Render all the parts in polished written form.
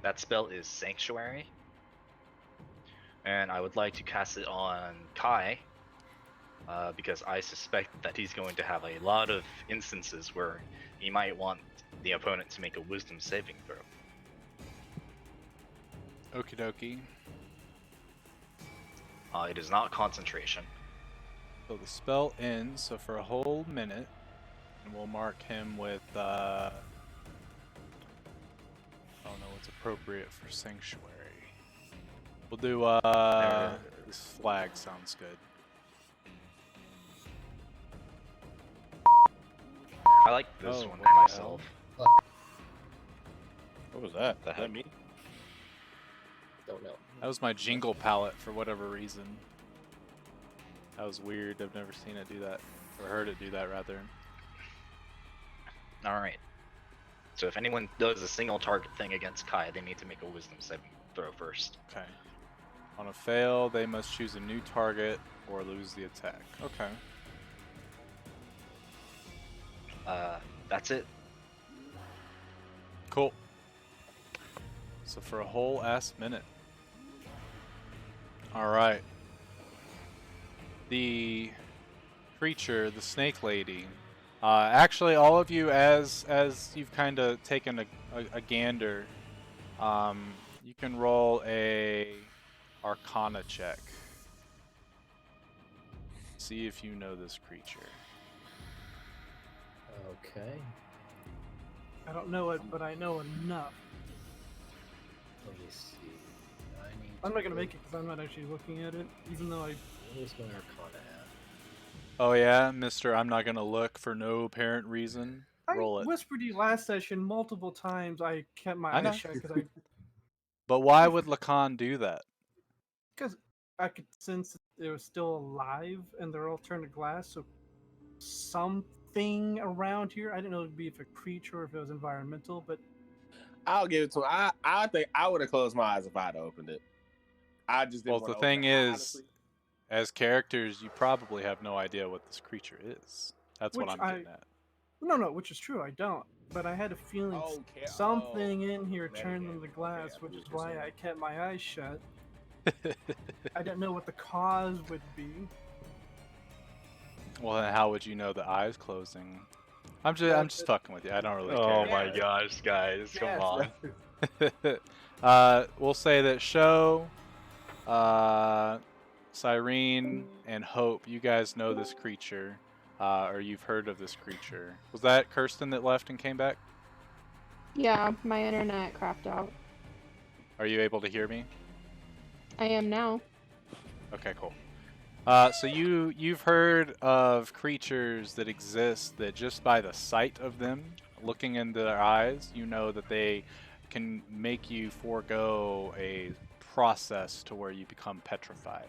That spell is Sanctuary. And I would like to cast it on Kai, because I suspect that he's going to have a lot of instances where he might want the opponent to make a Wisdom saving throw. Okie dokie. It is not concentration. So the spell ends, so for a whole minute, and we'll mark him with, I don't know what's appropriate for Sanctuary. We'll do, this flag sounds good. I like this Oh, one what for the myself. What was that? The Is that heck? me? Don't know. That was my jingle palette for whatever reason. That was weird. I've never seen it do that, or heard it do that rather. Alright. So if anyone does a single target thing against Kai, they need to make a Wisdom saving throw first. Okay. On a fail, they must choose a new target or lose the attack. Okay. That's it. Cool. So for a whole ass minute. Alright. The creature, the snake lady. Actually, all of you, as you've kind of taken a gander, you can roll a Arcana check. See if you know this creature. Okay. I don't know it, but I know enough. Let me see. I'm not gonna make it because I'm not actually looking at it, even though I. What is my Arcana at? Oh yeah, Mister, I'm not gonna look for no apparent reason. Roll I it. whispered to you last session multiple times. I kept my I know. eyes shut because But why would Lacan do that? I could sense that it was still alive and they're all turned to glass. So something around here. I didn't know it'd be if a creature or if it was environmental, but I'll give it to him. I think I would have closed my eyes if I'd opened it. I just didn't Well, wanna the open thing it. is, Honestly, as characters, you probably have no idea what this creature is. That's what Which I'm getting at. no, which is true. I don't. But I had a feeling okay. something in here Metagaming. turned them to Okay, glass, I which see is what you're why saying. I kept my eyes shut. I didn't know what the cause would be. Well, then how would you know the eyes closing? I'm just fucking with you. I don't really Oh care. my gosh, guys, come Yes. on. We'll say that Sho, Cyrene, and Hope, you guys know this creature, or you've heard of this creature. Was that Kirsten that left and came back? Yeah, my internet crapped out. Are you able to hear me? I am now. Okay, cool. So you've heard of creatures that exist that just by the sight of them, looking into their eyes, you know that they can make you forego a process to where you become petrified.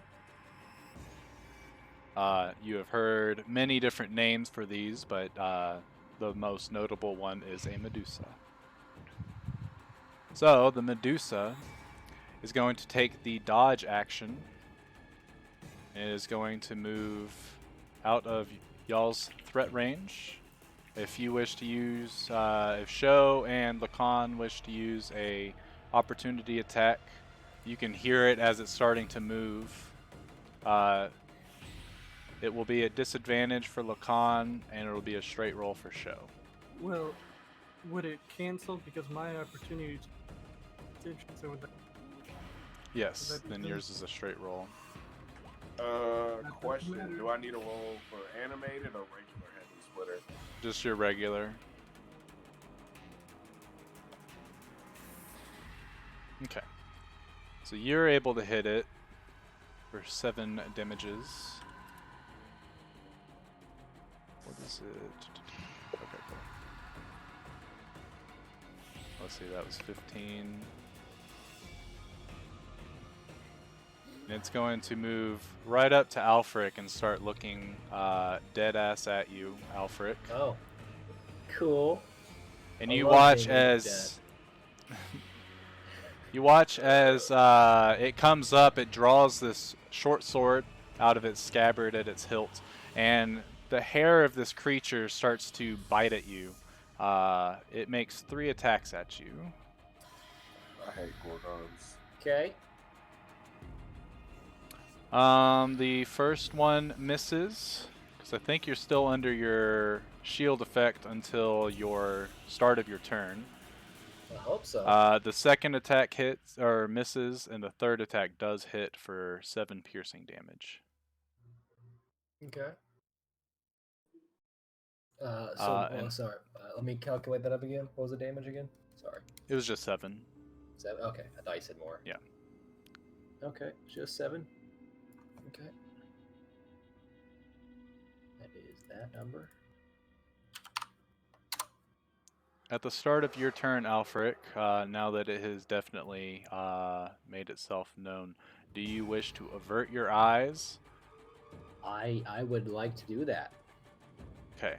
You have heard many different names for these, but the most notable one is a Medusa. So the Medusa is going to take the dodge action. It is going to move out of y'all's threat range. If you wish to use, if Sho and Lacan wish to use a opportunity attack, you can hear it as it's starting to move. It will be a disadvantage for Lacan, and it will be a straight roll for Sho. Well, would it cancel because my opportunity to so would that, Yes, Would that be then good? yours is a straight roll. Question: matter. do I need a roll for animated or regular heavy splitter? Just your regular. Okay. So you're able to hit it for 7 damages. What is it? Okay, cool. Let's see, that was 15. And it's going to move right up to Alfric and start looking dead ass at you, Alfric. Oh. Cool. And I you love watch being looked as you watch as it comes up. It draws this short sword out of its scabbard at its hilt, and the hair of this creature starts to bite at you. It makes 3 attacks at you. I hate Gorgons. Okay. The first one misses, because I think you're still under your shield effect until your start of your turn. I hope so. The second attack hits or misses, and the third attack does hit for 7 piercing damage. Okay. And Sorry. Let me calculate that up again. What was the damage again? Sorry. it was just 7. 7. Okay, I thought you said more. Yeah. Okay, just 7. Okay. That is that number. At the start of your turn, Alfric, now that it has definitely made itself known, do you wish to avert your eyes? I would like to do that. Okay.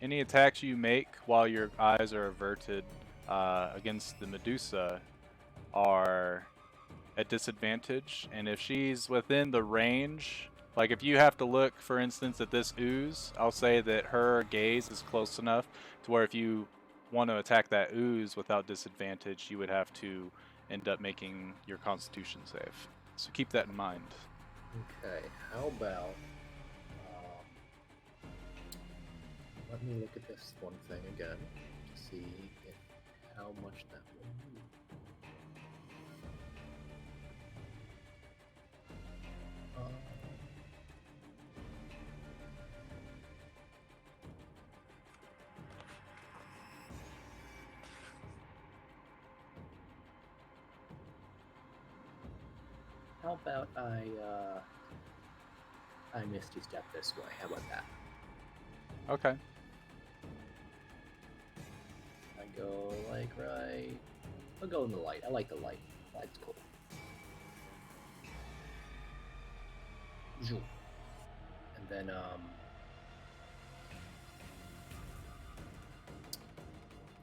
Any attacks you make while your eyes are averted against the Medusa are at disadvantage, and if she's within the range, like if you have to look, for instance, at this ooze, I'll say that her gaze is close enough to where if you want to attack that ooze without disadvantage, you would have to end up making your Constitution save. So keep that in mind. Okay, how about... let me look at this one thing again to see how much that will move. How about I Misty Step this way? How about that? Okay. I go like right. I'll go in the light. I like the light. Light's cool. Zoom. And then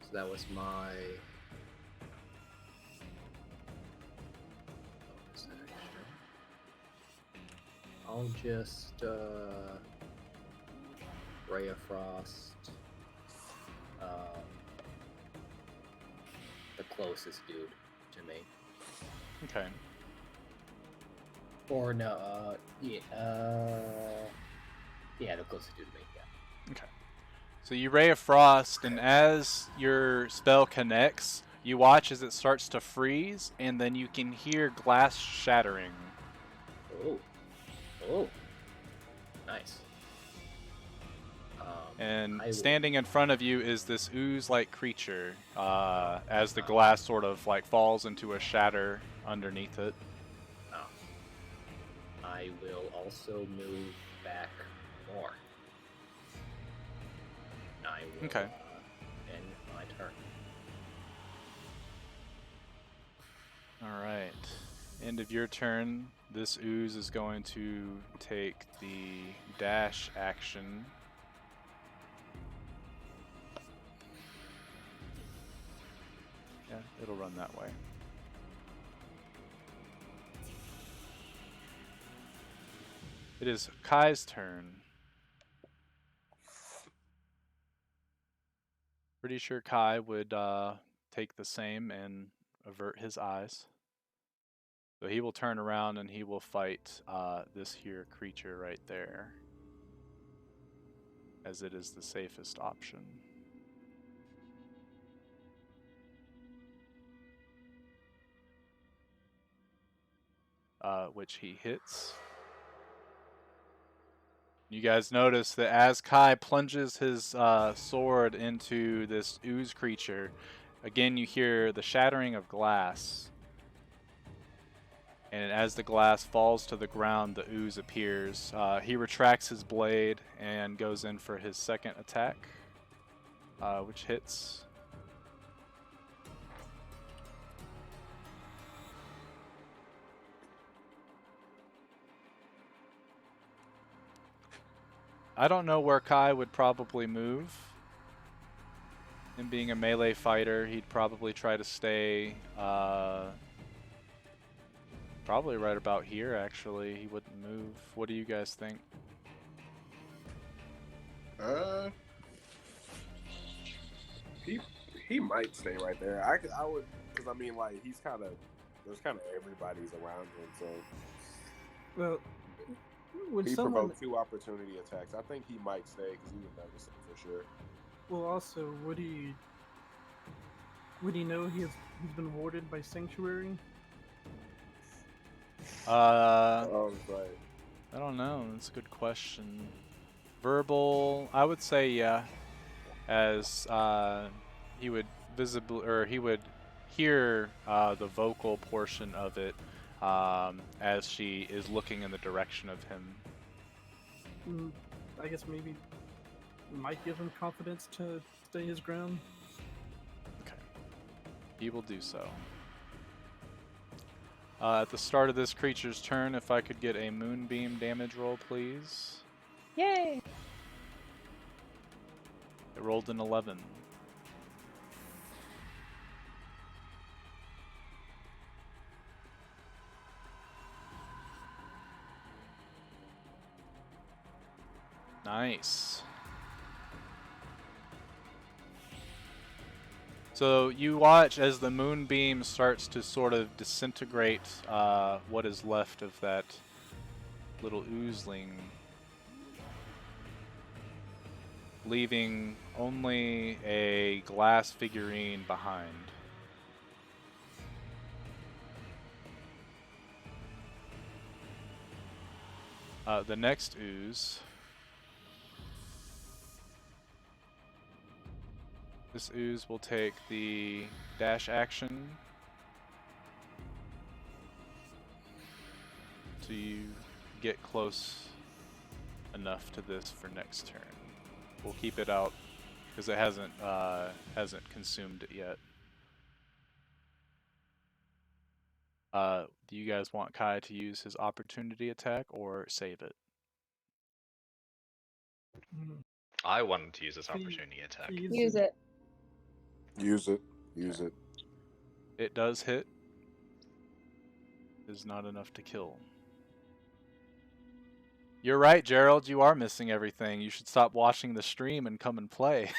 so that was my bonus action. I'll just Ray of Frost. The closest dude to me. Okay. Or no, yeah, the closest dude to me, yeah. Okay. So you Ray of Frost, and as your spell connects, you watch as it starts to freeze, and then you can hear glass shattering. Oh. Nice. And standing in front of you is this ooze-like creature, as the glass sort of like falls into a shatter underneath it. I will also move back more. I will Okay. end my turn. Alright. End of your turn. This ooze is going to take the dash action. Yeah, it'll run that way. It is Kai's turn. Pretty sure Kai would take the same and avert his eyes. So he will turn around and he will fight this here creature right there, as it is the safest option. Which he hits. You guys notice that as Kai plunges his sword into this ooze creature, again you hear the shattering of glass. And as the glass falls to the ground, the ooze appears. He retracts his blade and goes in for his second attack, which hits. I don't know where Kai would probably move. Him being a melee fighter, he'd probably try to stay probably right about here, actually. He wouldn't move. What do you guys think? He might stay right there. I would, because I mean, like he's kind of there's kind of everybody's around him, so Well, would he someone? provoked 2 opportunity attacks. I think he might stay because he would notice it for sure. Well, also, would he know he's been warded by Sanctuary? Oh, right. I don't know. That's a good question. Verbal, I would say yeah, as he would he would hear the vocal portion of it as she is looking in the direction of him. I guess maybe might give him confidence to stay his ground. Okay, he will do so. At the start of this creature's turn, if I could get a moonbeam damage roll, please. Yay! It rolled an 11. Nice. So you watch as the moonbeam starts to sort of disintegrate what is left of that little oozling, leaving only a glass figurine behind. The next ooze. This ooze will take the dash action to get close enough to this for next turn. We'll keep it out because it hasn't consumed it yet. Do you guys want Kai to use his opportunity attack or save it? I wanted to use this Please- opportunity attack. Use it. Use it. Use it. It does hit. Is not enough to kill. You're right, Gerald. You are missing everything. You should stop watching the stream and come and play.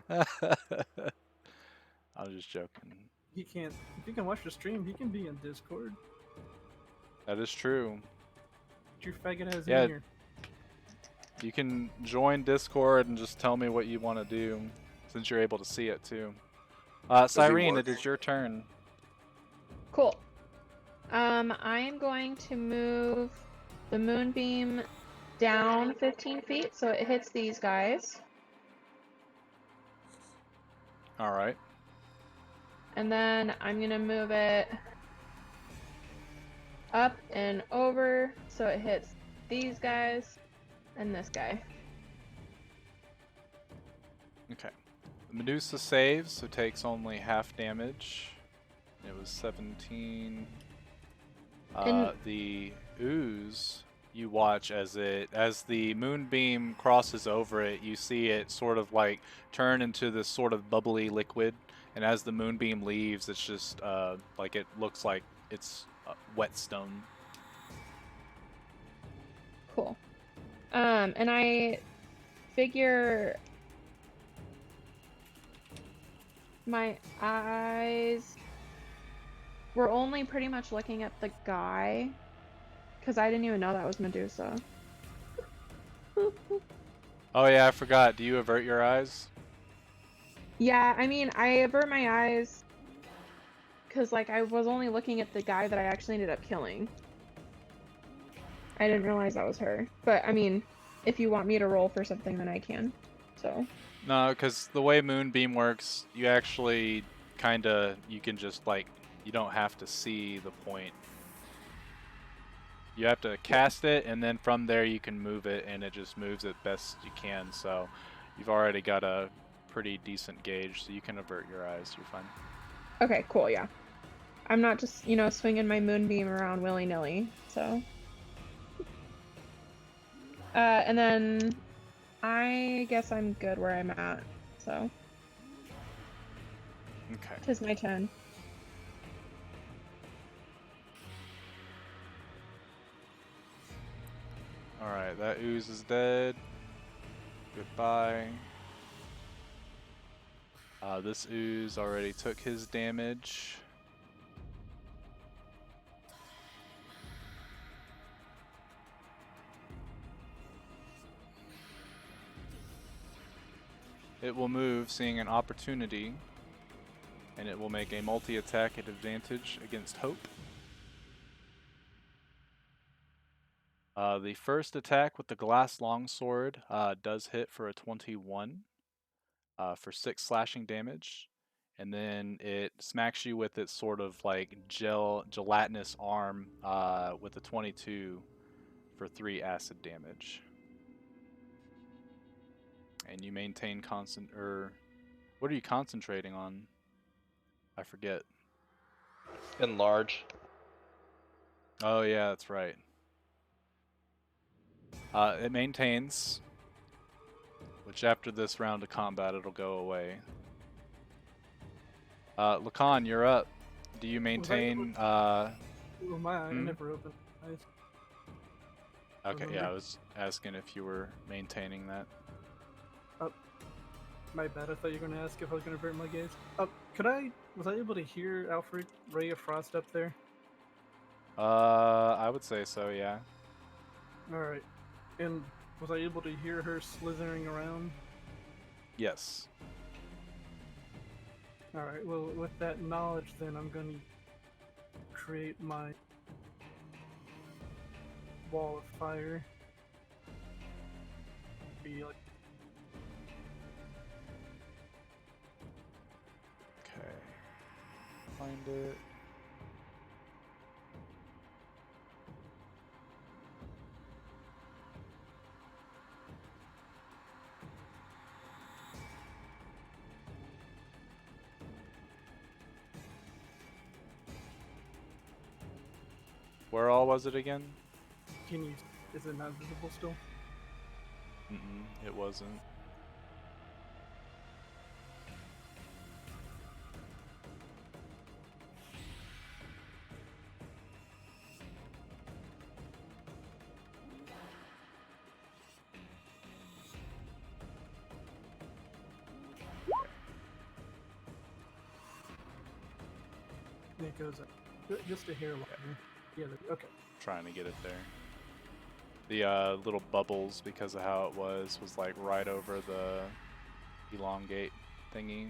I was just joking. He can't. If you can watch the stream, he can be in Discord. That is true. Get your faggot ass Yeah. in here. You can join Discord and just tell me what you want to do, since you're able to see it too. Cyrene, work? it is your turn. Cool. I am going to move the moonbeam down 15 feet so it hits these guys. All right. And then I'm going to move it up and over so it hits these guys and this guy. Okay. The Medusa saves, so takes only half damage. It was 17. The ooze, you watch as the moonbeam crosses over it, you see it sort of like turn into this sort of bubbly liquid, and as the moonbeam leaves, it's just like it looks like it's wet stone. Cool. And I figure my eyes were only pretty much looking at the guy because I didn't even know that was Medusa. Oh yeah, I forgot. Do you avert your eyes? Yeah, I mean, I avert my eyes because, like, I was only looking at the guy that I actually ended up killing. I didn't realize that was her. But, I mean, if you want me to roll for something, then I can. So. No, because the way Moonbeam works, you actually you can just, like, you don't have to see the point. You have to cast it, and then from there you can move it, and it just moves it best you can. So you've already got a pretty decent gauge, so you can avert your eyes. You're fine. Okay, cool, yeah. I'm not just, swinging my moonbeam around willy-nilly, so. And then I guess I'm good where I'm at, so. Okay. 'Tis my turn. Alright, that ooze is dead. Goodbye. This ooze already took his damage. It will move, seeing an opportunity, and it will make a multi-attack at advantage against Hope. The first attack with the glass longsword does hit for a 21 for 6 slashing damage, and then it smacks you with its sort of like gelatinous arm with a 22 for 3 acid damage. And you maintain constant, what are you concentrating on? I forget. Enlarge. Oh yeah, that's right. It maintains, which after this round of combat it'll go away. Lacan, you're up. Do you maintain? Well, my eye Hmm? never opened. Okay, yeah, remember. I was asking if you were maintaining that. My bad. I thought you were gonna ask if I was gonna avert my gaze. Was I able to hear Alfred Ray of Frost up there? I would say so, yeah. All right. And was I able to hear her slithering around? Yes. All right. Well, with that knowledge, then I'm gonna create my wall of fire. Be like. Okay. Find it. Where all was it again? Can you? Is it not visible still? It wasn't. It goes up. Just a hair longer. Yeah. Okay. Trying to get it there. The little bubbles, because of how it was like right over the elongate thingy.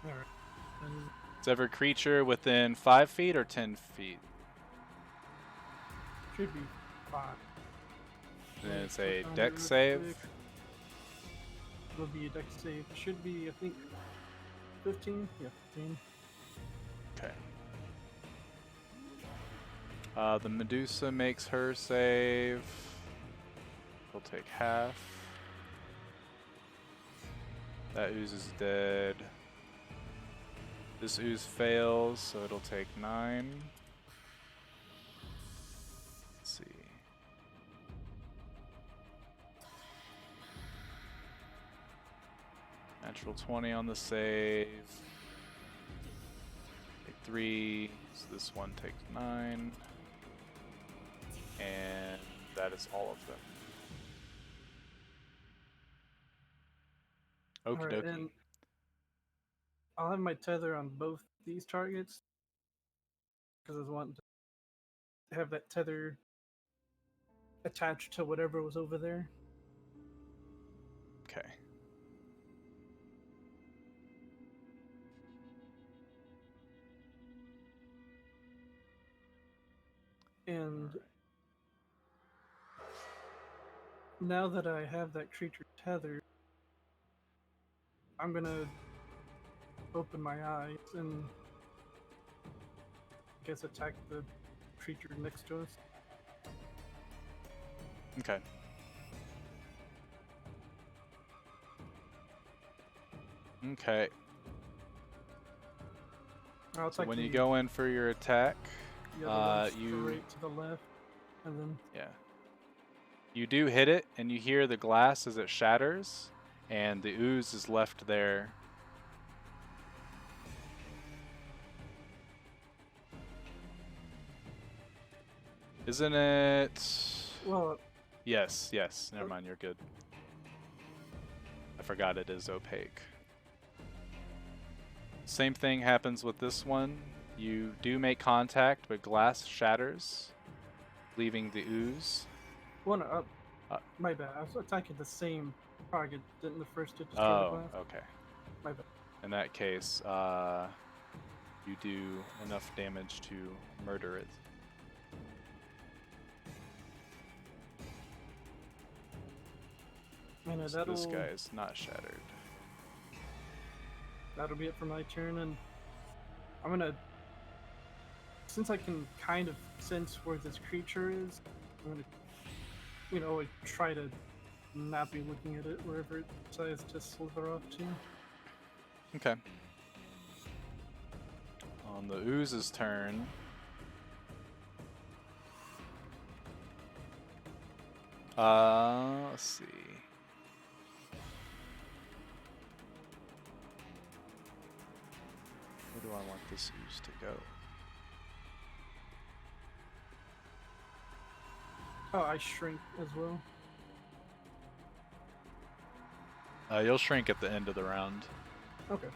All right. And It's every creature within 5 feet or 10 feet. should be 5. And then it's Click a on it dex real save. quick. It'll be a dex save. It should be, I think, 15. Yeah, 15. Okay. The Medusa makes her save. He'll take half. That ooze is dead. This ooze fails, so it'll take 9. Let's see. Natural 20 on the save. Take 3. So this one takes 9. And that is all of them. Okie Alright, dokie. and I'll have my tether on both these targets because I was wanting to have that tether attached to whatever was over there. Okay. And now that I have that creature tethered, I'm gonna open my eyes and I guess attack the creature next to us. Okay. Okay. I'll So attack when you the- go in for your attack, the other one you- straight to the left, and then yeah, you do hit it, and you hear the glass as it shatters, and the ooze is left there. Isn't it? well, Yes, yes. Never mind, you're good. I forgot it is opaque. Same thing happens with this one. You do make contact, but glass shatters, leaving the ooze. One up. My bad. I was attacking the same target. Didn't the first hit just kill the Oh, glass? okay. My bad. In that case, you do enough damage to murder it. And So this guy is not shattered. that'll be it for my turn, and I'm gonna, since I can kind of sense where this creature is, I'm gonna, like, try to not be looking at it wherever it decides to slither off to. Okay. On the ooze's turn, let's see. Where do I want this ooze to go? Oh, I shrink as well. You'll shrink at the end of the round. Okay.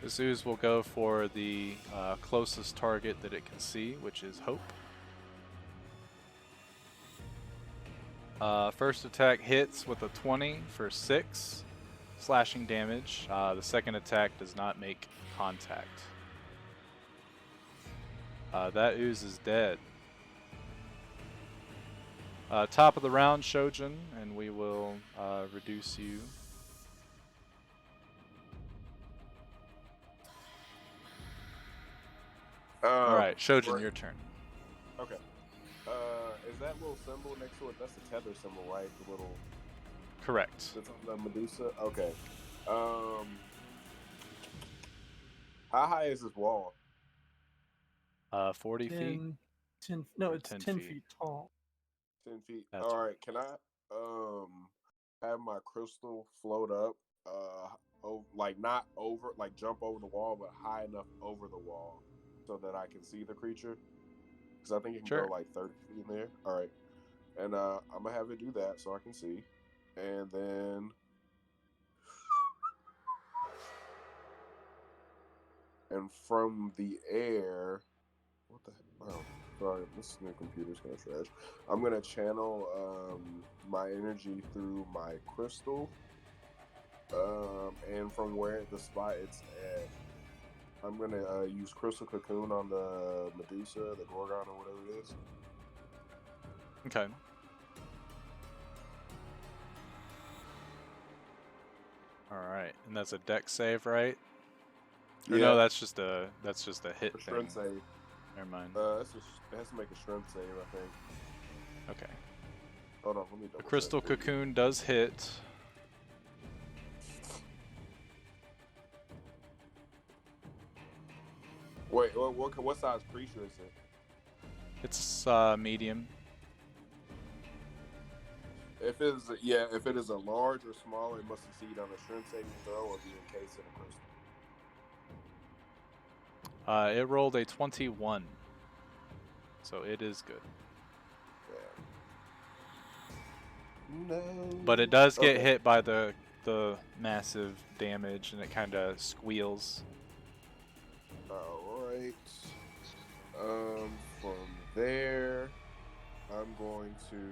This ooze will go for the closest target that it can see, which is Hope. First attack hits with a 20 for 6 slashing damage. The second attack does not make contact. That ooze is dead. Top of the round, Shojin, and we will reduce you. Alright, Shojin, your turn. Okay. Is that little symbol next to it? That's the tether symbol, right? The little. Correct. That's the Medusa. Okay. How high is this wall? 40 feet? 10, no, Or it's 10 10 feet. feet tall. 10 feet. That's All right. right. Can I have my crystal float up? Like not over, like jump over the wall, but high enough over the wall so that I can see the creature. Because I think it can Sure. go like 30 feet in there. All right. And I'm gonna have it do that so I can see. And then from the air, what the heck? Oh, sorry, this new computer's kind of trash. I'm gonna channel my energy through my crystal, and from where the spot it's at, I'm gonna use crystal cocoon on the Medusa, the Gorgon, or whatever it is. Okay. Alright, and that's a dex save, right? Or Yeah. no, that's just a hit A thing. strength save. Never mind. It has to make a strength save, I think. Okay. Hold on, let me double The check crystal for you. cocoon does hit. Wait, what size creature is it? It's medium. If it is a large or small, it must succeed on a strength saving throw or be encased in a crystal. It rolled a 21. So it is good. Yeah. No. But it does get Okay. hit by the massive damage, and it kind of squeals. All right. From there, I'm going to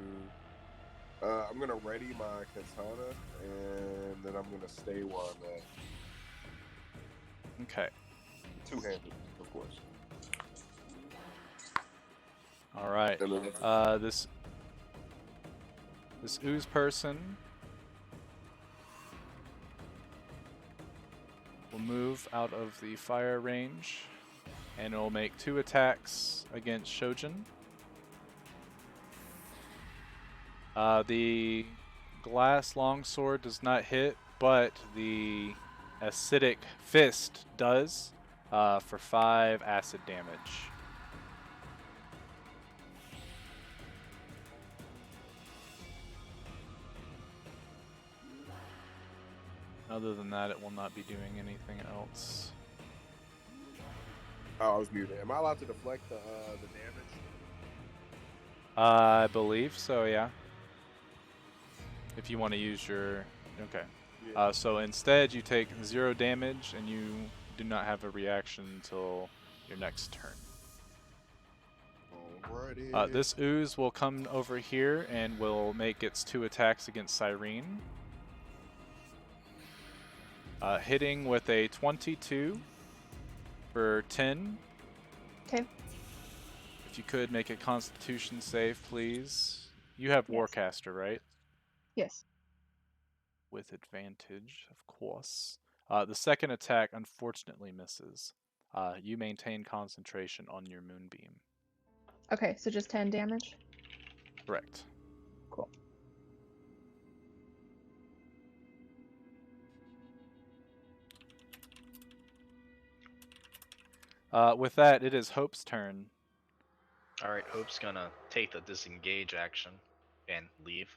ready my katana, and then I'm gonna stay where I'm at. Okay. Two-handed, of course. All right. And then This ooze person will move out of the fire range, and it will make 2 attacks against Shojin. The glass longsword does not hit, but the acidic fist does, for 5 acid damage. Other than that, it will not be doing anything else. I was muted. Am I allowed to deflect the damage? I believe so, yeah. If you want to use your Okay. Yeah. So instead, you take 0 damage, and you do not have a reaction until your next turn. Alrighty. This ooze will come over here and will make its 2 attacks against Cyrene. Hitting with a 22 for 10. Okay. If you could make a Constitution save, please. You have Yes. Warcaster, right? Yes. With advantage, of course. The second attack unfortunately misses. You maintain concentration on your moonbeam. Okay, so just 10 damage. Correct. Cool. With that, it is Hope's turn. Alright, Hope's gonna take the disengage action and leave.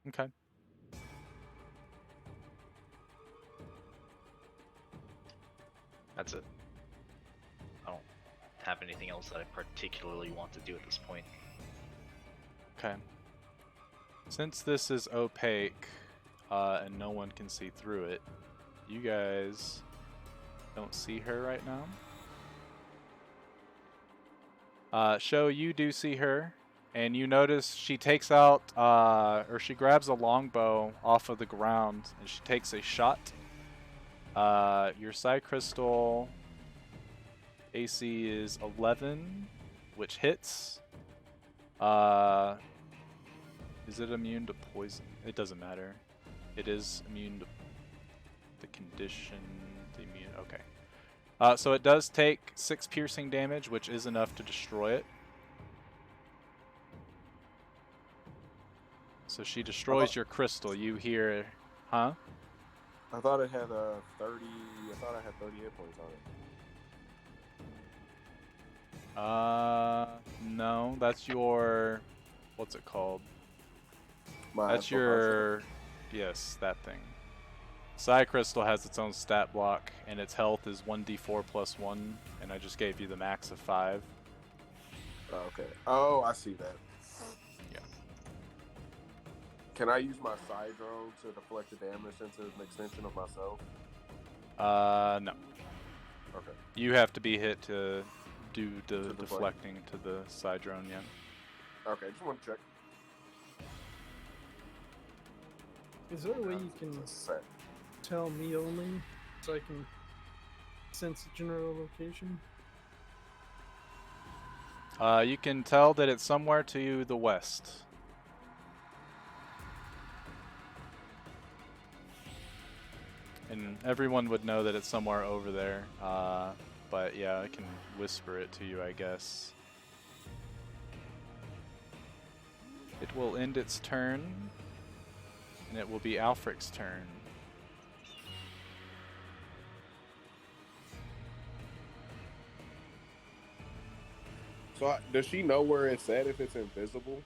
Okay. That's it. I don't have anything else that I particularly want to do at this point. Okay. Since this is opaque, and no one can see through it, you guys don't see her right now. Sho, you do see her, and you notice she takes out, or she grabs a longbow off of the ground, and she takes a shot. Your Psy Crystal AC is 11, which hits. Is it immune to poison? It doesn't matter. It is immune to the condition. The immune. Okay. So it does take 6 piercing damage, which is enough to destroy it. So she destroys your crystal. You hear, huh? I thought it had 30. I thought I had 30 hit points on it. No, that's your, what's it called? That's For your, yes, that thing. Psy Crystal has its own stat block, and its health is 1d4 plus 1, and I just gave you the max of 5. Oh, okay. Oh, I see that. Yeah. Can I use my side drone to deflect the damage into an extension of myself? No. Okay. You have to be hit to do the To deflect. deflecting to the side drone, yeah. Okay, just want to check. Is there a way you can Set. tell me only so I can sense the general location? You can tell that it's somewhere to the west. And everyone would know that it's somewhere over there. But yeah, I can whisper it to you, I guess. It will end its turn, and it will be Alfric's turn. So, does she know where it's at if it's invisible?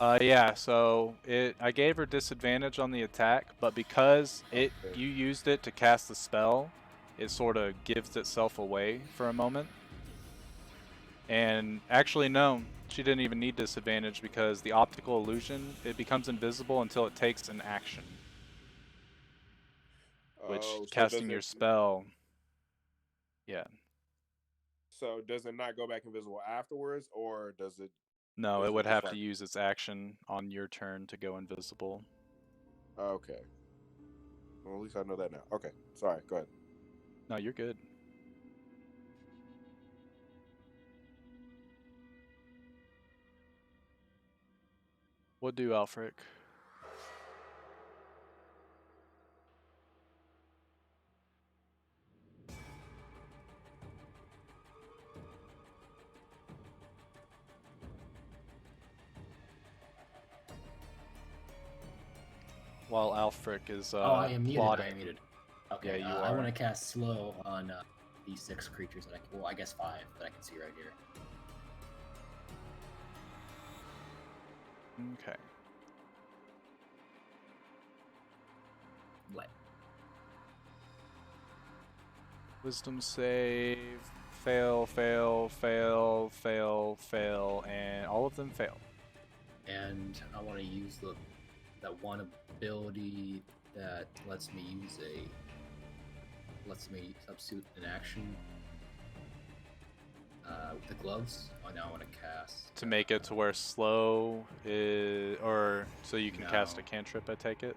Yeah, so I gave her disadvantage on the attack, but because you used it to cast the spell, it sort of gives itself away for a moment. And actually, no, she didn't even need disadvantage because the optical illusion, it becomes invisible until it takes an action. Which, So casting your spell, yeah. So does it not go back invisible afterwards, or does it? No, Does it it would just have like- to use its action on your turn to go invisible. Okay. Well, at least I know that now. Okay. Sorry. Go ahead. No, you're good. What do, Alfric? While Alfric is I am muted. plotting. I am muted. Okay. Yeah, you I are. want to cast slow on these 6 creatures that well, I guess 5 that I can see right here. Okay. What? Wisdom save. Fail, fail, fail, fail, fail, and all of them fail. And I want to use the that one ability that lets me substitute an action with the gloves. Oh, now I want to cast To make it to where slow is, or so you can cast a No. cantrip, I take it?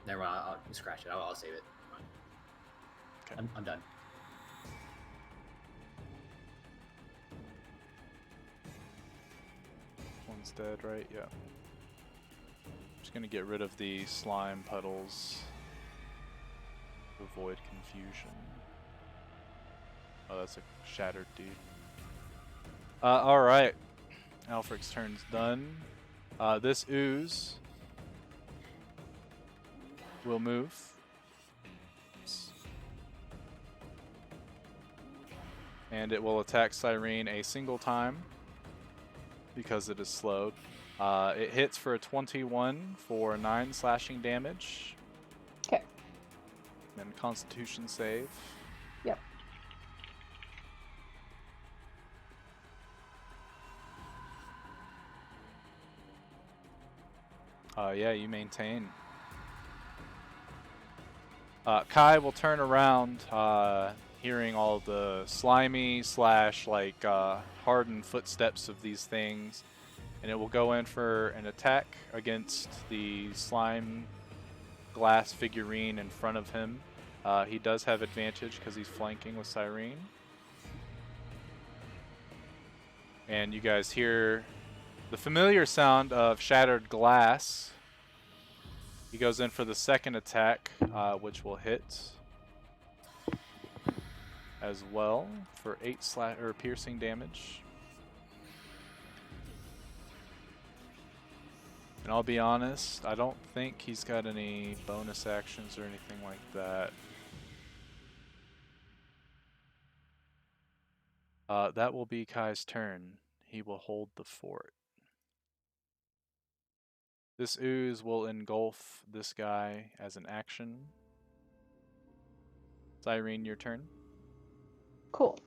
Never mind. I'll scratch it. I'll save it. Okay. I'm done. One's dead, right? Yeah. Just gonna get rid of the slime puddles to avoid confusion. Oh, that's a shattered dude. Alright. Alfred's turn's done. This ooze will move. And it will attack Cyrene a single time because it is slowed. It hits for a 21 for 9 slashing damage. Okay. Then Constitution save. Yep. Yeah, you maintain. Kai will turn around, hearing all the slimy / like hardened footsteps of these things, and it will go in for an attack against the slime glass figurine in front of him. He does have advantage because he's flanking with Cyrene. And you guys hear the familiar sound of shattered glass. He goes in for the second attack, which will hit as well for 8 piercing damage. And I'll be honest, I don't think he's got any bonus actions or anything like that. That will be Kai's turn. He will hold the fort. This ooze will engulf this guy as an action. Cyrene, your turn. Cool.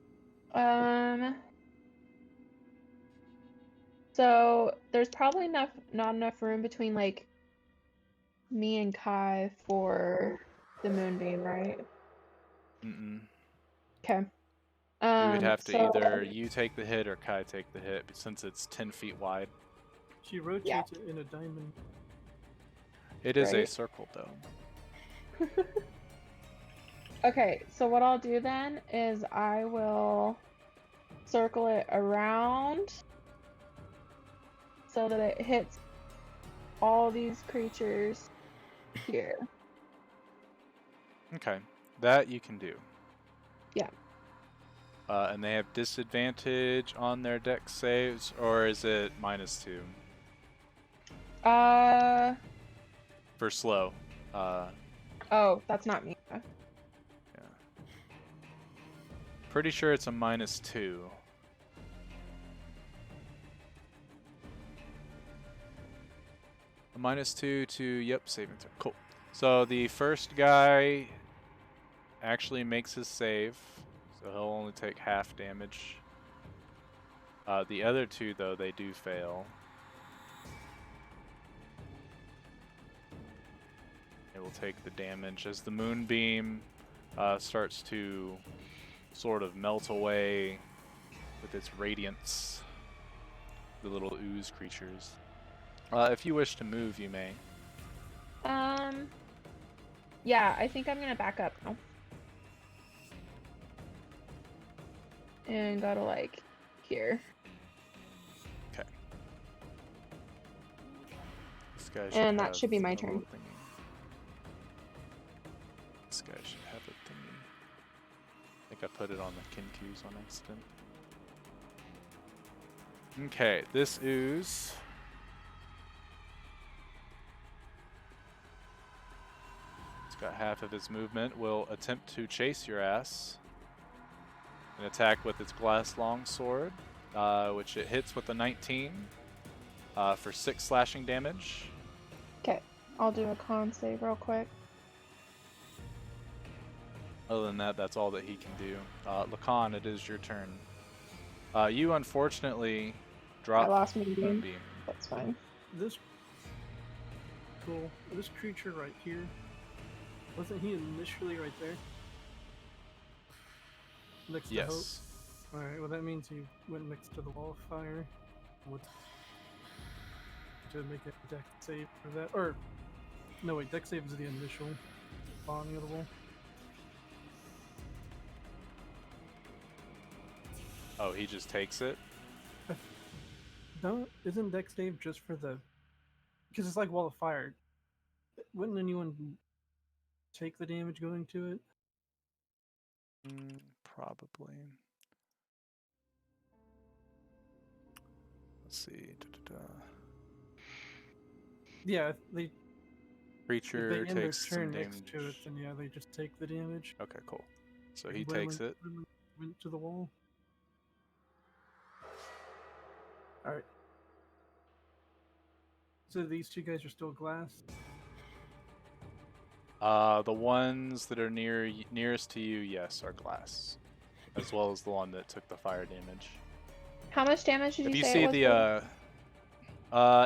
So there's probably not enough room between like me and Kai for the moonbeam, right? Mm-mm. Okay. You would have to so either you take the hit or Kai take the hit, since it's 10 feet wide. She rotates it in a diamond. It is a Right. circle, though. Okay, so what I'll do then is I will circle it around so that it hits all these creatures here. Okay, that you can do. Yeah. And they have disadvantage on their dex saves, or is it -2? For slow. Oh, that's not me. Yeah. Pretty sure it's a -2. A -2 to, yep, saving throw. Cool. So the first guy actually makes his save, so he'll only take half damage. The other two, though, they do fail. They will take the damage as the moonbeam starts to sort of melt away with its radiance. The little ooze creatures. If you wish to move, you may. Yeah, I think I'm gonna back up now. And go to like here. Okay. This guy And that have should be my a turn. little thingy. This guy should have a thingy. I think I put it on the Kinkus on accident. Okay, this ooze. It's got half of his movement. Will attempt to chase your ass. An attack with its glass longsword, which it hits with a 19 for 6 slashing damage. Okay, I'll do a con save real quick. Other than that, that's all that he can do. Lacan, it is your turn. You unfortunately Drop. I lost Moonbeam. Moonbeam. That's fine. This cool. This creature right here, wasn't he initially right there? Next to Hope? Yes. Alright, well that means he went next to the wall of fire. Would to make a dex save for that. Or no wait, dex save is the initial spawning of the wall. Oh, he just takes it? Isn't dex save just for the, because it's like wall of fire. Wouldn't anyone take the damage going to it? Probably. Let's see. Yeah, if they Creature end their takes some turn damage. next to it, then yeah, they just take the damage. Okay, cool. So he Whoever takes it. Went to the wall. Alright. So these two guys are still glass? The ones that are nearest to you, yes, are glass, as well as the one that took the fire damage. How much damage did If you you say see it was?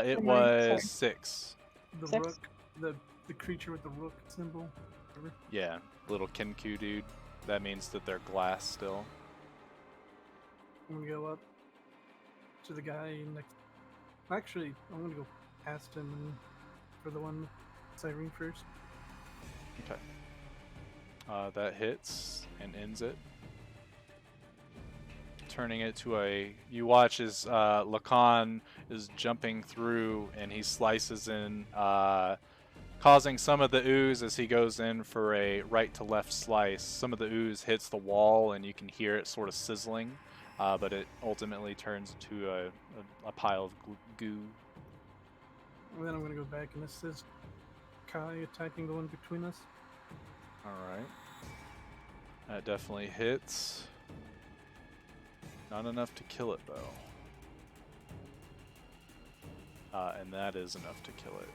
it Or mine? was Sorry. 6. The 6? rook, the creature with the rook symbol. Whatever. Yeah, little Kinku dude. That means that they're glass still. I'm gonna go up to the guy next. Actually, I'm gonna go past him and for the one siren first. Okay. That hits and ends it. Turning it to a... You watch as Lacan is jumping through and he slices in, causing some of the ooze as he goes in for a right to left slice. Some of the ooze hits the wall and you can hear it sort of sizzling, but it ultimately turns into a pile of goo. And then I'm gonna go back and this is Kai attacking the one between us. Alright. That definitely hits. Not enough to kill it, though. And that is enough to kill it.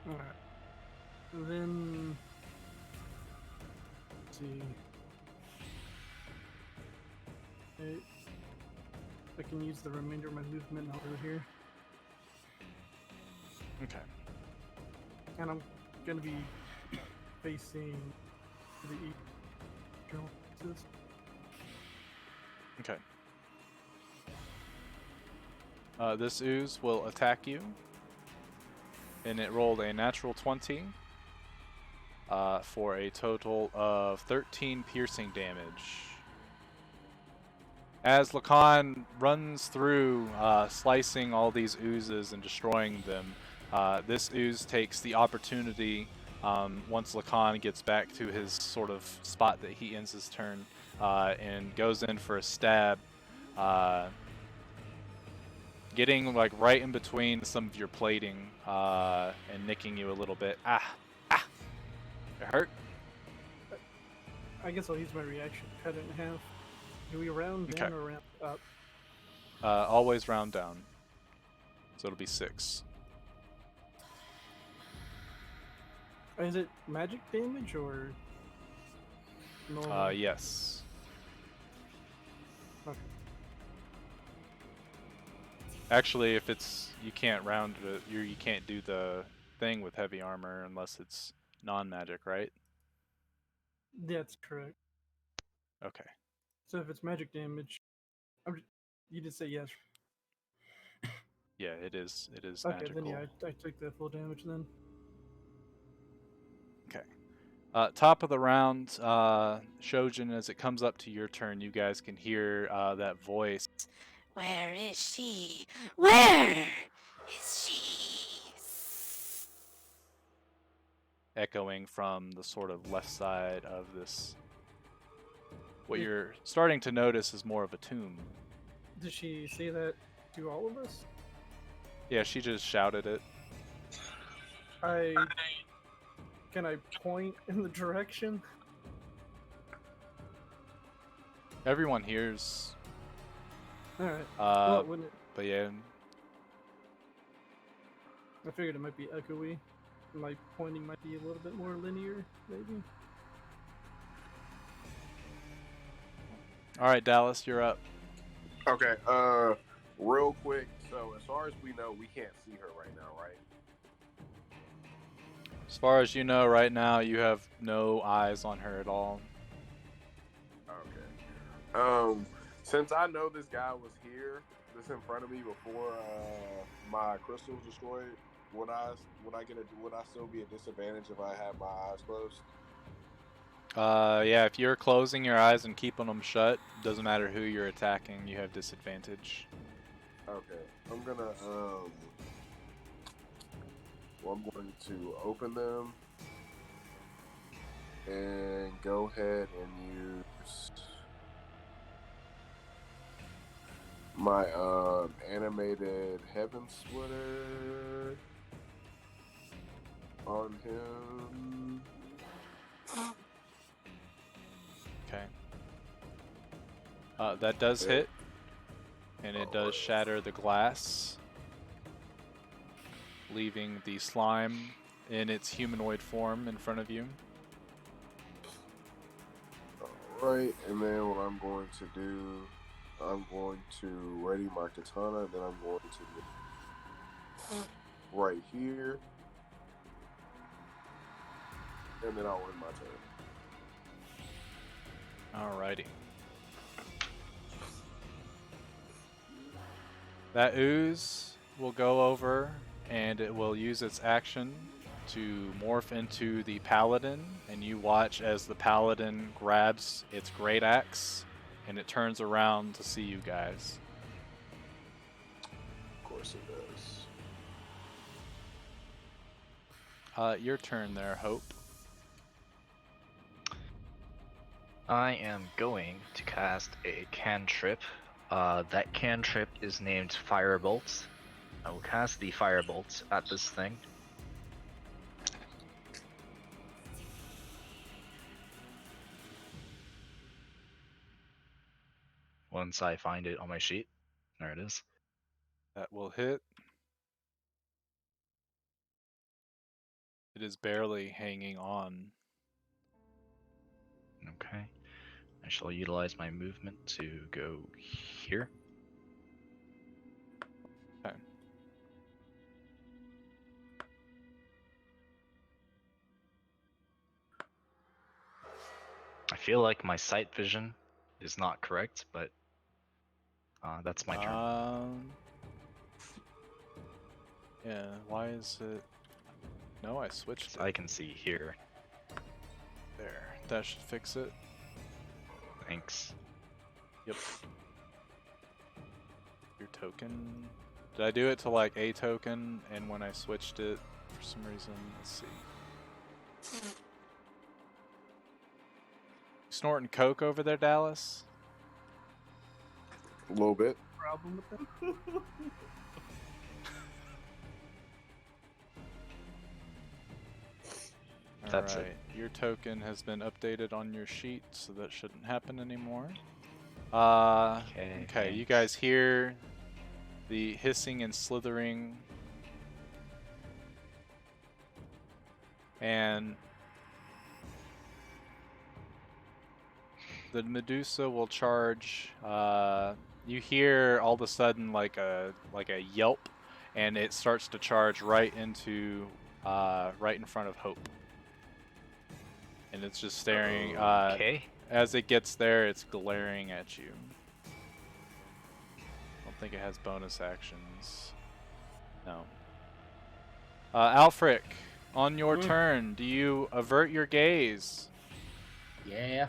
Alright. Then let's see. I can use the remainder of my movement over here. Okay. And I'm gonna be facing the east. Okay. This ooze will attack you. And it rolled a natural 20 for a total of 13 piercing damage. As Lacan runs through, slicing all these oozes and destroying them, this ooze takes the opportunity, once Lacan gets back to his sort of spot that he ends his turn, and goes in for a stab, getting like right in between some of your plating, and nicking you a little bit. It hurt? I guess I'll use my reaction, cut it in half. Do we round down or round up? Always round down. So it'll be 6. Is it magic damage or normal? Yes. Okay. Actually, if it's you can't round it, you can't do the thing with heavy armor unless it's non-magic, right? That's correct. Okay. So if it's magic damage, you did say yes. Yeah, it is. It is Okay, magical. then yeah, I took the full damage then. Okay. Top of the round, Shojin, as it comes up to your turn, you guys can hear that voice. Where is she? Where is she? Echoing from the sort of left side of this. What you're starting to notice is more of a tomb. Did she say that to all of us? Yeah, she just shouted it. Can I point in the direction? Everyone hears. Alright. Well, Uh, wouldn't it? but yeah, I figured it might be echoey. My pointing might be a little bit more linear, maybe. All right, Dallas, you're up. Okay. Real quick. So as far as we know, we can't see her right now, right? As far as you know, right now, you have no eyes on her at all. Okay. Since I know this guy was here, this in front of me before my crystal was destroyed, would I still be at disadvantage if I had my eyes closed? Yeah, if you're closing your eyes and keeping them shut, doesn't matter who you're attacking, you have disadvantage. Okay. I'm gonna I'm going to open them and go ahead and use my animated heaven splitter on him. Okay. That does hit, and it does shatter the glass, leaving the slime in its humanoid form in front of you. Alright, and then what I'm going to do, I'm going to ready my katana, and then I'm going to right here, and then I'll end my turn. Alrighty. That ooze will go over, and it will use its action to morph into the paladin, and you watch as the paladin grabs its great axe, and it turns around to see you guys. Of course it does. Your turn there, Hope. I am going to cast a cantrip. That cantrip is named Firebolt. I will cast the Firebolt at this thing. Once I find it on my sheet. There it is. That will hit. It is barely hanging on. Okay. I shall utilize my movement to go here. Okay. I feel like my sight vision is not correct, but that's my turn. Yeah, why is it... No, I switched it. I can see here. There. That should fix it. Thanks. Yep. Your token... Did I do it to like a token, and when I switched it, for some reason, let's see. Snorting coke over there, Dallas? A little bit. Problem with that? That's Alright, your token has been updated on your sheet, so that shouldn't happen anymore. Okay, you guys hear the hissing and slithering, and the Medusa will charge. You hear all of a sudden like a yelp, and it starts to charge right into right in front of Hope. And it's just staring. Okay. As it gets there, it's glaring at you. I don't think it has bonus actions. No. Alfric, on your turn, do you avert your gaze? Yeah.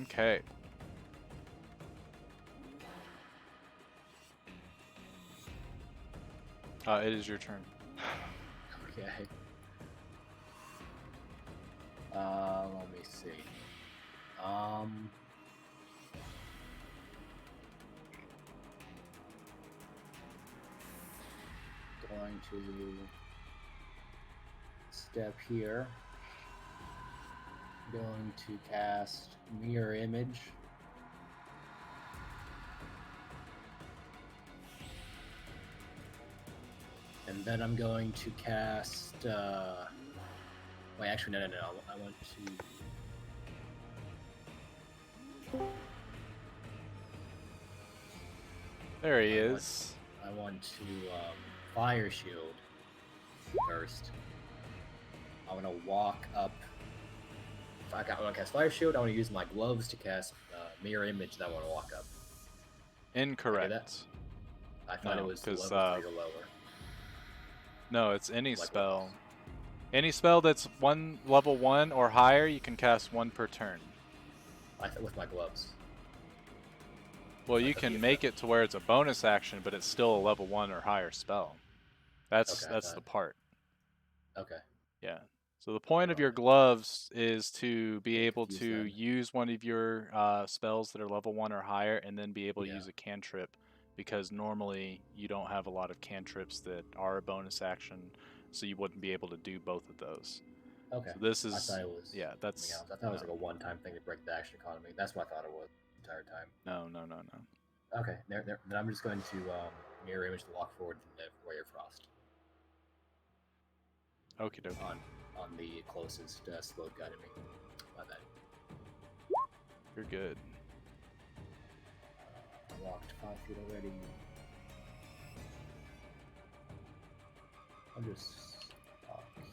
Okay. It is your turn. Okay. Let me see. Going to step here. Going to cast Mirror Image. And then I'm going to cast. Wait, actually, no. I want to. There he I want- is. I want to fire shield first. I want to walk up. If I want to cast fire shield, I want to use my gloves to cast mirror image. That I want to walk up. Incorrect. I thought No, it was 'cause, level 3 or lower. No, it's any Like spell. levels. Any spell that's level 1 or higher, you can cast 1 per turn. With my gloves. Well, I you thought can the make it to where it's a bonus action, but it's still a level 1 or higher spell. That's Okay, the part. Okay. Yeah. So the point of Never your mind. gloves is to be able to confused then. use one of your spells that are level 1 or higher, and then be able to Yeah. use a cantrip, because normally you don't have a lot of cantrips that are a bonus action, so you wouldn't be able to do both of those. Okay. So this is I thought it was yeah, that's something else. I thought it was like a one-time thing to break the action economy. That's what I thought it was the entire time. no. Okay. Then I'm just going to mirror image to walk forward to the Warrior Frost Okie dokie. on the closest slowed guy to me. My bad. You're good. I walked 5 feet already. I'll just walk here.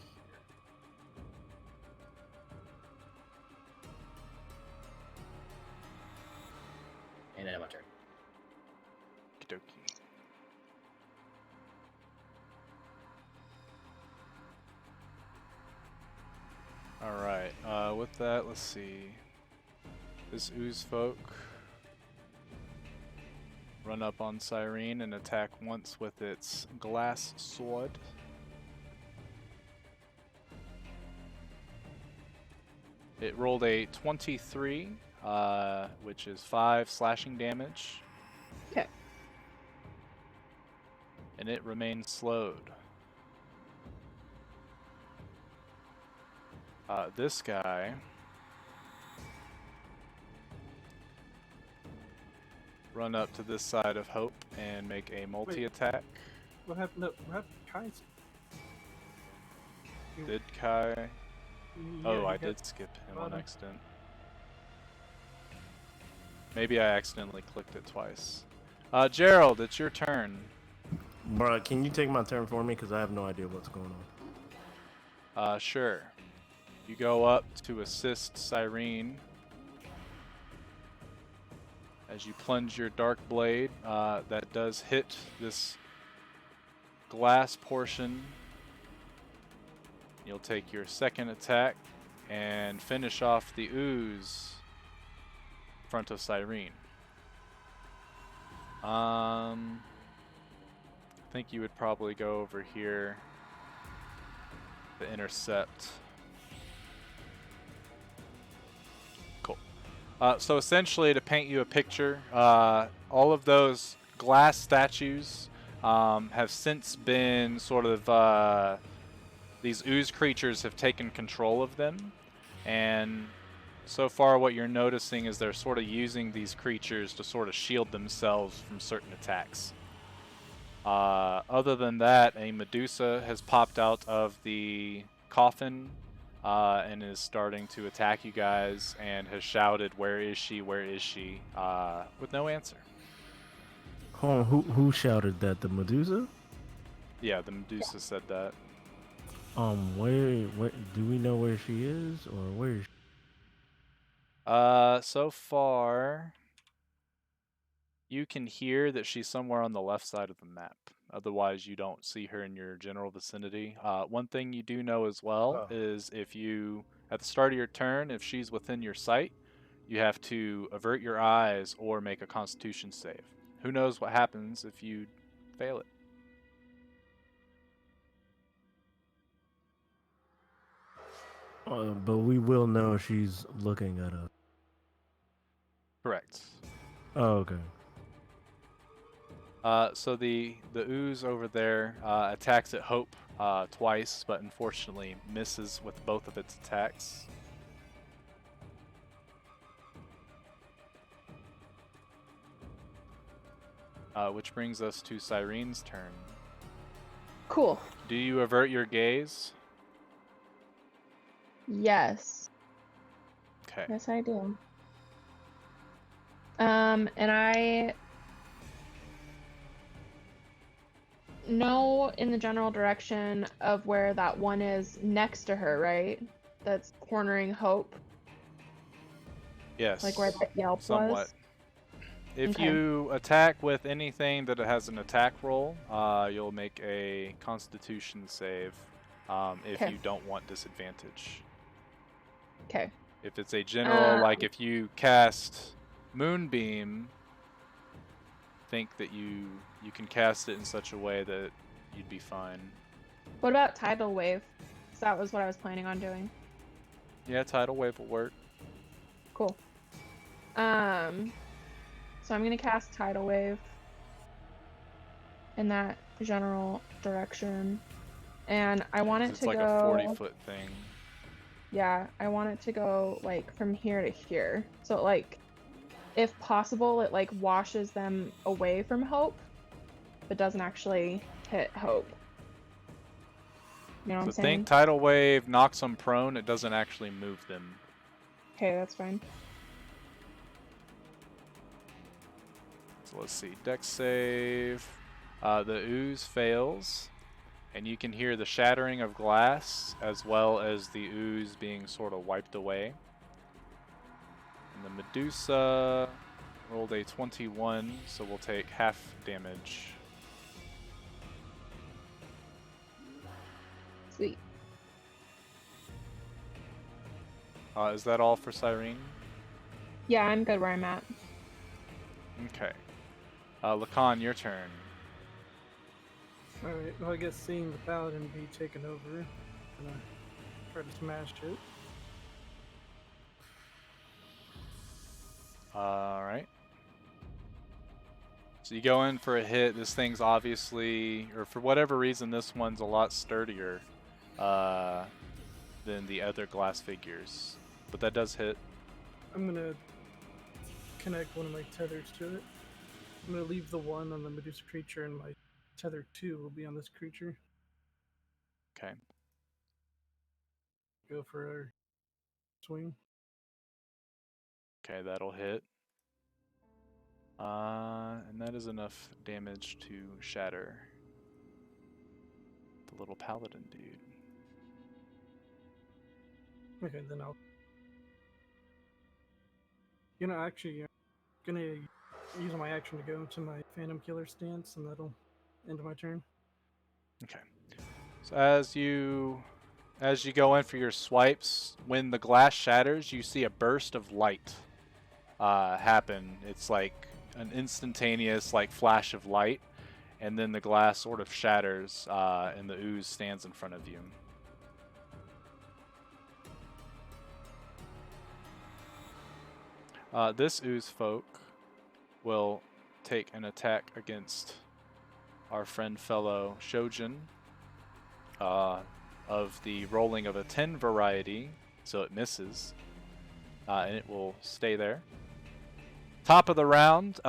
And then my turn. Okie dokie. Alright, with that, let's see. This ooze folk run up on Cyrene and attack once with its glass sword. It rolled a 23, which is 5 slashing damage. Okay. And it remains slowed. This guy run up to this side of Hope and make a multi-attack. What happened to Kai's? Did Kai? Yeah, Oh, he I got did skip him on bottom. accident. Maybe I accidentally clicked it twice. Gerald, it's your turn. Bruh, can you take my turn for me? Because I have no idea what's going on. Sure. You go up to assist Cyrene as you plunge your dark blade. That does hit this glass portion. You'll take your second attack and finish off the ooze in front of Cyrene. I think you would probably go over here to intercept. Cool. So essentially, to paint you a picture, all of those glass statues have since been sort of these ooze creatures have taken control of them, and so far what you're noticing is they're sort of using these creatures to sort of shield themselves from certain attacks. Other than that, a Medusa has popped out of the coffin and is starting to attack you guys and has shouted, "Where is she? Where is she?" With no answer. Hold on, who shouted that? The Medusa? Yeah, the Medusa said that. Where do we know where she is, or where is she? So far, you can hear that she's somewhere on the left side of the map. Otherwise, you don't see her in your general vicinity. One thing you do know as well is if you, at the start of your turn, if she's within your sight, you have to avert your eyes or make a Constitution save. Who knows what happens if you fail it? But we will know she's looking at us. Correct. Oh, okay. So the ooze over there attacks at Hope twice, but unfortunately misses with both of its attacks. Which brings us to Cyrene's turn. Cool. Do you avert your gaze? Yes. Okay. Yes, I do. And know in the general direction of where that one is next to her, right? That's cornering Hope, Yes. like where that yelp somewhat. was. If Okay. you attack with anything that has an attack roll, you'll make a Constitution save if Okay. you don't want disadvantage. Okay. If it's a general, like Um, if you cast Moonbeam, think that you can cast it in such a way that you'd be fine. What about Tidal Wave? 'Cause that was what I was planning on doing. Yeah, Tidal Wave will work. Cool. So I'm gonna cast Tidal Wave in that general direction, and I want it It's to like go. a 40-foot thing. Yeah, I want it to go like from here to here. So like, if possible, it like washes them away from Hope, but doesn't actually hit Hope. You know what So I'm saying? think Tidal Wave knocks them prone, it doesn't actually move them. Okay, that's fine. So let's see, Dex save. The ooze fails, and you can hear the shattering of glass as well as the ooze being sort of wiped away. And the Medusa rolled a 21, so we'll take half damage. Sweet. Is that all for Cyrene? Yeah, I'm good where I'm at. Okay. Lacan, your turn. Alright, well, I guess seeing the paladin be taken over, I'm gonna try to smash it. Alright. So you go in for a hit. This thing's obviously, or for whatever reason, this one's a lot sturdier than the other glass figures. But that does hit. I'm gonna connect one of my tethers to it. I'm gonna leave the one on the Medusa creature, and my tether 2 will be on this creature. Okay. Go for a swing. Okay, that'll hit. And that is enough damage to shatter the little paladin dude. Okay, then I'll. Actually, I'm gonna use my action to go into my Phantom Killer stance, and that'll end my turn. Okay. So as you go in for your swipes, when the glass shatters, you see a burst of light happen. It's like an instantaneous like flash of light, and then the glass sort of shatters, and the ooze stands in front of you. This ooze folk will take an attack against our friend fellow Shojin of the rolling of a 10 variety, so it misses, and it will stay there. Top of the round,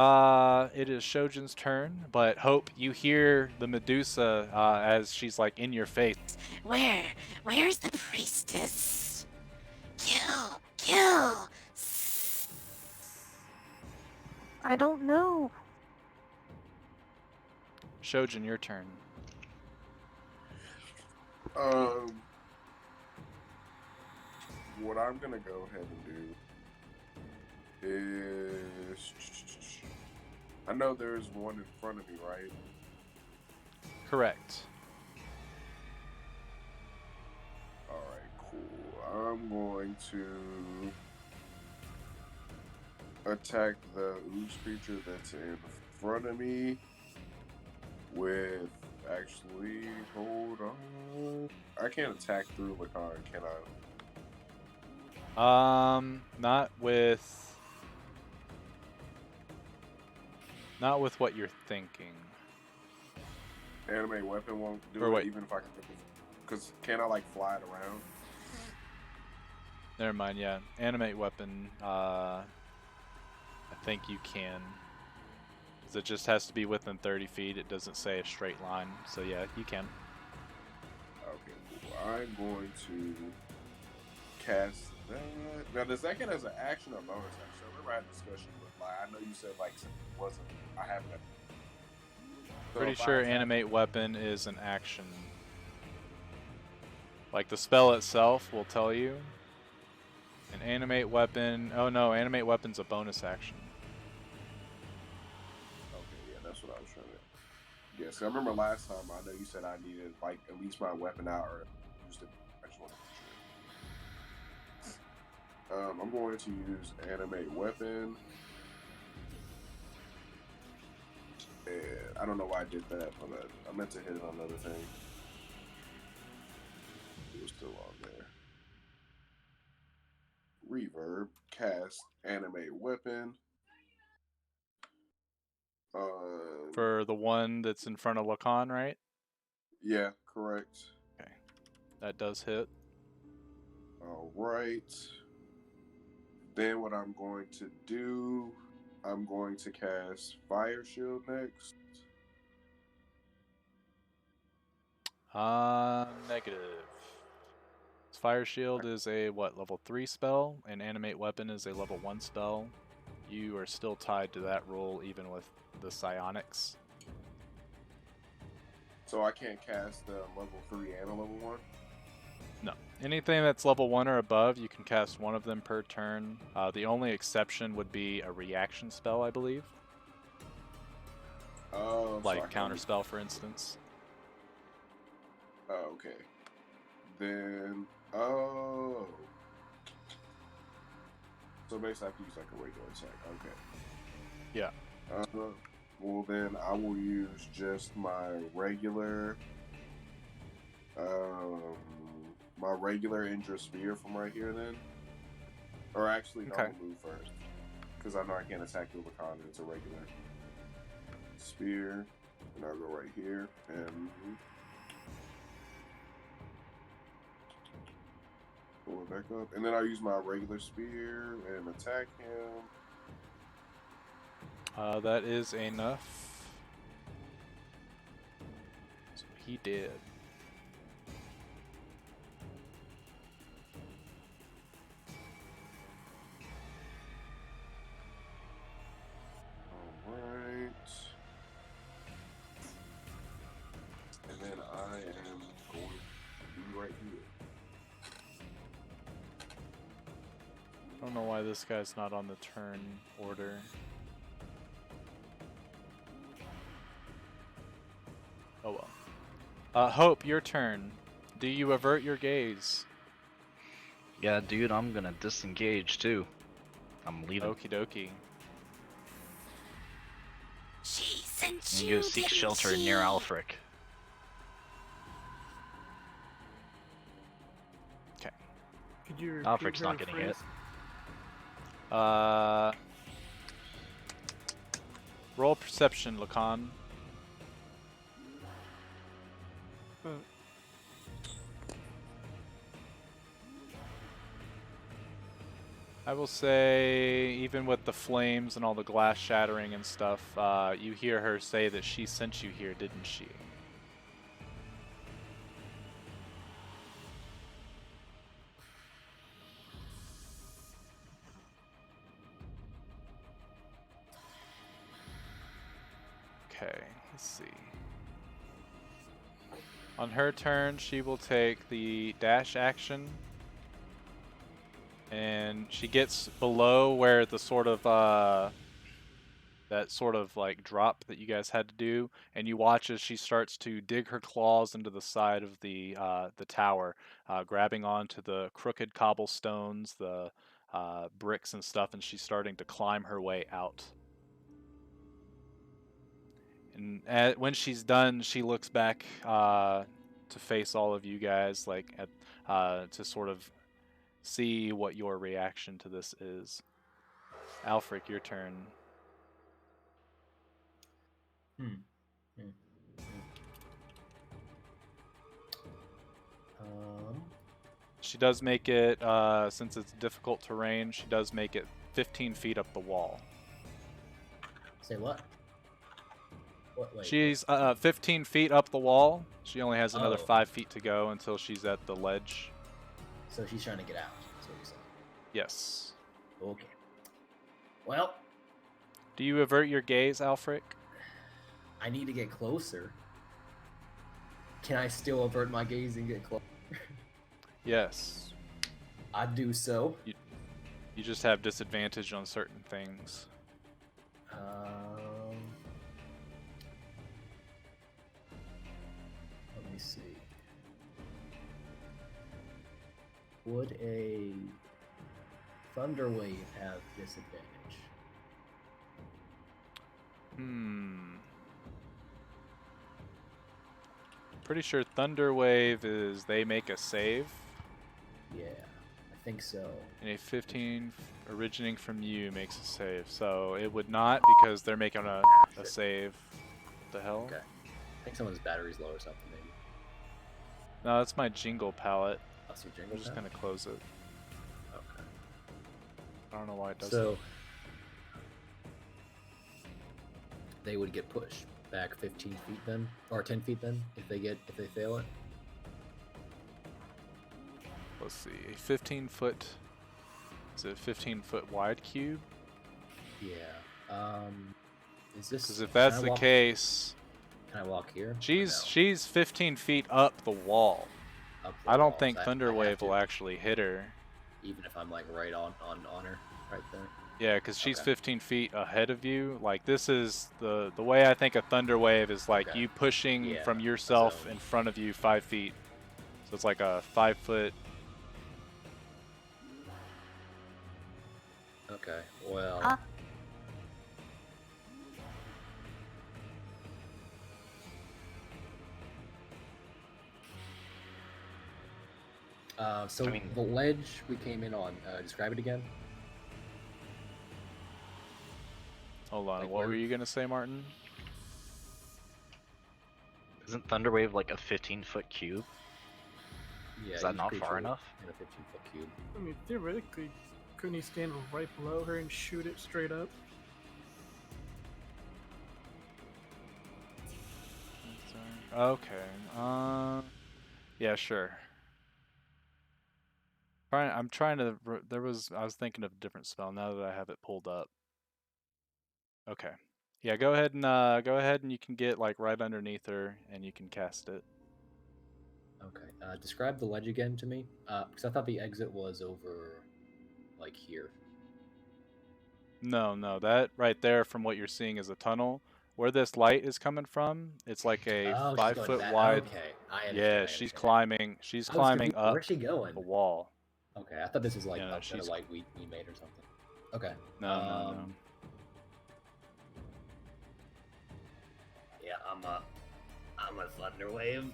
it is Shojin's turn, but Hope, you hear the Medusa as she's like in your face. Where's the priestess? Kill. I don't know. Shojin, your turn. What I'm gonna go ahead and do is, I know there's one in front of me, right? Correct. All right, cool. I'm going to attack the ooze creature that's in front of me with, actually, hold on. I can't attack through Lacan, can I? Not with what you're thinking. Animate weapon won't do Or it, wait. even if I can, because can I like fly it around? Never mind, yeah. Animate weapon, I think you can. 'Cause it just has to be within 30 feet. It doesn't say a straight line. So yeah, you can. Okay, cool. I'm going to cast that. Now, does that get as an action or bonus action? I remember I had a discussion with, like, I know you said, like, since it wasn't, I haven't. So Pretty if I sure attack- animate weapon is an action. Like the spell itself will tell you. An animate weapon. Oh no, animate weapon's a bonus action. Okay, yeah, that's what I was trying to. Yes, I remember last time. I know you said I needed like at least my weapon out or used it. I just want to make sure. I'm going to use animate weapon. And I don't know why I did that, but I meant to hit it on another thing. It was still on there. Reverb, cast, animate weapon. For the one that's in front of Lacan, right? Yeah, correct. Okay. That does hit. All right. Then what I'm going to do, I'm going to cast Fire Shield next. Negative. Fire Shield is a, what, level 3 spell, and Animate Weapon is a level 1 spell. You are still tied to that roll even with the psionics. So I can't cast the level 3 and a level 1? No. Anything that's level 1 or above, you can cast one of them per turn. The only exception would be a reaction spell, I believe. Oh, Like Counterspell, for instance. Oh, okay. Then, oh. So basically I have to use like a regular attack. Okay. Yeah. Well then I will use just my regular Injure Spear from right here then. Or actually, no, Okay. I'm gonna move first. Because I know I can't attack you with a con, it's a regular spear. And I'll go right here and pull it back up. And then I'll use my regular spear and attack him. That is enough. So he did. Alright. And then I am going to be right here. I don't know why this guy's not on the turn order. Oh well. Hope, your turn. Do you avert your gaze? Yeah, dude, I'm gonna disengage too. I'm leaving. Okie dokie. She sent I'm you, gonna go seek didn't shelter she? near Alfric. Okay. Could you repeat Alfric's her not getting hit. phrase? Roll perception, Lacan. Uh, I will say, even with the flames and all the glass shattering and stuff, you hear her say that she sent you here, didn't she? Okay, let's see. On her turn, she will take the dash action. And she gets below where the sort of, that sort of like drop that you guys had to do. And you watch as she starts to dig her claws into the side of the tower, grabbing onto the crooked cobblestones, the bricks and stuff, and she's starting to climb her way out. And when she's done, she looks back to face all of you guys, like to sort of see what your reaction to this is. Alfric, your turn. She does make it, since it's difficult terrain, she does make it 15 feet up the wall. Say what? What? Wait. She's 15 feet up the wall. She only has another Oh. 5 feet to go until she's at the ledge. So she's trying to get out. That's what you're saying. Yes. Okay. Well, Do you avert your gaze, Alfric? I need to get closer. Can I still avert my gaze and get closer? Yes. I do so. You just have disadvantage on certain things. Let me see. Would a thunder wave have disadvantage? Pretty sure Thunder Wave is they make a save. Yeah, I think so. And a 15 originating from you makes a save. So it would not because they're making a save. What the hell? Okay. I think someone's battery's low or something, maybe. No, that's my jingle palette. That's your jingle I'm just palette? gonna close it. Okay. I don't know why it does So that. they would get pushed back 15 feet then, or 10 feet then, if they fail it. Let's see, a 15-foot. Is it a 15-foot wide cube? Yeah. Is this? Because if that's the case, can I walk here? she's 15 feet up the wall. Up the I don't wall, think so Thunder I have Wave to- will actually hit her. Even if I'm like right on her, right there. Yeah, because she's Okay. 15 feet ahead of you. Like, this is the way I think a Thunder Wave is like Okay. you pushing Yeah, from yourself zone. in front of you 5 feet. So it's like a 5-foot. Okay. Well. So I mean- the ledge we came in on. Describe it again. Hold on, Like what where- were you going to say, Martin? Isn't Thunderwave like a 15-foot cube? Yeah. Is that each not creature far enough? In a 15-foot cube. I mean, theoretically, couldn't he stand right below her and shoot it straight up? Okay. Yeah, sure. I'm trying to. I was thinking of a different spell now that I have it pulled up. Okay. Yeah, go ahead and you can get like right underneath her and you can cast it. Okay. Describe the ledge again to me. Because I thought the exit was over, like here. No, that right there from what you're seeing is a tunnel. Where this light is coming from, it's like a Oh, she's going 5-foot back. wide. Okay. I understand. Yeah, I she's understand. climbing. She's I was climbing confused. up Where's she going? the wall. Okay, I thought this was like Yeah, no, up to the she's- light we made or something. Okay. No. Yeah, I'm a thunder wave.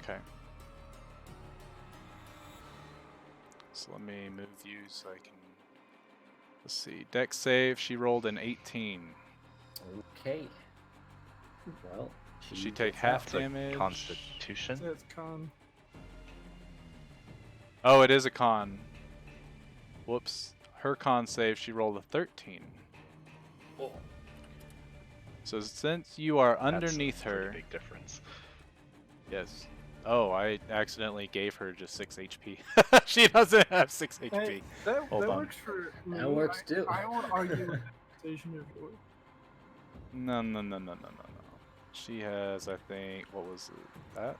Okay. So let me move you so I can. Let's see. Dex save. She rolled an 18. Okay. Well, Does she take half damage? Constitution? So it's con. Oh, it is a con. Whoops. Her con save, she rolled a 13. Oh. So since you are That's a underneath pretty her. big difference. Yes. Oh, I accidentally gave her just 6 HP. She doesn't have 6 HP. Hey, that Hold on. works for me. That works too. I won't argue with the decision of yours. No. She has, I think, what was it? That?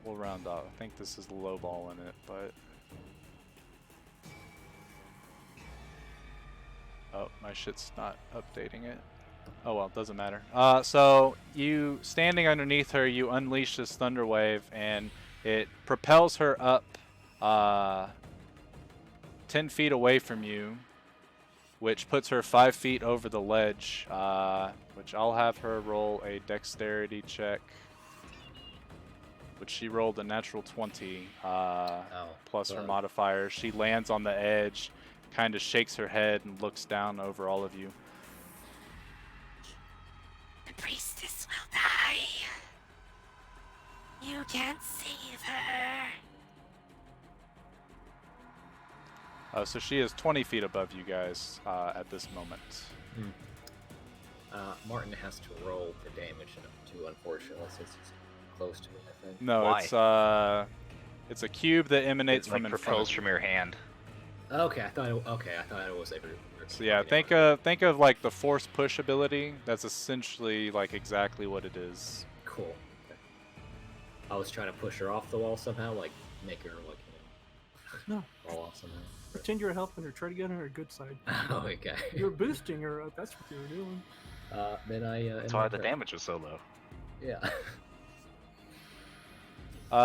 We'll round off. I think this is the low ball in it, but. Oh, my shit's not updating it. Oh well, doesn't matter. So you standing underneath her, you unleash this thunder wave, and it propels her up 10 feet away from you, which puts her 5 feet over the ledge. Which I'll have her roll a dexterity check, which she rolled a natural 20 plus her fuck. modifier. She lands on the edge, kind of shakes her head, and looks down over all of you. The priestess will die. You can't save her. So she is 20 feet above you guys at this moment. Martin has to roll for damage too, unfortunately, since he's close to me, I think. No, Why? it's a cube that emanates It from like in front propels of you. from your hand. Okay, I thought it was like. So yeah, okay, think of like the force push ability. That's essentially like exactly what it is. Cool. Okay. I was trying to push her off the wall somehow, like make her like No. fall off somehow. Pretend you're helping her. Try to get on her good side. Oh, okay. You're boosting her up. That's what you were doing. Then I. That's why the damage was so low. Yeah.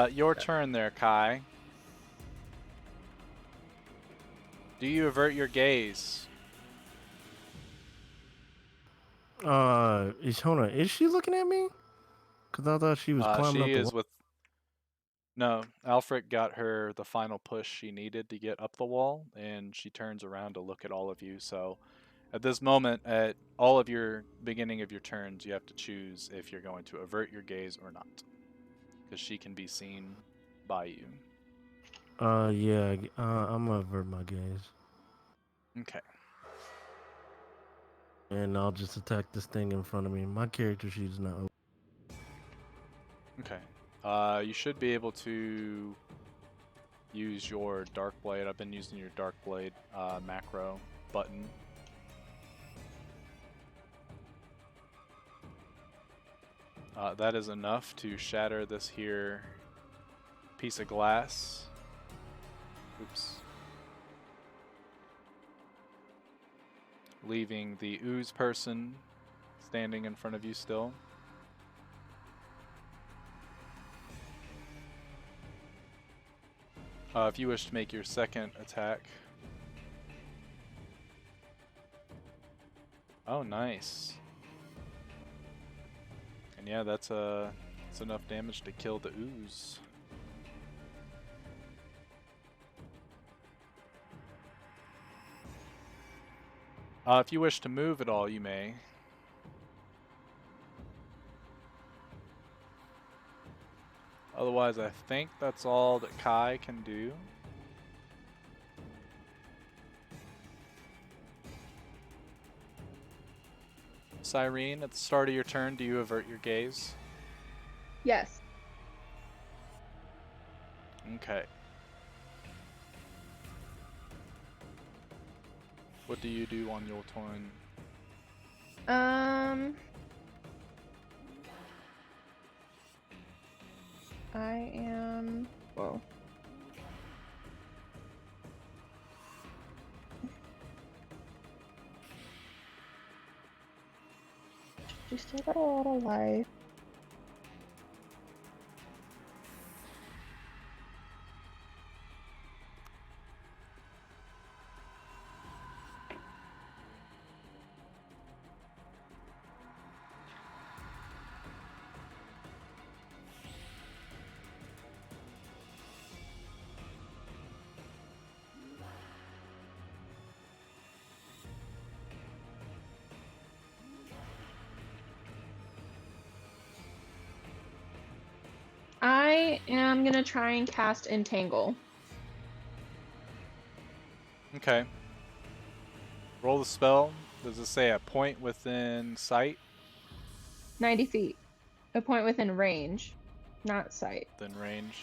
Your turn there, Kai. Do you avert your gaze? Is she looking at me? Cause I thought she was climbing up She the is wall. with. No, Alfred got her the final push she needed to get up the wall, and she turns around to look at all of you. So, at this moment, at all of your beginning of your turns, you have to choose if you're going to avert your gaze or not, because she can be seen by you. Yeah. I'm gonna avert my gaze, Okay. and I'll just attack this thing in front of me. My character sheet's not open. Okay. You should be able to use your Dark Blade. I've been using your Dark Blade macro button. That is enough to shatter this here piece of glass. Oops. Leaving the ooze person standing in front of you still. If you wish to make your second attack. Oh, nice. And yeah, that's enough damage to kill the ooze. If you wish to move at all, you may. Otherwise, I think that's all that Kai can do. Cyrene, at the start of your turn, do you avert your gaze? Yes. Okay. What do you do on your turn? I am. Whoa. You still got a lot of life. I am gonna try and cast Entangle. Okay. Roll the spell. Does it say a point within sight? 90 feet. A point within range, not sight. Within range.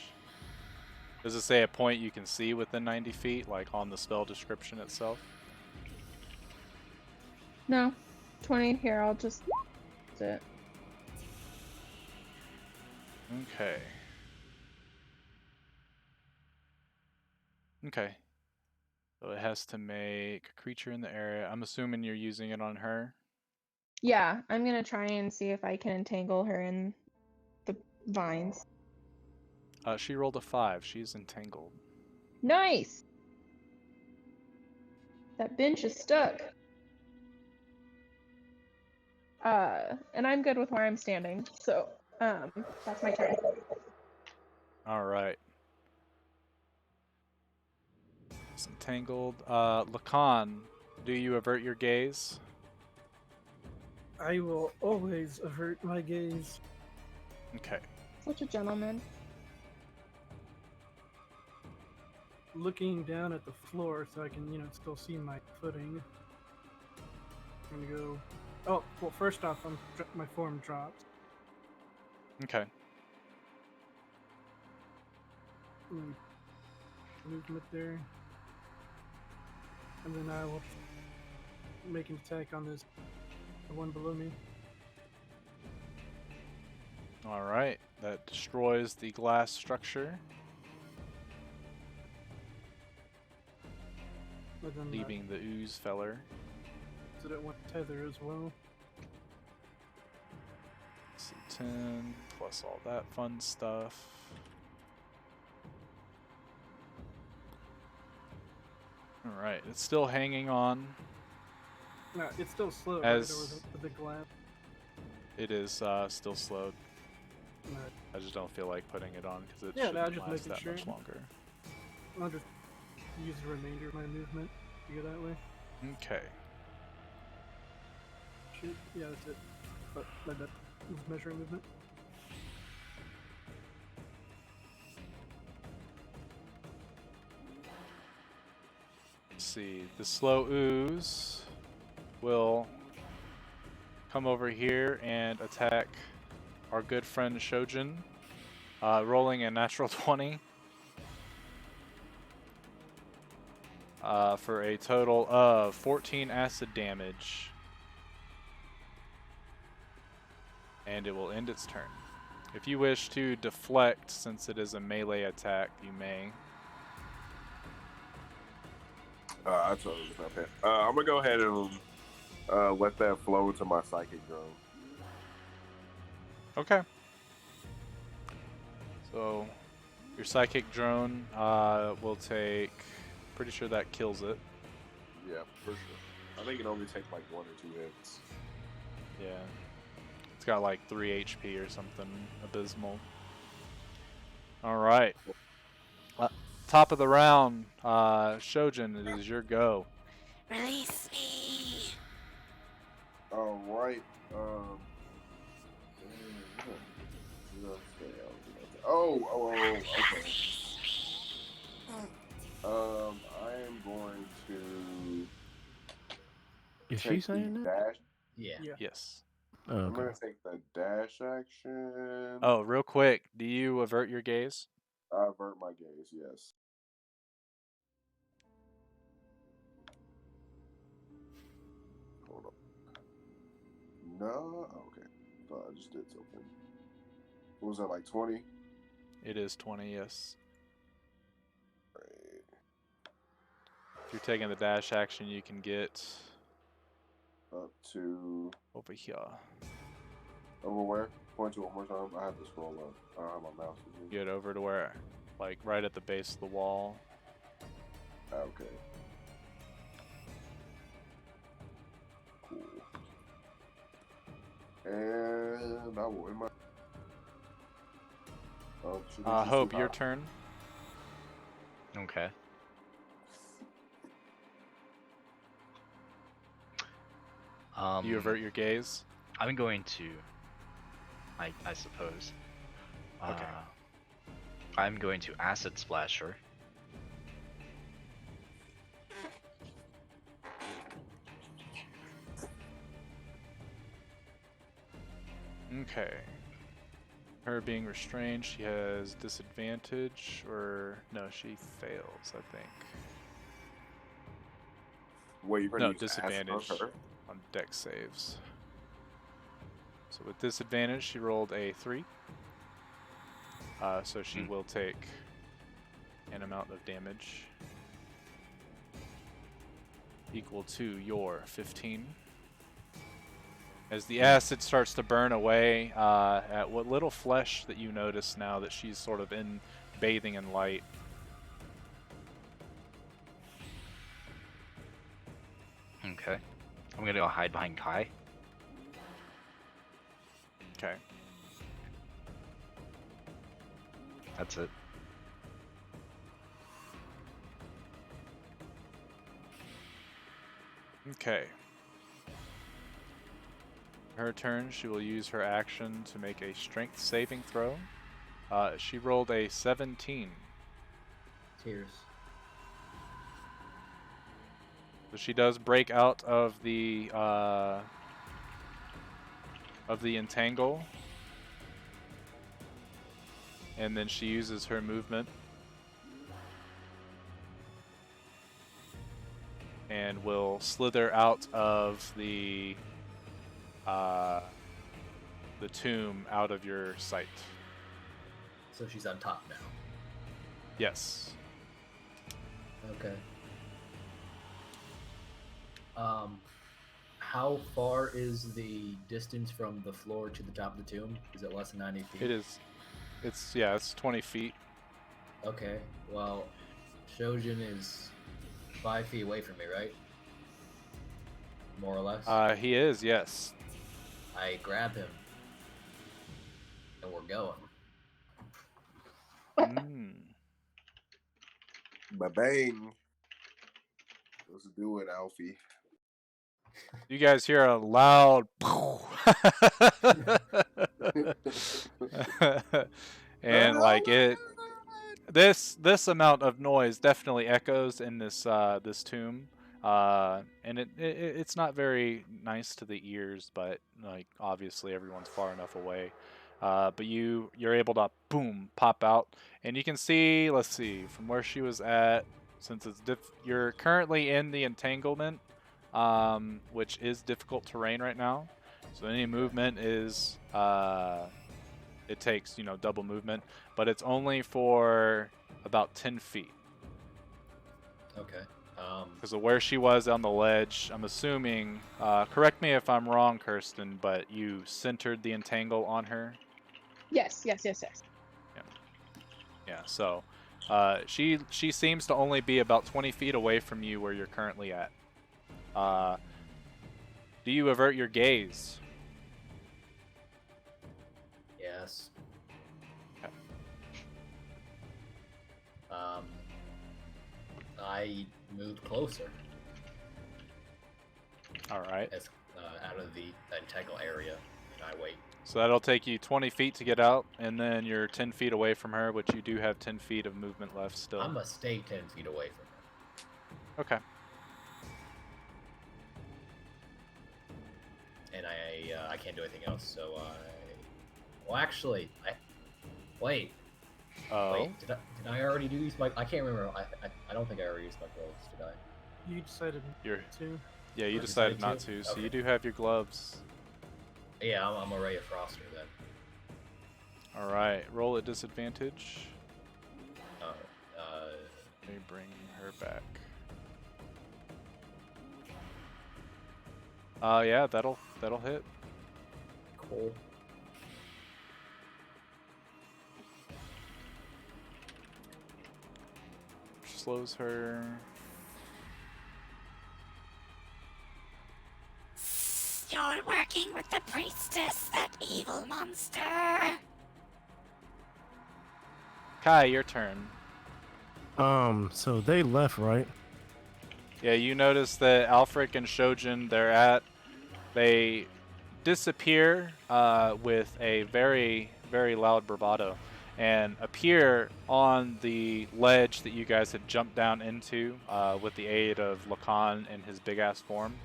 Does it say a point you can see within 90 feet, like on the spell description itself? No. 20 here, I'll just. That's it. Okay. Okay. So it has to make a creature in the area. I'm assuming you're using it on her. Yeah, I'm gonna try and see if I can entangle her in the vines. She rolled a 5. She's entangled. Nice! That bench is stuck. And I'm good with where I'm standing, so, that's my turn. Alright. It's entangled. Lacan, do you avert your gaze? I will always avert my gaze. Okay. Such a gentleman. Looking down at the floor so I can, still see my footing. I'm gonna go. Oh, well, first off, my form drops. Okay. Movement there. And then I will make an attack on this, the one below me. All right, that destroys the glass structure, And then leaving the ooze feller. so that one tether as well. So 10 plus all that fun stuff. All right, it's still hanging on. No, it's still slow. As- Right? Or was it the glass? It is still slowed. No, I just don't feel like putting it on because it Yeah, no, shouldn't just last making that sure. much longer. I'll just use the remainder of my movement to go that way. Okay. Shoot, yeah, that's it. But my bad. It was measuring movement. Let's see. The slow ooze will come over here and attack our good friend Shojin, rolling a natural 20 for a total of 14 acid damage. And it will end its turn. If you wish to deflect, since it is a melee attack, you may. I totally was not paying. I'm gonna go ahead and let that flow into my psychic drone. Okay. So, your psychic drone will take. Pretty sure that kills it. Yeah, for sure. I think it only takes like 1 or 2 hits. Yeah. It's got like 3 HP or something abysmal. Alright. Top of the round, Shojin, it is your go. Release me. All right. Okay. I am going to Is she take saying the that? dash. Yeah. Yeah. Yes. Oh, I'm okay. gonna take the dash action. Oh, real quick, do you avert your gaze? I avert my gaze. Yes. Hold on. No. Okay. Thought I just did something. What was that, like 20? It is 20, yes. Right. If you're taking the dash action, you can get Up to over here. over where? Point to it one more time. I have to scroll up. I don't have my mouse with me. Get over to where, like right at the base of the wall. Okay. Cool. And I will end my. Oh, should we just Hope, do your that? turn. Okay. Do you avert your gaze? I'm going to. I suppose. Okay. I'm going to acid splash her. Okay. Her being restrained, she has disadvantage, or no, she fails, I think. Wait, you're gonna No, use acid disadvantage on her? on dex saves. So with disadvantage, she rolled a 3. So she will take an amount of damage equal to your 15. As the acid starts to burn away at what little flesh that you notice now that she's sort of in bathing in light. Okay. I'm gonna go hide behind Kai. Okay. That's it. Okay. Her turn, she will use her action to make a strength saving throw. She rolled a 17. Tears. So she does break out of the entangle, and then she uses her movement and will slither out of the tomb out of your sight. So she's on top now. Yes. Okay. How far is the distance from the floor to the top of the tomb? Is it less than 90 feet? It is. It's 20 feet. Okay. Well, Shojin is 5 feet away from me, right? More or less. He is, yes. I grab him, and we're going. Mm. Ba-bang. Let's do it, Alfie. You guys hear a loud and like it this amount of noise definitely echoes in this this tomb, and it's not very nice to the ears, but like obviously everyone's far enough away, but you're able to boom pop out, and you can see, let's see, from where she was at, since it's you're currently in the entanglement, which is difficult terrain right now, so any movement is it takes, double movement, but it's only for about 10 feet. Okay. Because of where she was on the ledge, I'm assuming, correct me if I'm wrong, Kirsten, but you centered the entangle on her? Yes. Yeah, so she seems to only be about 20 feet away from you where you're currently at. Do you avert your gaze? Yes. Okay. I moved closer. All right. As out of the entangle area, and I wait. So that'll take you 20 feet to get out, and then you're 10 feet away from her, which you do have 10 feet of movement left still. I'm gonna stay 10 feet away from her. Okay. And I can't do anything else. So well, actually, wait. Oh. Wait, did I already use my? I can't remember. I don't think I already used my gloves. Did I? You decided to. Yeah, you Or decided decided not to? to, so Okay. you do have your gloves. Yeah, I'm a Ray of Froster then. All right, roll at disadvantage. Oh, Let me bring her back. Yeah, that'll hit. cool. Slows her. You're working with the priestess, that evil monster. Kai, your turn. So they left, right? Yeah, you notice that Alfric and Shojin, they disappear with a very, very loud bravado and appear on the ledge that you guys had jumped down into with the aid of Lacan in his big-ass form.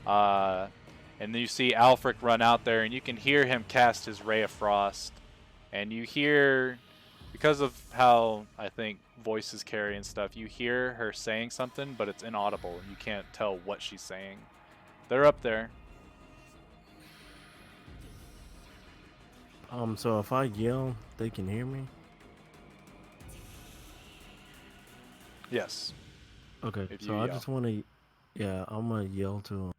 And then you see Alfric run out there, and you can hear him cast his Ray of Frost. And you hear, because of how I think voices carry and stuff, you hear her saying something, but it's inaudible. You can't tell what she's saying. They're up there. So if I yell, they can hear me? Yes. Okay, If so you I yell. just want to, yeah, I'm going to yell to them.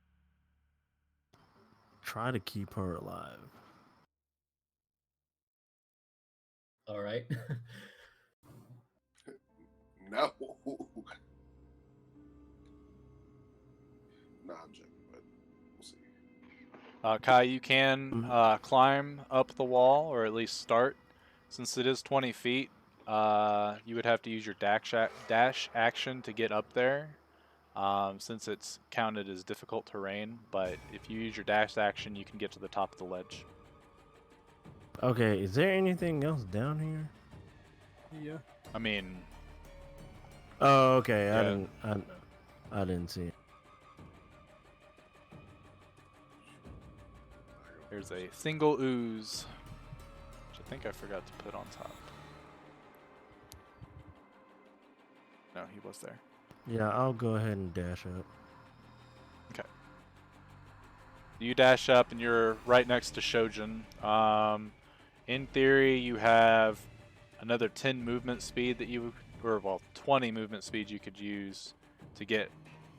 Try to keep her alive. All right. No. Nah, I'm joking, but we'll see. Kai, you can climb up the wall, or at least start. Since it is 20 feet, you would have to use your dash action to get up there, since it's counted as difficult terrain. But if you use your dash action, you can get to the top of the ledge. Okay, is there anything else down here? Yeah. I mean, Oh, okay. Yeah. I didn't see it. there's a single ooze, which I think I forgot to put on top. No, he was there. Yeah, I'll go ahead and dash up. You dash up and you're right next to Shojin. In theory, you have another 10 movement speed that you, or well, 20 movement speed you could use to get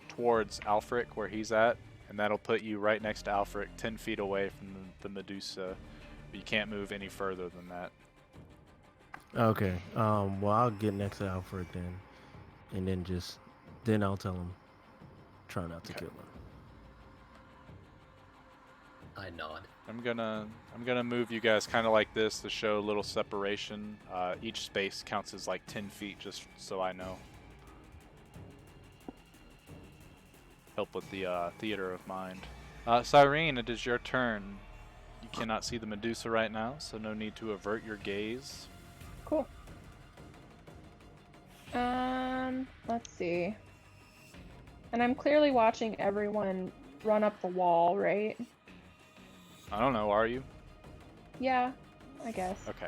towards Alfric where he's at, and that'll put you right next to Alfric, 10 feet away from the Medusa. But you can't move any further than that. Okay. Well, I'll get next to Alfred then, and then I'll tell him. Try not to kill him. I nod. I'm gonna move you guys kind of like this to show a little separation. Each space counts as like 10 feet, just so I know. Help with the theater of mind. Cyrene, it is your turn. You cannot see the Medusa right now, so no need to avert your gaze. Cool. Let's see. And I'm clearly watching everyone run up the wall, right? I don't know, are you? Yeah, I guess. Okay.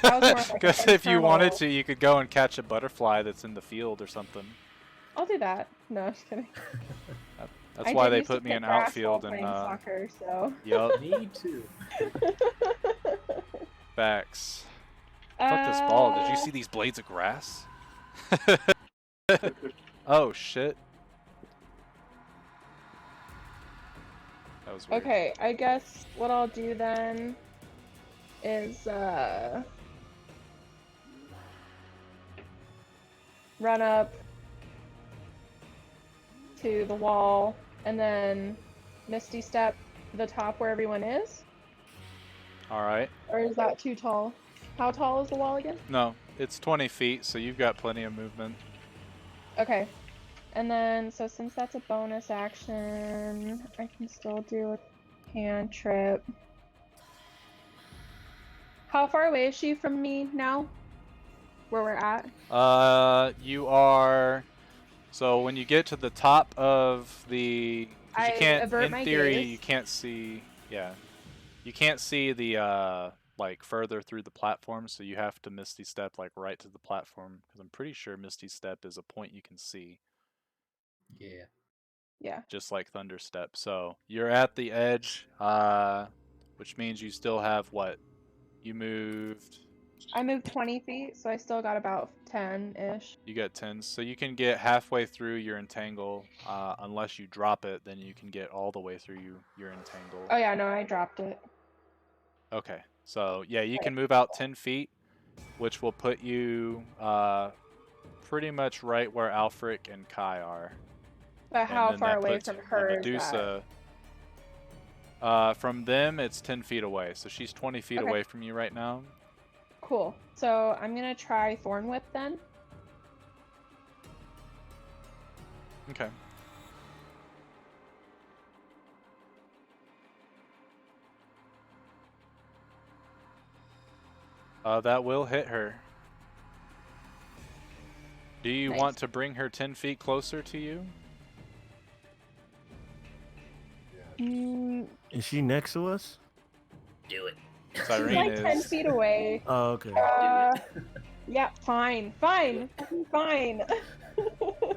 That was more like Because an if you wanted internal- to, you could go and catch a butterfly that's in the field or something. I'll do that. No, just kidding. That's I why did they used to put me play in grass outfield while and playing soccer, so. Yup, Me too. facts. Fuck this ball. Did you see these blades of grass? Oh shit. That was weird. Okay, I guess what I'll do then is run up to the wall and then Misty Step to the top where everyone is? Alright. Or is that too tall? How tall is the wall again? No, it's 20 feet, so you've got plenty of movement. Okay. And then, so since that's a bonus action, I can still do a cantrip. How far away is she from me now? Where we're at? You are. So when you get to the top of the, 'cause you I can't. avert In my theory, gaze. you can't see. Yeah, you can't see the like further through the platform, so you have to Misty Step like right to the platform. Because I'm pretty sure Misty Step is a point you can see, Yeah. Yeah. just like Thunder Step. So you're at the edge, which means you still have what? You moved. I moved 20 feet, so I still got about 10-ish. You got 10s, so you can get halfway through your entangle. Unless you drop it, then you can get all the way through your entangle. Oh yeah, no, I dropped it. Okay, so yeah, you can move out 10 feet, which will put you pretty much right where Alfric and Kai are. But And how then far that away puts from the her is that? Medusa. From them, it's 10 feet away, so she's 20 feet Okay. away from you right now. Cool. So I'm gonna try Thorn Whip then. Okay. That will hit her. Do you Nice. want to bring her 10 feet closer to you? Is she next to us? Do it. She's Cyrene like 10 is. feet away. Oh, okay. Yeah, fine. Fine. Haha.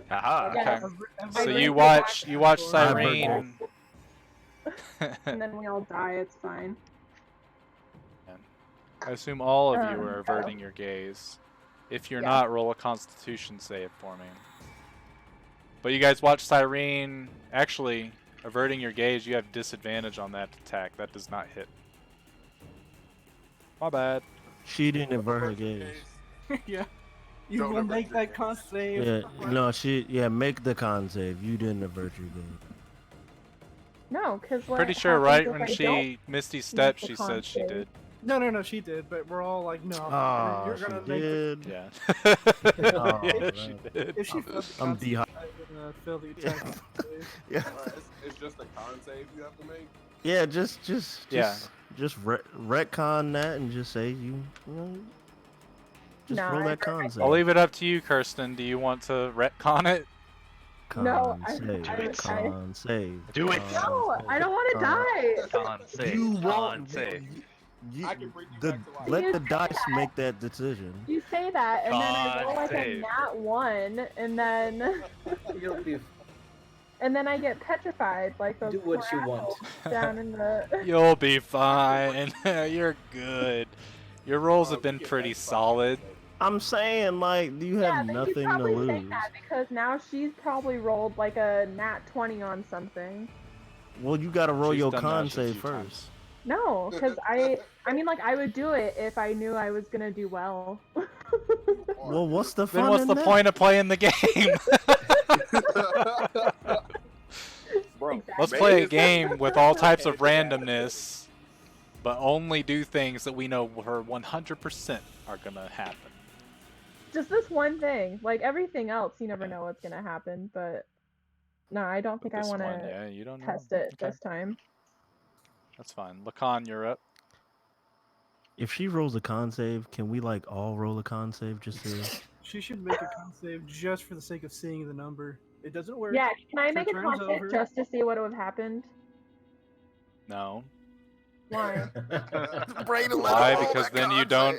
Yeah. Okay. I So bring you her watch back you watch before. Cyrene. And then we all die, it's fine. I assume all of you are Oh. averting your gaze. If you're Yeah. not, roll a Constitution save for me. But you guys watch Cyrene. Actually, averting your gaze, you have disadvantage on that attack. That does not hit. My bad. She didn't avert her gaze. Yeah. You Don't will avert make your that gaze. con save. Yeah, no, make the con save. You didn't avert your gaze. No, because Pretty sure right when she Misty stepped, the she con said she save. did. No, she did, but we're all like, no. Oh, you're she gonna make the, did. Yeah. Oh, Yeah, she man. did. if she failed the I'm con save, dehy- I would fail the attack. save. Yeah, It's just a con save you have to make. yeah. Just retcon that and just say you know, just Nah, roll I that con save. I'll leave it up to you, Kirsten. Do you want to retcon it? No, Con save. Do it. con No, save, I don't want to con- die. Con save. You Con won't. save. You, I can bring you back to life. let You the say dice that. make that decision. You say that, and then I roll God like a save. nat 1, and then You'll be I get petrified like those do what poor you want. assholes down in the. You'll be fine. You're good. Your rolls have You been get pretty petrified, solid. so- I'm saying, like, you Yeah, have then you nothing to probably say lose. that because now she's probably rolled like a nat 20 on something. Well, you gotta roll She's your done that con shit a save few first. times. No, because I mean, like, I would do it if I knew I was gonna do well. Well, what's the fun Then what's in the that? point of playing the game? Bro, Let's May play a is- game with all types of randomness, but only do things that we know for 100% are gonna happen. Just this one thing. Like, everything else, you never know what's gonna happen, but no, I don't But think I this want one, to yeah, you don't know. test it Okay, this time. that's fine. Lacan, you're up. If she rolls a con save, can we like all roll a con save just to? She should make a con save just for the sake of seeing the number. It doesn't work. Yeah, can I Her make a turn's con save over. just to see what would have happened? No. Why? Why? Because then you don't.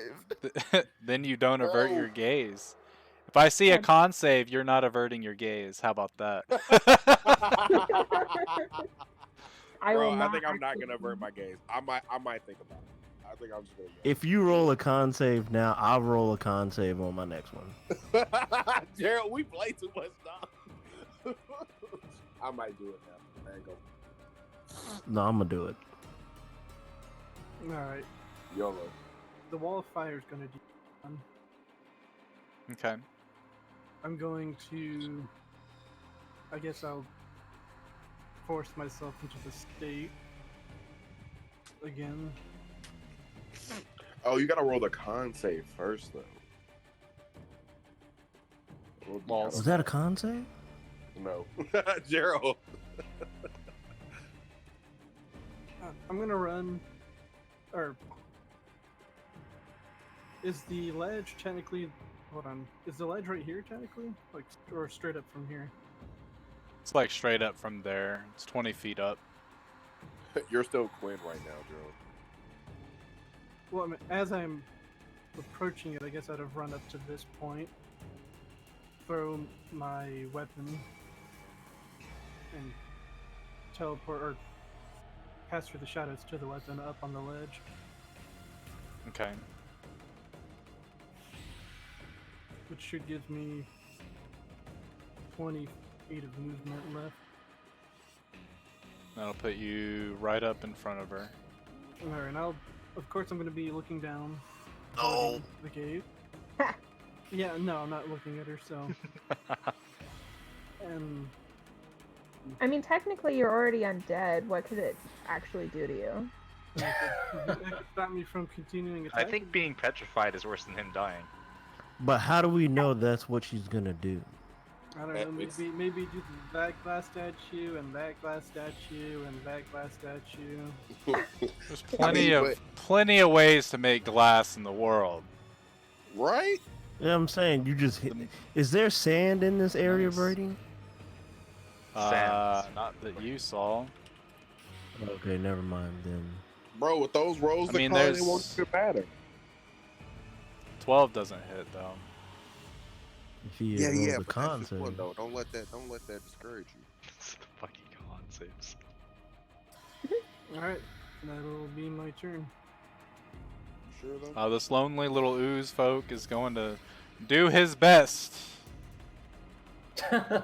Then you don't avert your gaze. If I see a Yeah. con save, you're not averting your gaze. How about that? I Bro, will I not. think I'm not actually- gonna avert my gaze. I might think about it. I think I'm just gonna. If you roll a con save now, I'll roll a con save on my next one. Gerald, we play too much now. I might do it now. I ain't gonna. No, I'm gonna do it. Alright. YOLO. The wall of fire is gonna do. Okay. I'm going to. I guess I'll force myself into the state again. Oh, you gotta roll the con save first, though. Well, Was that a con save? No. Gerald. I'm gonna run. Or. Is the ledge technically. Hold on. Is the ledge right here technically? Like, or straight up from here? It's like straight up from there. It's 20 feet up. You're still Quinn right now, Gerald. Well, I mean, as I'm approaching it, I guess I'd have run up to this point, throw my weapon, and teleport or pass through the shadows to the weapon up on the ledge. Okay. Which should give me 20 feet of movement left. That'll put you right up in front of her. Alright, and of course I'm going to be looking down. No. The gate. Yeah, no, I'm not looking at her, so. And I mean, technically, you're already undead. What could it actually do to you? it could stop me from continuing I attacking. think being petrified is worse than him dying. But how do we know that's what she's gonna do? I don't know, maybe do that glass statue and that glass statue and that glass statue. There's plenty of ways to make glass in the world. Right? Yeah, I'm saying you just hit. Is there sand in this area, Nice. Brady? Sands. Not that you saw. Okay, never mind then. Bro, with those rolls, I the mean, con, it there's- won't even matter. 12 doesn't hit though. If he rolls a but con that's just one, save. though. Don't let that discourage you. It's the fucking con saves. Alright, that'll be my turn. You sure though? This lonely little ooze folk is going to do his best.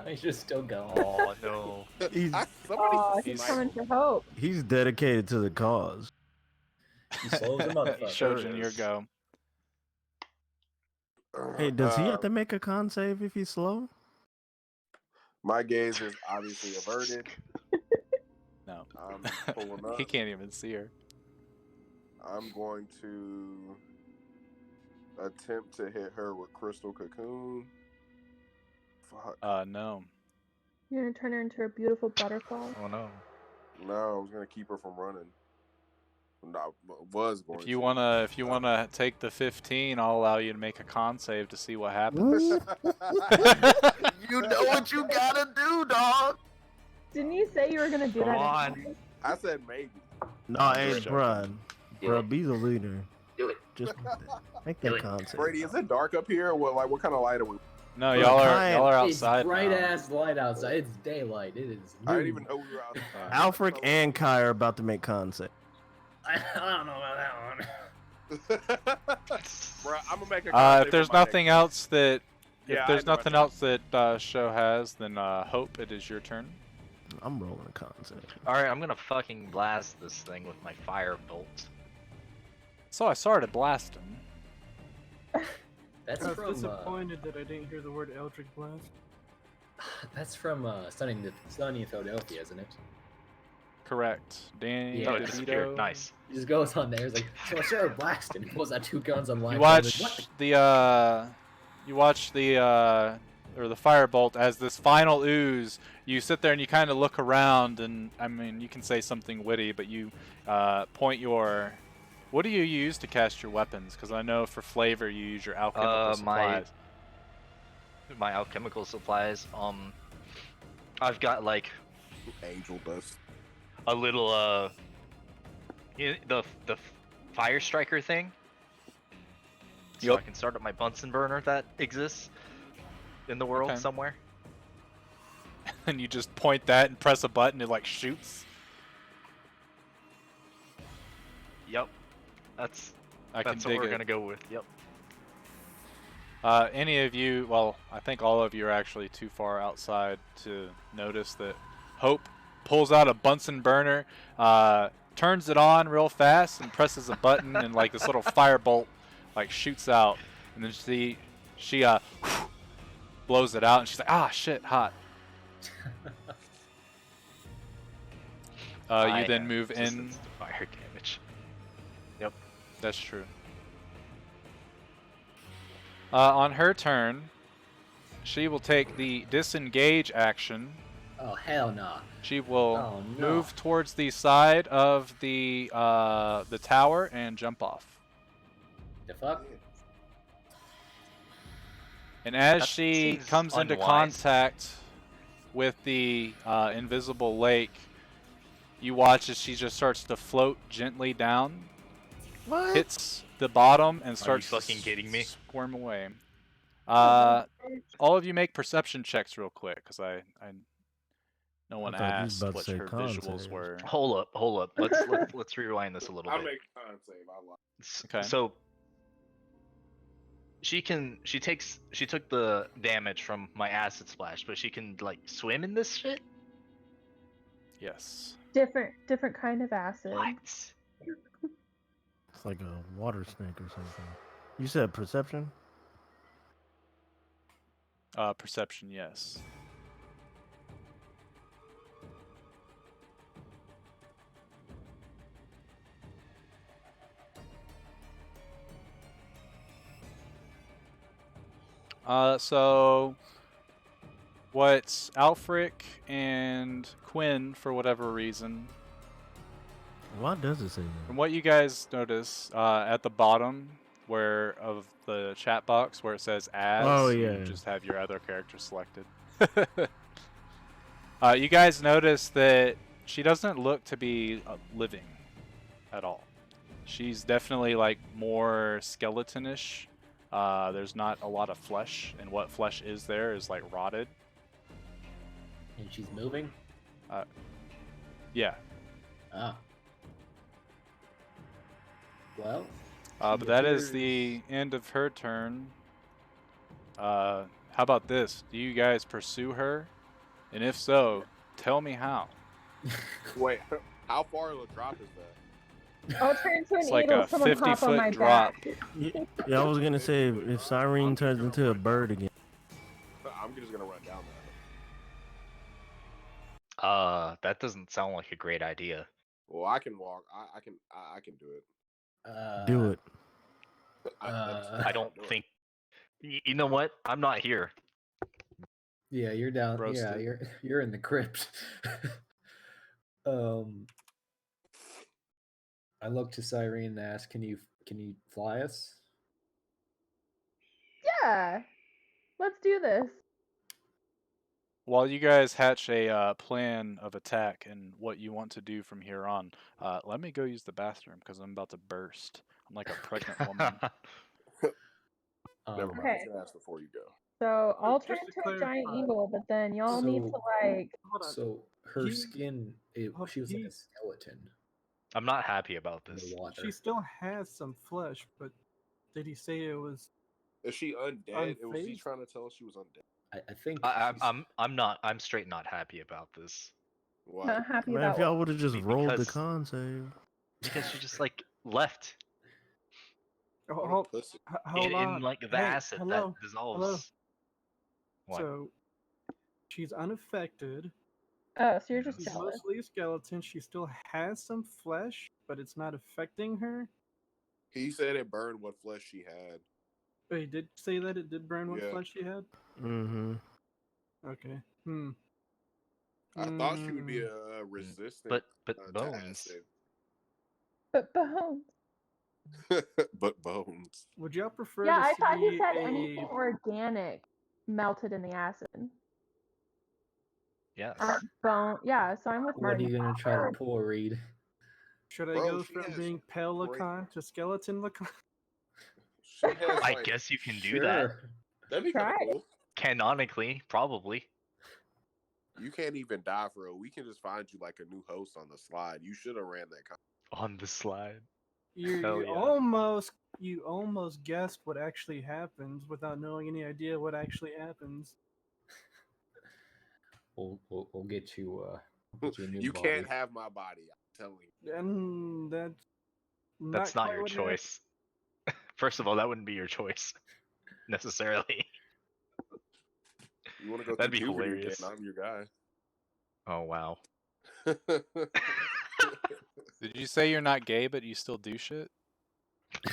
He's just still going. Oh no. He's, Somebody Oh, said he's He's- coming for hope. he's dedicated to the cause. He slows a motherfucker. Shojin, your go. Hey, does he have to make a con save if he's slow? My gaze is obviously averted. No. I'm pulling up. He can't even see her. I'm going to attempt to hit her with Crystal Cocoon. Fuck. No. You're gonna turn her into a beautiful butterfly. Oh no. No, I was gonna keep her from running. No, I was going. If you wanna take the 15, I'll allow you to make a con save to see what happens. You know what you gotta do, dog. Didn't you say you were gonna do Come that? on. anyways? I said maybe. No, hey, Sure. bruh. Bro, be the leader. Do it. Just make Do that it. concept. Brady, is it dark up here? What kind of light are we? No, Look, y'all Kai- are outside. It's bright now. ass light outside. It's daylight. It is. I didn't noon. even know we were outside. Alfred and Kai are about to make concept. I don't know about that one. Bro, I'm gonna make a If concept there's for my nothing else that, Yeah, I if there's know, I nothing know. else that Show has, then Hope, it is your turn. I'm rolling a concept. Alright, I'm gonna fucking blast this thing with my fire bolt. So I started blasting. That's I was from. disappointed that I didn't hear the word Eldritch Blast. That's from Stunning in Philadelphia, isn't it? Correct. Danny Yeah. Oh, it disappeared. DeVito. Nice. He just goes on there. He's like, so I started blasting. He pulls out 2 guns on line. You watch the or the firebolt as this final ooze. You sit there and you kind of look around, and I mean, you can say something witty, but you point your. What do you use to cast your weapons? Because I know for flavor you use your alchemical supplies. My alchemical supplies. I've got like angel dust. a little the fire striker thing. So Yup. I can start up my Bunsen burner that exists in the world Okay. somewhere. And you just point that and press a button, it like shoots. Yep. That's I can what dig we're it. gonna go with. Yep. Any of you, well, I think all of you are actually too far outside to notice that Hope pulls out a Bunsen burner, turns it on real fast, and presses a button, and like this little firebolt like shoots out, and then she blows it out, and she's like, ah, shit, hot. You I then have move in. resistance to fire damage. Yep. That's true. On her turn, she will take the disengage action. Oh, hell nah. She will Oh, no. move towards the side of the tower and jump off. The fuck? And as That she seems comes into unwise. contact with the invisible lake, you watch as she just starts to float gently down, hits the bottom, and starts fucking to kidding me? squirm away. All of you make perception checks real quick, because no one I thought you was asked about to what say her con visuals saves. were. Hold up. Let's rewind this a little I'll bit. make a con save. I like. Okay. So she took the damage from my acid splash, but she can like swim in this shit? Yes. Different kind of acid. What? It's like a water snake or something. You said perception? Perception, yes. So what's Alfric and Quinn, for whatever reason, Why does it say from that? what you guys notice at the bottom of the chat box where it says as, Oh, you yeah. just have your other character selected. You guys notice that she doesn't look to be living at all. She's definitely like more skeletonish. There's not a lot of flesh, and what flesh is there is like rotted. And she's moving? Yeah. Ah. Well. But she that is appears- the end of her turn. How about this? Do you guys pursue her? And if so, tell me how. Wait, how far of a drop is that? I'll turn to an It's like eagle. a Someone hop on 50-foot my drop. back. Yeah, I was gonna say if Cyrene turns into a bird again. I'm just gonna run down there. That doesn't sound like a great idea. Well, I can walk. I can do it. Do it. I don't think. You know what? I'm not here. Yeah, you're down. Yeah, Roasted. you're in the crypt. I look to Cyrene and ask, "Can you fly us?" Yeah. Let's do this. while you guys hatch a plan of attack and what you want to do from here on, let me go use the bathroom because I'm about to burst. I'm like a pregnant woman. Never mind. Okay. You can ask before you go. So I'll turn just to into a giant clarify- eagle, but then y'all need to So- like. Hold on. So her He- skin, oh, she was like he- a skeleton I'm not happy about in this. the water. She still has some flesh, but did he say it was? Is she undead? Was he Unfazed? trying to tell us she was undead? I think I'm straight not happy about this Why? Not happy Man, about if y'all what? would have just rolled the Because- con save. because she just like left Oh, What a hold, pussy. hold in on. like the Hey, acid hello, that dissolves. hello. What? So she's unaffected. Oh, so you're just She's jealous. mostly a skeleton. She still has some flesh, but it's not affecting her. He said it burned what flesh she had. Oh, he did say that it did burn what Yeah. flesh she had. Mm-hmm. Okay. I thought she would be Hmm. resistant but to bones. acid. But bones. But bones. Would y'all prefer Yeah, to I thought he see said a? anything organic melted in the acid. Yes. Bone. Yeah, so I'm with What are Martin. you gonna try to pull, Reed? Should I Bro, go she from has being pale great- Lacan to skeleton Lacan? She has I like, guess you can do that. Sure. that'd be kind Try of it. cool. Canonically, probably. You can't even die for it. We can just find you like a new host on the slide. You should have ran that. On the slide. You Hell yeah. almost guessed what actually happens without knowing any idea what actually happens. We'll get you a new You body. can't have my body. I'm telling you. And That's not quite your what happened. choice. First of all, that wouldn't be your choice necessarily. You want to go That'd through be puberty hilarious. again? I'm your guy. Oh wow. Did you say you're not gay, but you still do shit?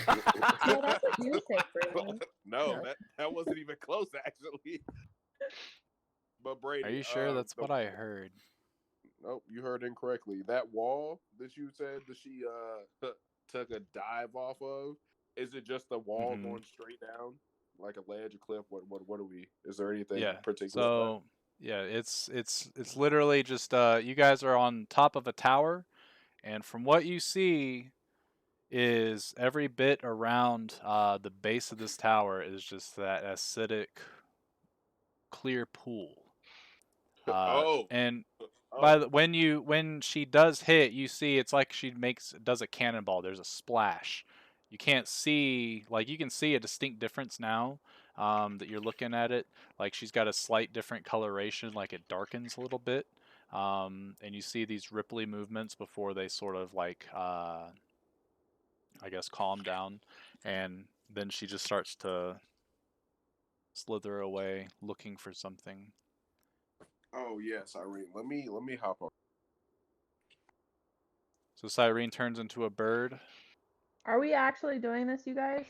No, that's what you say, Brandon. No, No. that wasn't even close, actually. But Brady, Are you sure? That's what I heard. Nope, you heard incorrectly. That wall that you said that she took a dive off of, is it just the wall Mhm. going straight down, like a ledge, a cliff? What are we? Is there anything Yeah. particular? So yeah, it's literally just you guys are on top of a tower, and from what you see is every bit around the base of this tower is just that acidic clear pool. And when she does hit, you see it's like she does a cannonball. There's a splash. You can't see, like, you can see a distinct difference now that you're looking at it. Like, she's got a slight different coloration, like it darkens a little bit. And you see these ripply movements before they sort of like I guess calm down, and then she just starts to slither away looking for something. Oh yes, Irene. Let me hop on. So Cyrene turns into a bird. Are we actually doing this, you guys?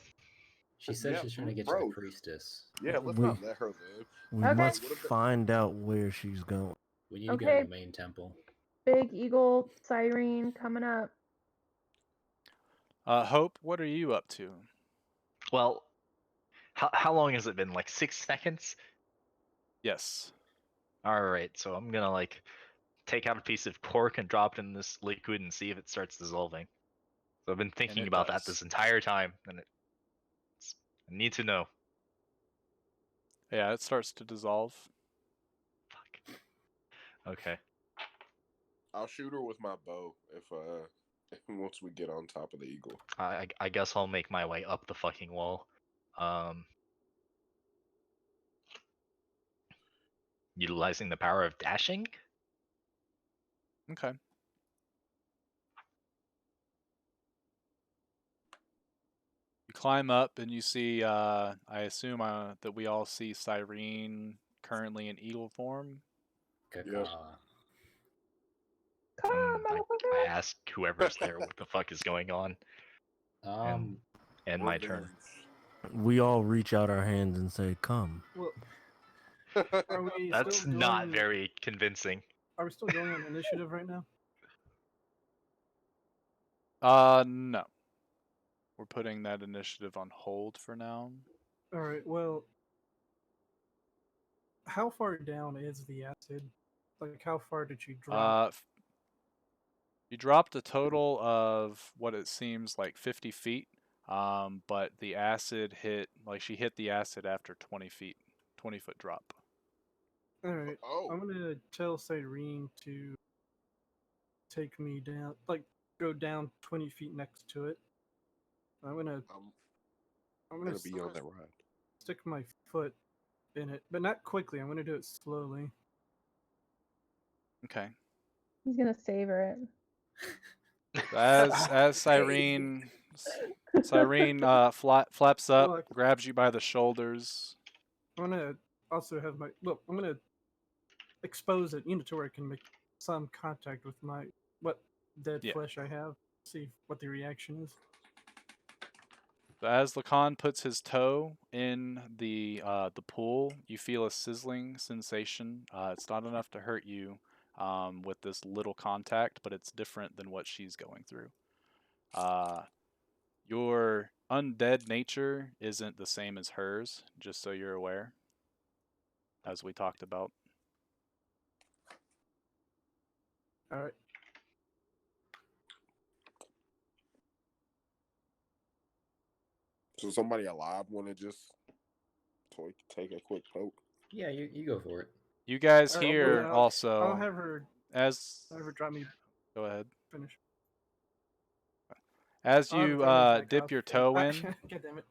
She said Yeah, she's trying to get bro. you the priestess. Yeah, let's We- not let her live. We Okay. must find out where she's going. We need to go Okay. to the main temple. Big eagle siren coming up. Hope, what are you up to? Well, how long has it been? Like 6 seconds? Yes. Alright, so I'm gonna like take out a piece of cork and drop it in this liquid and see if it starts dissolving. So I've been thinking it about does. that this entire time, and I need to know. Yeah, it starts to dissolve. Fuck. Okay. I'll shoot her with my bow if once we get on top of the eagle. I guess I'll make my way up the fucking wall. Utilizing the power of dashing? Okay. You climb up and you see, I assume that we all see Cyrene currently in eagle form. Yep. Come on, I motherfucker. ask whoever's there what the fuck is going on. And my turn. We all reach out our hands and say, "Come." Well, are we That's still not going, very convincing. Are we still going on initiative right now? No. We're putting that initiative on hold for now. All right. Well, how far down is the acid? Like, how far did you drop? You dropped a total of what it seems like 50 feet, but the acid hit, like she hit the acid after 20 feet, 20-foot drop. All right, Oh, I'm gonna tell Cyrene to take me down, like go down 20 feet next to it. I'm gonna I'm I'm gonna be on that ride. stick my foot in it, but not quickly. I'm gonna do it slowly. Okay. He's gonna savor it. As Cyrene flaps up, Look, grabs you by the shoulders. I'm gonna also have my look. I'm gonna expose it, to where I can make some contact with my what dead Yeah. flesh I have. See what the reaction is. As Lacan puts his toe in the pool, you feel a sizzling sensation. It's not enough to hurt you with this little contact, but it's different than what she's going through. Your undead nature isn't the same as hers, just so you're aware, as we talked about. All right. So somebody alive want to just take a quick poke? Yeah, you go for it. You guys All right, here I'll also, have her as drop me. go ahead. Finish. As I'll have her you drop me back dip off. your toe in, God damn it.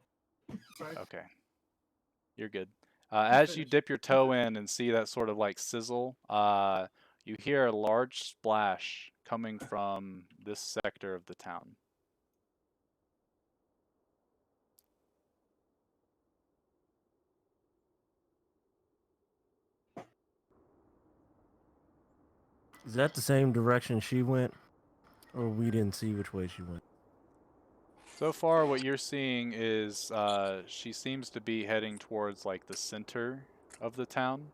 Sorry. okay, you're good. You As you finish. dip your toe in and see that sort of like sizzle, you hear a large splash coming from this sector of the town. Is that the same direction she went, or we didn't see which way she went? So far, what you're seeing is she seems to be heading towards like the center of the town.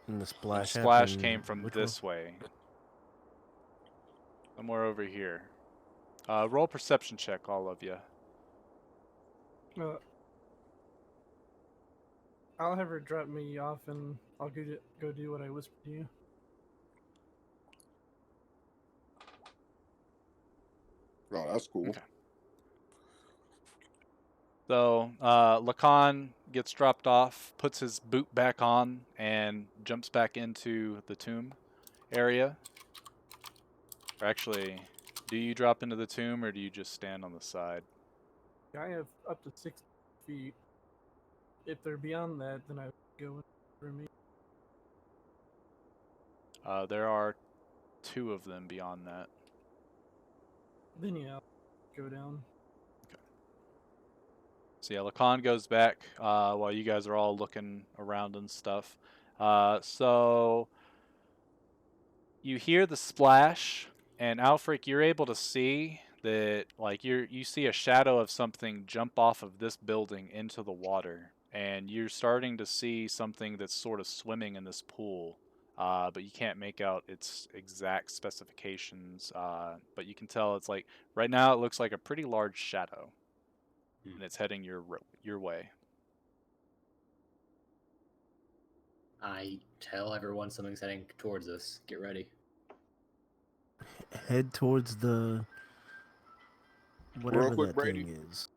And the And splash the splash happened. came from Which this way. Somewhere over here. Roll perception check, all of you. I'll have her drop me off, and I'll go do what I whispered to you. Oh, that's cool. Okay. So Lacan gets dropped off, puts his boot back on, and jumps back into the tomb area. Or actually, do you drop into the tomb or do you just stand on the side? I have up to 6 feet. If they're beyond that, then I would go for me. There are 2 of them beyond that. Then yeah, I'll go down. So yeah, Lacan goes back while you guys are all looking around and stuff. So you hear the splash, and Alfric, you're able to see that like you see a shadow of something jump off of this building into the water, and you're starting to see something that's sort of swimming in this pool. But you can't make out its exact specifications. But you can tell it's like right now it looks like a pretty large shadow, and it's heading your way. I tell everyone something's heading towards us. Get ready. head towards the Real whatever quick, that Brady. thing is.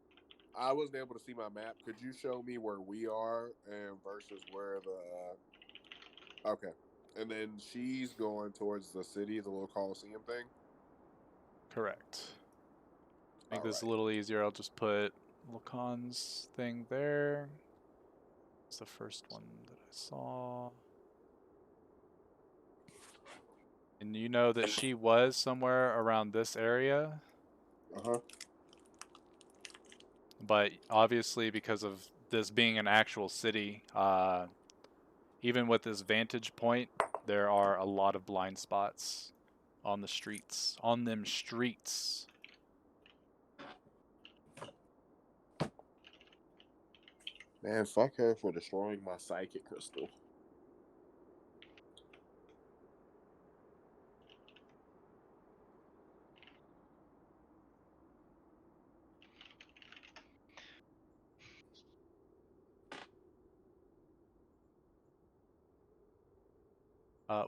I wasn't able to see my map. Could you show me where we are and versus where the? Okay, and then she's going towards the city, the little Coliseum thing. Correct. Make All this a right. little easier. I'll just put Lacan's thing there. It's the first one that I saw. And you know that she was somewhere around this area. Uh-huh. But obviously because of this being an actual city, even with this vantage point, there are a lot of blind spots on the streets. On them streets. Man, fuck her for destroying my psychic crystal.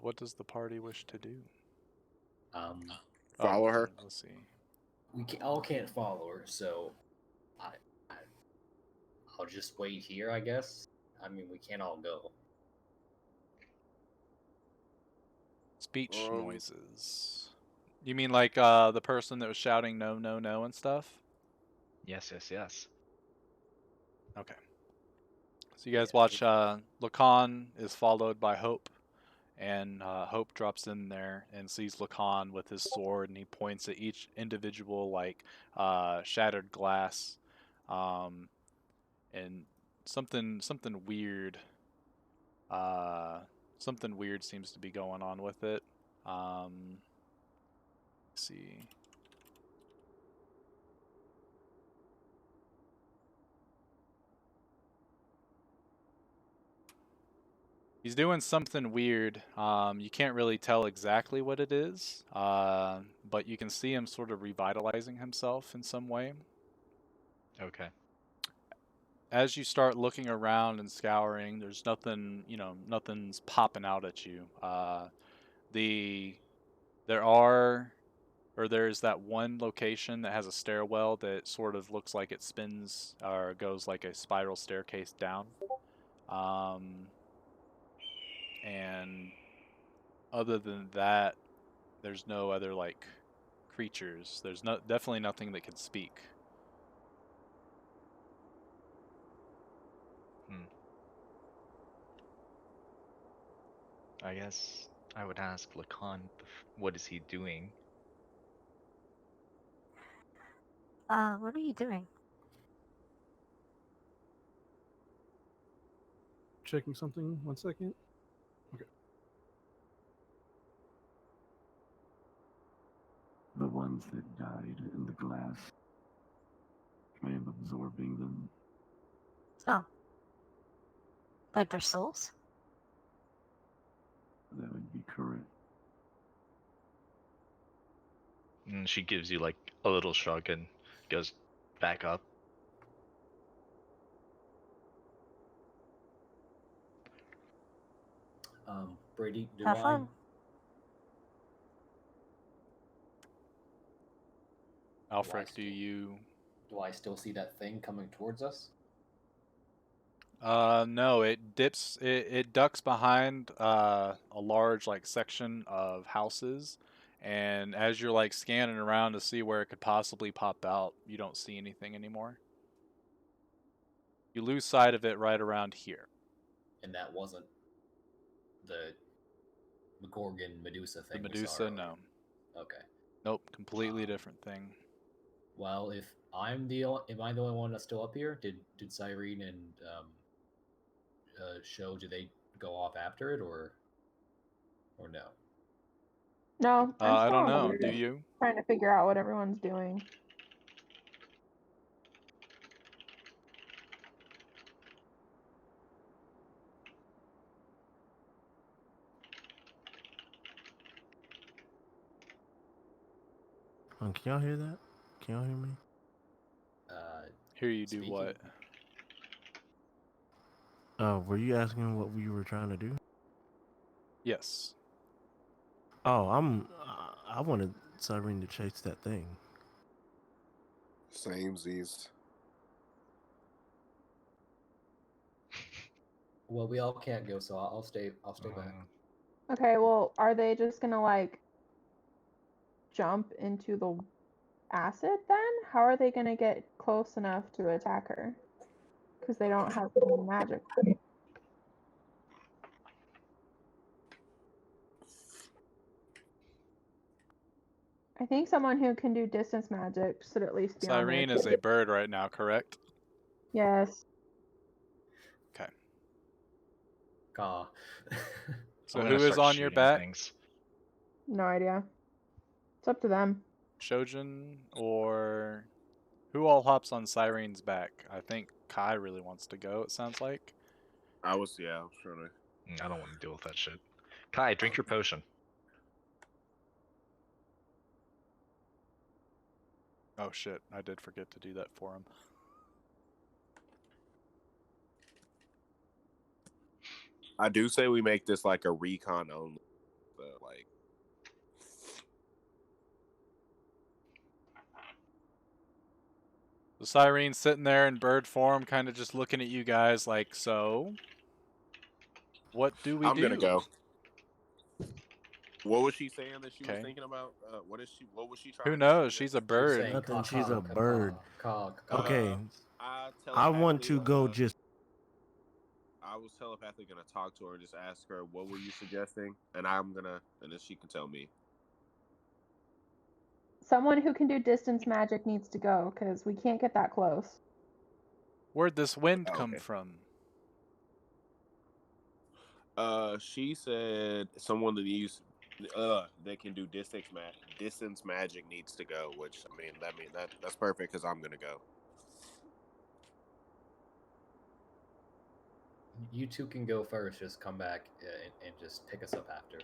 What does the party wish to do? Follow her. Let's see. We all can't follow her, so I'll just wait here, I guess. I mean, we can't all go. Speech noises. You mean like the person that was shouting no, no, no and stuff? Yes, yes, yes. Okay. So you guys watch Lacan is followed by Hope, and Hope drops in there and sees Lacan with his sword, and he points at each individual like shattered glass, and something weird. Something weird seems to be going on with it. Let's see. He's doing something weird. You can't really tell exactly what it is, but you can see him sort of revitalizing himself in some way. Okay. As you start looking around and scouring, there's nothing, nothing's popping out at you. There's that one location that has a stairwell that sort of looks like it spins or goes like a spiral staircase down. And other than that, there's no other like creatures. There's definitely nothing that can speak. I guess I would ask Lacan, what is he doing? What are you doing? Checking something. 1 second. Okay. The ones that died in the glass. I am absorbing them. Oh. Like their souls? That would be correct. And she gives you like a little shrug and goes back up. Brady, Have fun. Alfred, do you? Do I still see that thing coming towards us? No, it dips. It ducks behind a large like section of houses, and as you're like scanning around to see where it could possibly pop out, you don't see anything anymore. You lose sight of it right around here. And that wasn't the Gorgon Medusa thing. The we saw Medusa, earlier. no. Okay. Nope, completely different thing. Well, if am I the only one that's still up here? Did Cyrene and Show, did they go off after it or no? No, I'm I still don't on the know. roof, Do you? trying to figure out what everyone's doing. Can y'all hear that? Can y'all hear me? Hear you do Speaking. what? Were you asking what we were trying to do? Yes. Oh, I wanted Cyrene to chase that thing. Same Z's. Well, we all can't go, so I'll stay back. Okay, well, are they just gonna like jump into the acid then? How are they gonna get close enough to attack her? Because they don't have any magic. I think someone who can do distance magic should at least be on there. Cyrene is a bird right now, correct? Yes. Okay. Caw. So I'm gonna who is start on your shooting back? things. No idea. It's up to them. Shojin or who all hops on Cyrene's back? I think Kai really wants to go, it sounds like. I was trying to. I don't want to deal with that shit. Kai, drink your potion. Oh shit, I did forget to do that for him. I do say we make this like a recon only. The Sirene's sitting there in bird form, kind of just looking at you guys like, so, what do we I'm do? gonna go. What was she saying that she was Okay. thinking about? What was she trying Who to knows? suggest? She's a She's bird. saying Nothing. She's caw, a bird. caw. Okay. I I want telepathically, to go just. I was telepathically gonna talk to her and just ask her, "What were you suggesting?" And then she can tell me. Someone who can do distance magic needs to go because we can't get that close. Where'd this wind Oh, come okay. from? She said someone that can do distance magic needs to go. Which that's perfect because I'm gonna go. You two can go first. Just come back and just pick us up after.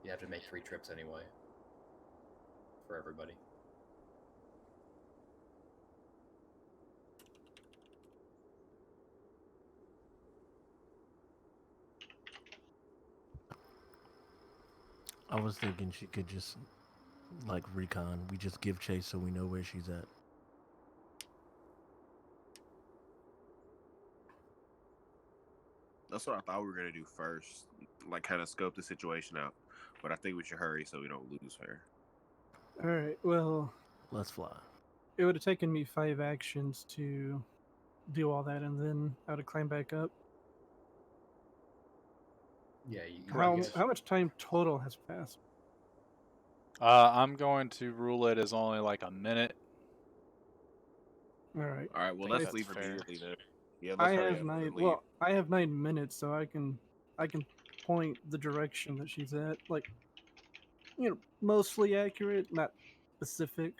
You have to make 3 trips anyway. For everybody. I was thinking she could just like recon. We just give chase so we know where she's at. That's what I thought we were gonna do first, like kind of scope the situation out. But I think we should hurry so we don't lose her. All right. Well, Let's fly. it would have taken me 5 actions to do all that, and then I would have climbed back up. Yeah. How much time total has passed? I'm going to rule it as only like a minute. All right. All right. Well, think let's that's leave fair. immediately then. Yeah, I let's hurry have up 9. and leave. Well, I have 9 minutes, so I can point the direction that she's at. Like, mostly accurate, not specific.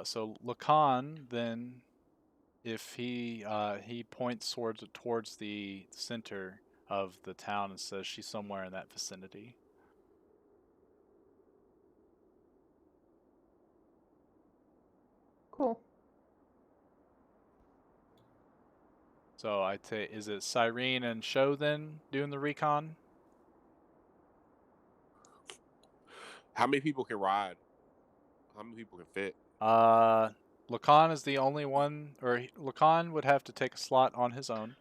So Lacan then, if he points towards the center of the town and says she's somewhere in that vicinity. Cool. So I take, is it Cyrene and Sho then doing the recon? How many people can ride? How many people can fit? Lacan is the only one, or Lacan would have to take a slot on his own,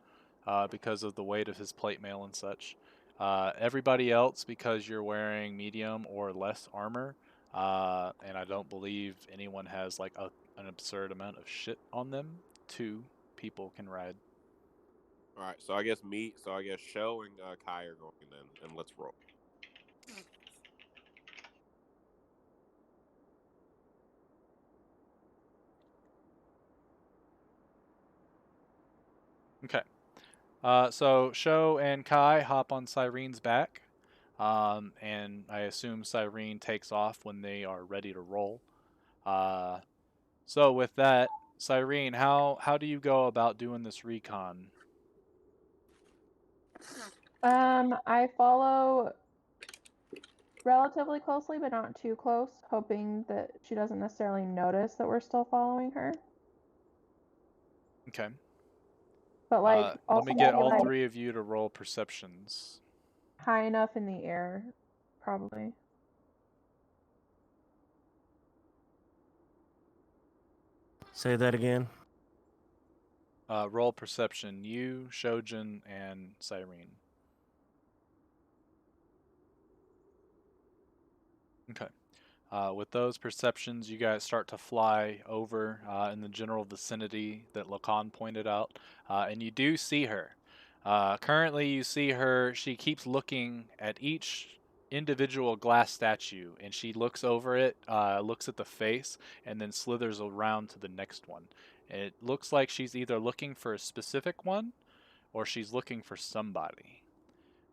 because of the weight of his plate mail and such. Everybody else, because you're wearing medium or less armor, and I don't believe anyone has like an absurd amount of shit on them, 2 people can ride. All right. So I guess Sho and Kai are going then, and let's roll. Okay. So Sho and Kai hop on Cyrene's back, and I assume Cyrene takes off when they are ready to roll. So with that, Cyrene, how do you go about doing this recon? I follow relatively closely, but not too close, hoping that she doesn't necessarily notice that we're still following her. Okay. But like, Let also me get all like 3 of you to roll perceptions. high enough in the air, probably. Say that again. Roll perception. You, Shojin, and Cyrene. Okay. With those perceptions, you guys start to fly over in the general vicinity that Lacan pointed out, and you do see her. Currently, you see her. She keeps looking at each individual glass statue, and she looks over it, looks at the face, and then slithers around to the next one. And it looks like she's either looking for a specific one, or she's looking for somebody.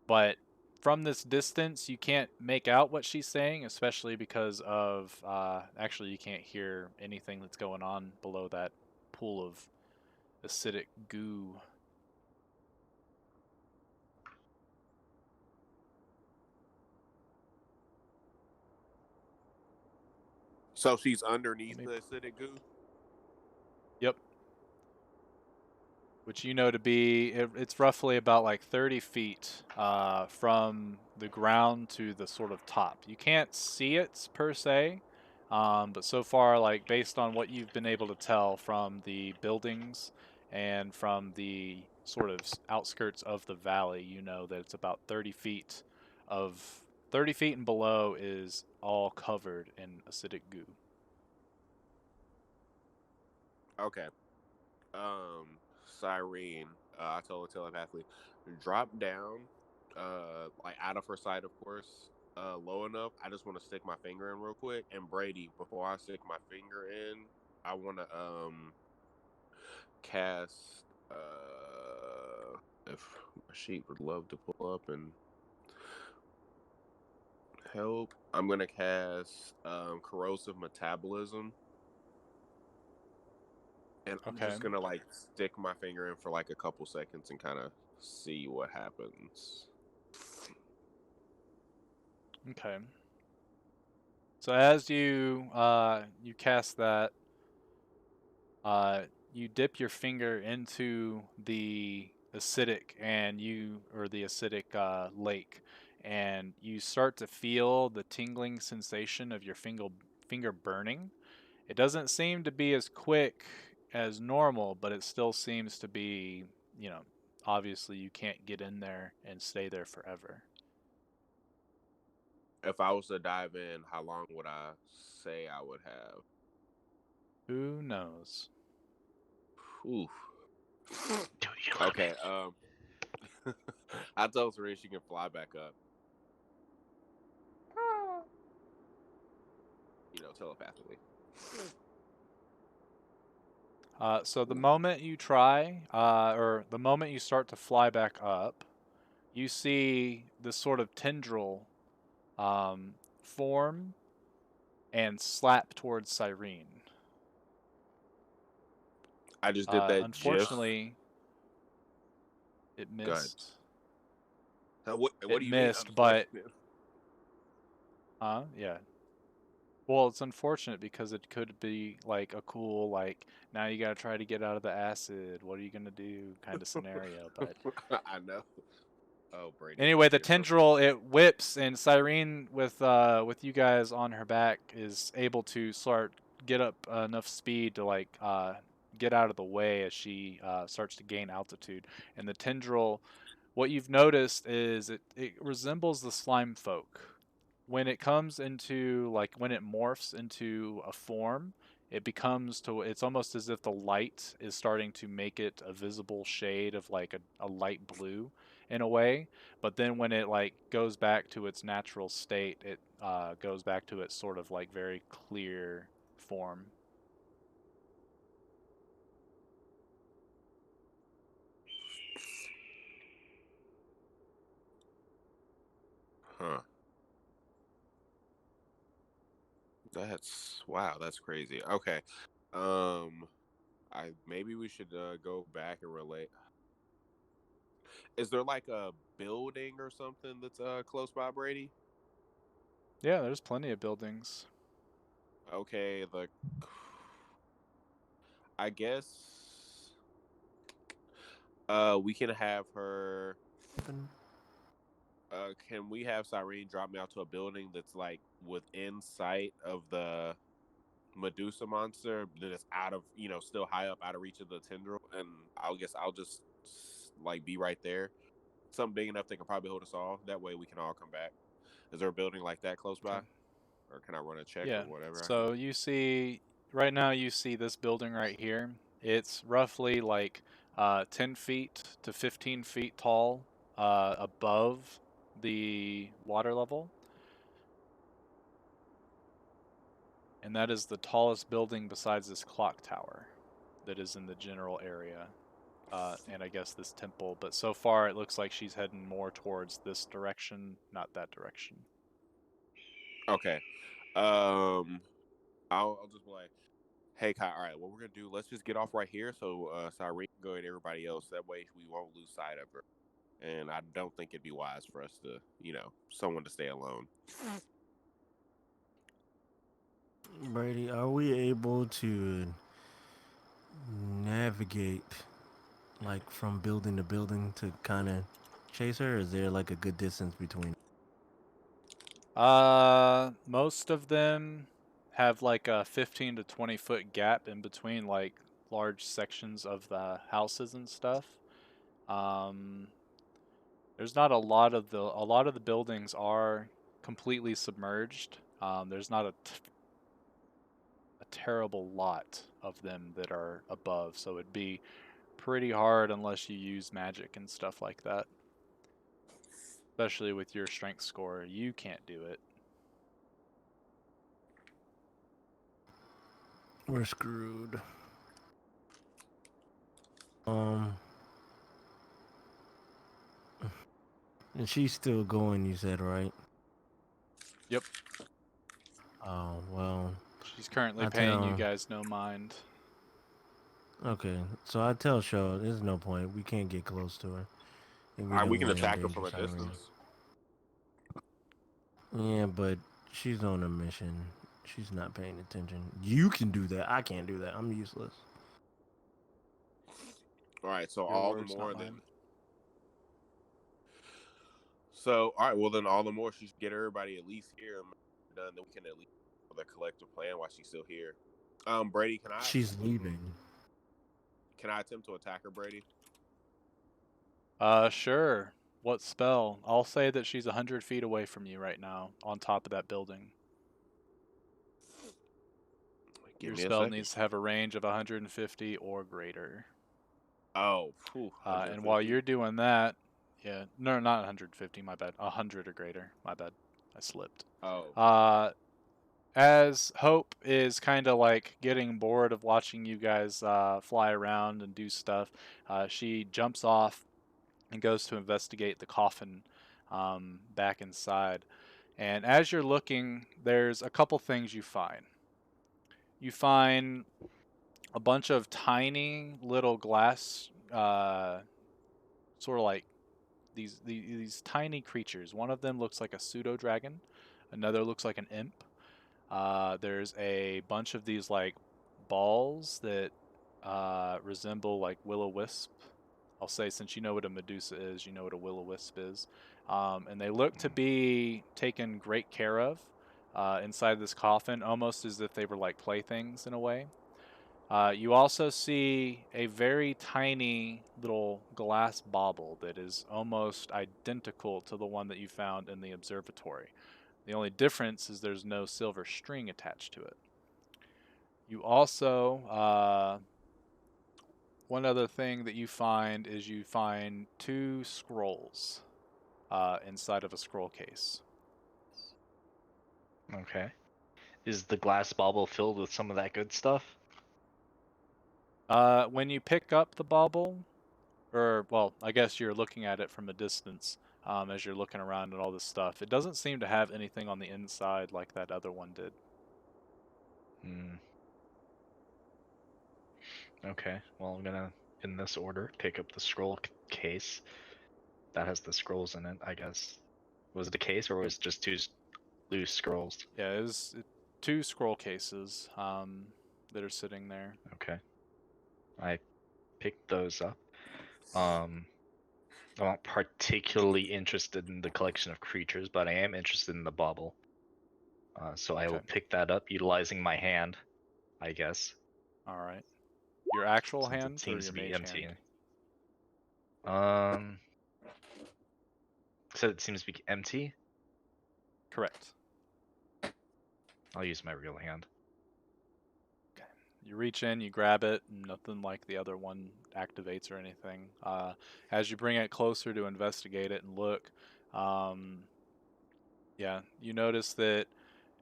But from this distance, you can't make out what she's saying, especially because of actually you can't hear anything that's going on below that pool of acidic goo. So she's underneath Let the me acidic goo. Yep. Which you know to be, it's roughly about like 30 feet from the ground to the sort of top. You can't see it per se, but so far, like based on what you've been able to tell from the buildings and from the sort of outskirts of the valley, you know that it's about 30 feet of 30 feet and below is all covered in acidic goo. Okay. Cyrene, I told her telepathically, drop down, like out of her sight, of course, low enough. I just want to stick my finger in real quick. And Brady, before I stick my finger in, I want to cast if my sheet would love to pull up and help. I'm gonna cast corrosive metabolism. And I'm Okay. just gonna like stick my finger in for like a couple seconds and kind of see what happens. Okay. So as you cast that, you dip your finger into the acidic lake, and you start to feel the tingling sensation of your finger burning. It doesn't seem to be as quick as normal, but it still seems to be, you know, obviously you can't get in there and stay there forever. If I was to dive in, how long would I say I would have? Who knows? Oof. Dude, you let me. Okay. I told Serena she can fly back up. You know, telepathically. So the moment you try, or the moment you start to fly back up, you see this sort of tendril form and slap towards Cyrene. I just did that GIF. Unfortunately, it Go ahead. missed. What It do you mean? missed, but Unfortunate. yeah. Well, it's unfortunate because it could be like a cool, like, now you gotta try to get out of the acid. What are you gonna do kind of scenario, but I know. Oh, Brady, anyway, the you're so. tendril it whips, and Cyrene with you guys on her back is able to get up enough speed to like get out of the way as she starts to gain altitude. And the tendril, what you've noticed is it resembles the slime folk. When it comes into like when it morphs into a form, it's almost as if the light is starting to make it a visible shade of like a light blue in a way. But then when it like goes back to its natural state, it goes back to its sort of like very clear form. Huh. That's wow. That's crazy. Okay. Maybe we should go back and relate. Is there like a building or something that's close by, Brady? Yeah, there's plenty of buildings. Okay, I guess we can have her. Can we have Cyrene drop me out to a building that's like within sight of the Medusa monster, that is out of, still high up, out of reach of the tendril, and I'll just like be right there. Something big enough that can probably hold us all. That way we can all come back. Is there a building like that close by, Okay. or can I run a check or Yeah. whatever? So you see, right now you see this building right here. It's roughly like 10 feet to 15 feet tall above the water level. And that is the tallest building besides this clock tower that is in the general area. And I guess this temple. But so far it looks like she's heading more towards this direction, not that direction. Okay. I'll just be like, hey, Kai. All right, what we're gonna do? Let's just get off right here, so Cyrene can go and everybody else. That way, we won't lose sight of her. And I don't think it'd be wise for us to, someone to stay alone. Brady, are we able to navigate like from building to building to kind of chase her? Or is there like a good distance between? Most of them have like a 15 to 20 foot gap in between like large sections of the houses and stuff. Um, there's not a lot of the buildings are completely submerged. There's not a terrible lot of them that are above, so it'd be pretty hard unless you use magic and stuff like that. Especially with your strength score, you can't do it. We're screwed. Um, and she's still going. You said right? Yep. Oh well. She's currently I paying you tell. guys no mind. Okay, so I tell Shaw, there's no point. We can't get close to her. And we Alright, we don't can want any attack her from a dangerous area. distance. Yeah, but she's on a mission. She's not paying attention. You can do that. I can't do that. I'm useless. Alright, so Your all the words, more not then. mine. So, alright, well then all the more she should get everybody at least here and done. Then we can at least have the collective plan while she's still here. Brady, She's leaving. can I attempt to attack her, Brady? Sure. What spell? I'll say that she's 100 feet away from you right now, on top of that building. Give Your me a spell second. needs to have a range of 150 or greater. Oh, And while you're doing that, yeah, no, not 150, my bad. 100 or greater, my bad. I slipped. Oh. As Hope is kind of like getting bored of watching you guys fly around and do stuff, she jumps off and goes to investigate the coffin back inside. And as you're looking, there's a couple things you find. You find a bunch of tiny little glass, sort of like these tiny creatures. One of them looks like a pseudo dragon. Another looks like an imp. There's a bunch of these like balls that resemble like will-o-wisp. I'll say, since you know what a Medusa is, you know what a will-o-wisp is. And they look to be taken great care of inside this coffin, almost as if they were like playthings in a way. You also see a very tiny little glass bauble that is almost identical to the one that you found in the observatory. The only difference is there's no silver string attached to it. You also, one other thing that you find is you find 2 scrolls inside of a scroll case. Okay. Is the glass bauble filled with some of that good stuff? When you pick up the bauble, or, well, I guess you're looking at it from a distance as you're looking around at all this stuff, it doesn't seem to have anything on the inside like that other one did. Hmm. Okay, well, I'm gonna, in this order, pick up the scroll case that has the scrolls in it, I guess. Was it a case or was it just 2 loose scrolls? Yeah, it was 2 scroll cases that are sitting there. Okay. I picked those up. I'm not particularly interested in the collection of creatures, but I am interested in the bauble. So I will Okay. pick that up utilizing my hand, I guess, All right. Your actual since it hand or seems your to be mage empty. hand? So it seems to be empty. Correct. I'll use my real hand. Okay. You reach in, you grab it, and nothing like the other one activates or anything. As you bring it closer to investigate it and look, yeah, you notice that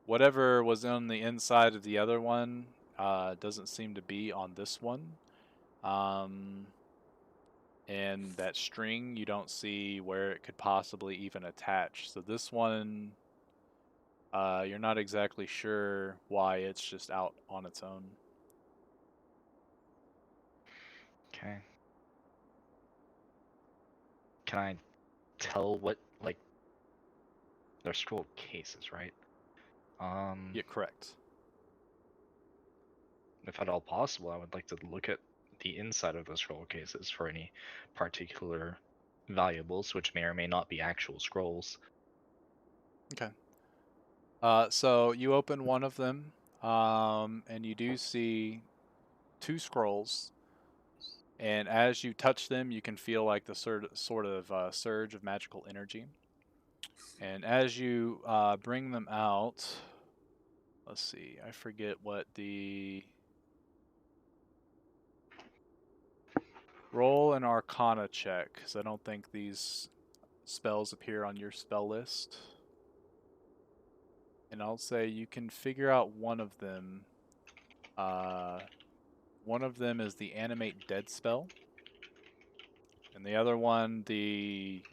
whatever was on the inside of the other one doesn't seem to be on this one. And that string, you don't see where it could possibly even attach. So this one, you're not exactly sure why it's just out on its own. Okay. Can I tell what, like, they're scroll cases, right? Yeah, correct. if at all possible, I would like to look at the inside of the scroll cases for any particular valuables, which may or may not be actual scrolls. Okay. So you open one of them, and you do see 2 scrolls. And as you touch them, you can feel like the sort of surge of magical energy. And as you bring them out, let's see, I forget what the... Roll an Arcana check, because I don't think these spells appear on your spell list. And I'll say you can figure out one of them. One of them is the Animate Dead spell. And the other one, the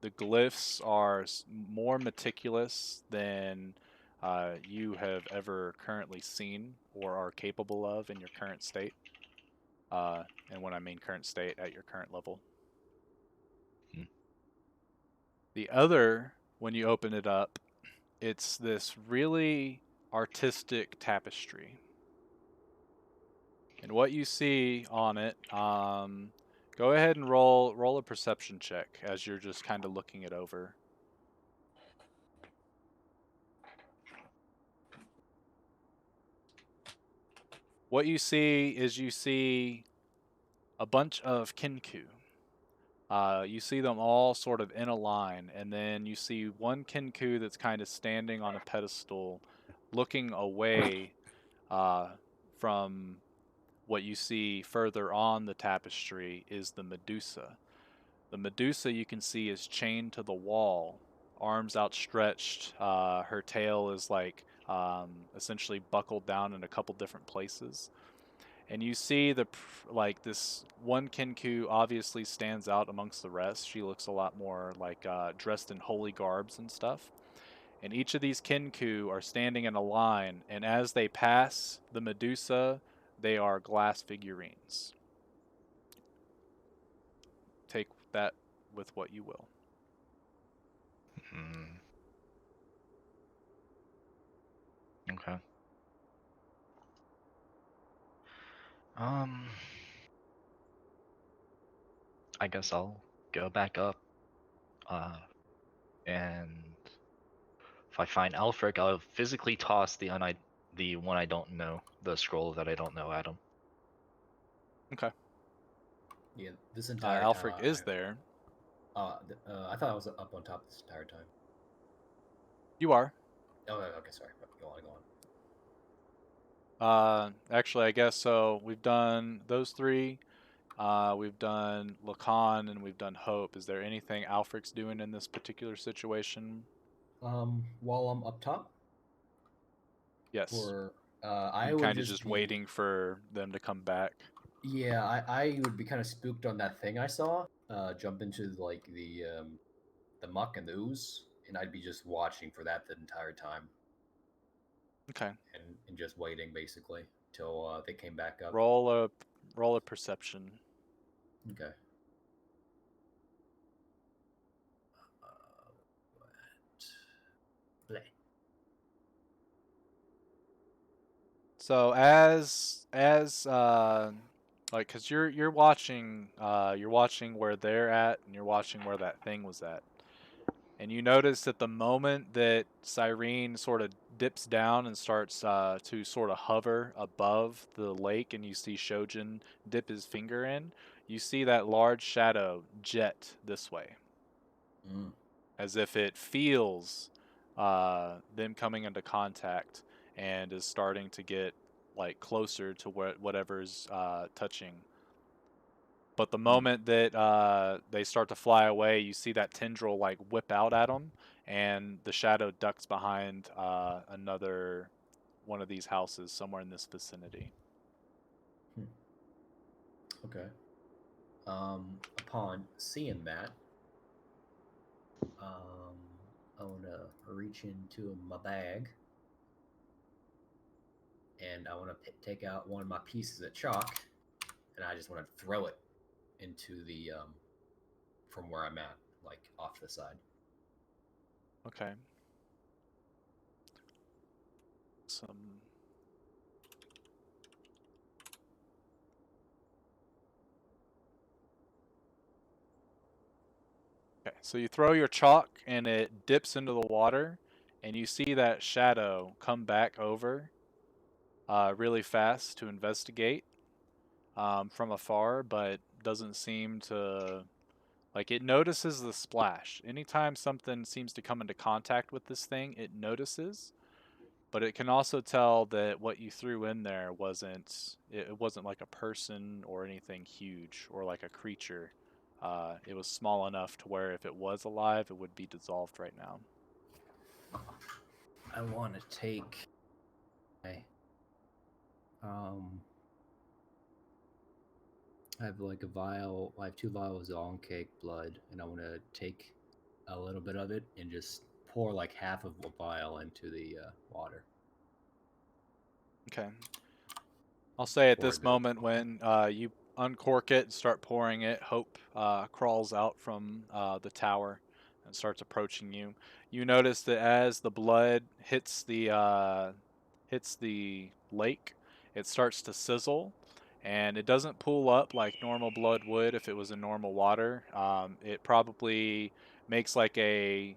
glyphs are more meticulous than you have ever currently seen or are capable of in your current state. And when I mean current state, at your current level. Hmm. The other, when you open it up, it's this really artistic tapestry. And what you see on it, go ahead and roll a perception check as you're just kind of looking it over. What you see a bunch of kinku. You see them all sort of in a line, and then you see one kinku that's kind of standing on a pedestal, looking away from what you see further on the tapestry is the Medusa. The Medusa you can see is chained to the wall, arms outstretched. Her tail is like essentially buckled down in a couple different places. And you see like this one Kinku obviously stands out amongst the rest. She looks a lot more like dressed in holy garbs and stuff. And each of these Kinku are standing in a line, and as they pass the Medusa, they are glass figurines. Take that with what you will. Hmm. Okay. I guess I'll go back up. And if I find Alfric, I'll physically toss the one I don't know, the scroll that I don't know at him. Okay. Yeah, this entire Alfric time. is there. I thought I was up on top this entire time. You are. Oh, okay, sorry. Go on. Actually, I guess so. We've done those 3. We've done Lacan and we've done Hope. Is there anything Alfric's doing in this particular situation? While I'm up top, Yes. or I You would kind of just just be waiting for them to come back. Yeah, I would be kind of spooked on that thing I saw. Jump into like the muck and the ooze, and I'd be just watching for that the entire time. Okay. And just waiting basically till they came back up. Roll a perception. Okay. Bleh. So as like, cause you're watching where they're at, and you're watching where that thing was at. And you notice that the moment that Cyrene sort of dips down and starts to sort of hover above the lake, and you see Shojin dip his finger in, you see that large shadow jet this way. Mm. As if it feels them coming into contact and is starting to get like closer to whatever's touching. But the moment that they start to fly away, you see that tendril like whip out at them, and the shadow ducks behind another one of these houses somewhere in this vicinity. Okay. Upon seeing that, I want to reach into my bag, and I want to take out one of my pieces of chalk, and I just want to throw it into the from where I'm at, like off to the side. Okay. Some So you throw your chalk and it dips into the water, and you see that shadow come back over really fast to investigate from afar, but doesn't seem to. Like, it notices the splash. Anytime something seems to come into contact with this thing, it notices. But it can also tell that what you threw in there it wasn't like a person or anything huge or like a creature. It was small enough to where if it was alive, it would be dissolved right now. I want to take my I have like a vial. I have 2 vials of on cake blood, and I want to take a little bit of it and just pour like half of a vial into the water. Okay. I'll say at Pour this the moment when you uncork it and start pouring it, Hope crawls out from the tower and starts approaching you. You notice that as the blood hits the lake, it starts to sizzle, and it doesn't pool up like normal blood would if it was in normal water. It probably makes like a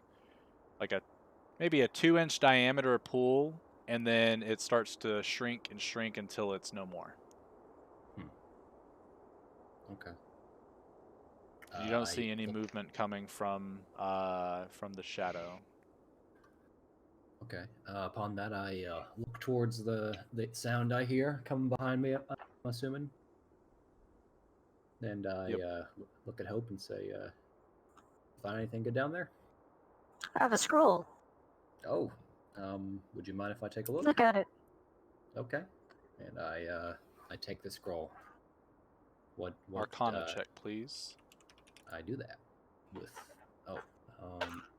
maybe a 2-inch diameter pool, and then it starts to shrink and shrink until it's no more. Okay. You don't see any movement coming from the shadow. Okay. Upon that, I look towards the sound I hear coming behind me. I'm assuming. And I look at Hope and say, "Find anything good down there?" I have a scroll. Oh, would you mind if I take a look? Look at it. Okay. And I take the scroll. What Arcana check, please. I do that with.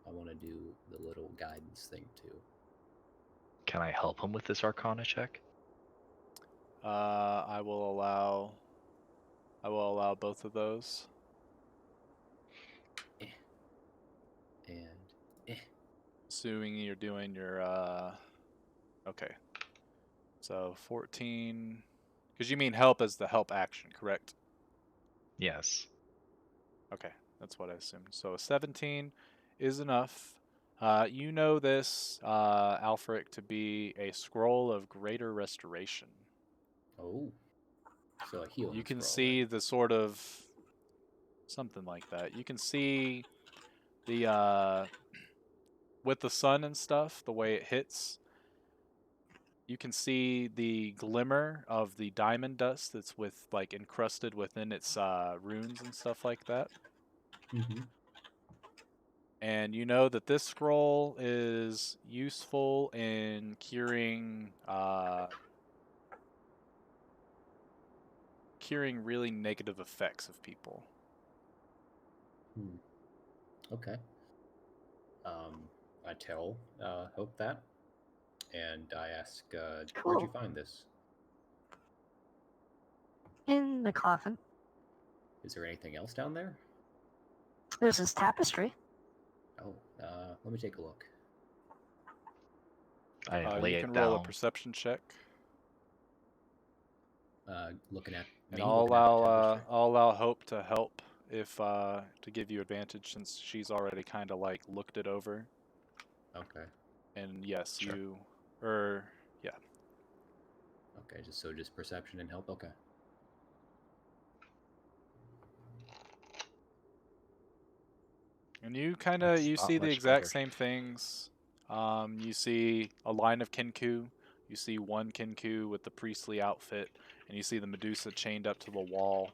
I want to do the little guidance thing too. Can I help him with this Arcana check? I will allow both of those. And assuming you're doing your okay. So 14, because you mean help as the help action, correct? Yes. Okay, that's what I assumed. So a 17 is enough. You know this, Alfric, to be a scroll of greater restoration. Oh, so a healing. You can scroll, see then. the sort of something like that. You can see the with the sun and stuff, the way it hits. You can see the glimmer of the diamond dust that's encrusted within its runes and stuff like that. Mm-hmm. And you know that this scroll is useful in curing really negative effects of people. Okay. I tell Hope that, and I ask, "Where'd you find this?" In the coffin. Is there anything else down there? There's this tapestry. Oh, let me take a look. I lay You it can down. roll a perception check. Looking at And me. I'll looking at the tapestry. allow Hope to help if to give you advantage since she's already kind of looked it over. Okay. And yes, Sure. yeah. Okay, just perception and help. Okay. And you That's not see the much exact better. same things. You see a line of Kinku. You see one Kinku with the priestly outfit, and you see the Medusa chained up to the wall.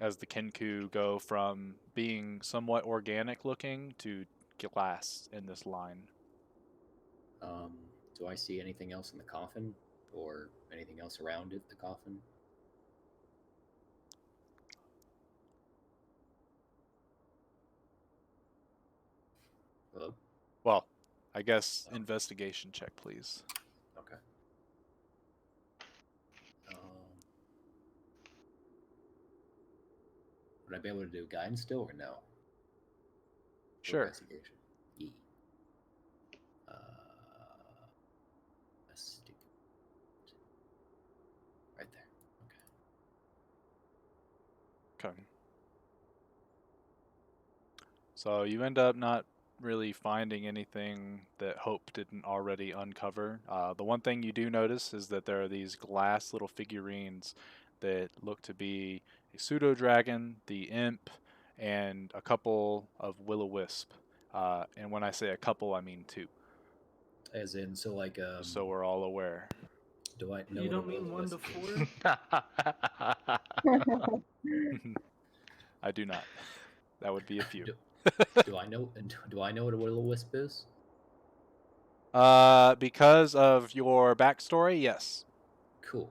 As the Kinku go from being somewhat organic looking to glass in this line. Do I see anything else in the coffin, or anything else around it? The coffin. Hello? Well, I guess investigation check, please. Okay. Would I be able to do guidance still, or no? Sure. Investigation. E. Right there. Okay. Okay. So you end up not really finding anything that Hope didn't already uncover. The one thing you do notice is that there are these glass little figurines that look to be a pseudo dragon, the imp, and a couple of will-o-wisp. And when I say a couple, I mean two. As in, so like, So we're all aware. do I know You what a don't mean 1 to will-o-wisp 4? is? I do not. That would be a few. Do I know? Do I know what a will-o-wisp is? Because of your backstory, yes. Cool.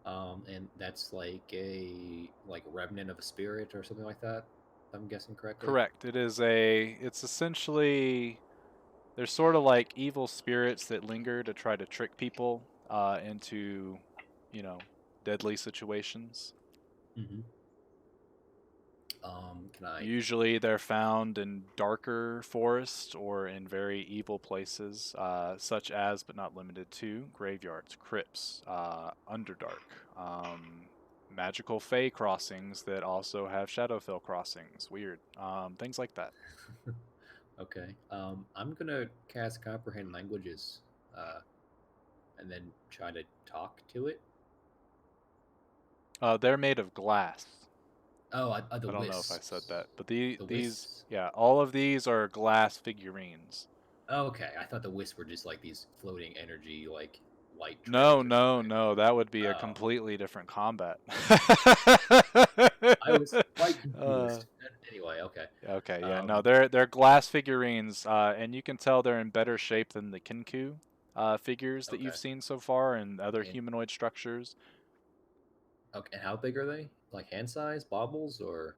And that's like a remnant of a spirit or something like that. If I'm guessing correctly. Correct. It's essentially, they're sort of like evil spirits that linger to try to trick people into, deadly situations. Mm-hmm. Can I? Usually they're found in darker forests or in very evil places, such as, but not limited to, graveyards, crypts, Underdark, magical Fey crossings that also have Shadowfell crossings. Weird. Things like that. Okay. I'm gonna cast comprehend languages, and then try to talk to it. They're made of glass. Oh, the I don't know if I wisps. said that, but these, wisps. yeah, all of these are glass figurines. Oh, okay, I thought the wisps were just like these floating energy, like light. No, trails or no, that would be a Oh. completely different combat. I was quite confused. Anyway, okay. Okay, yeah, no, they're glass figurines, and you can tell they're in better shape than the Kinku figures that you've Okay. seen so far and other And- humanoid structures. Okay, and how big are they? Like hand size, baubles, or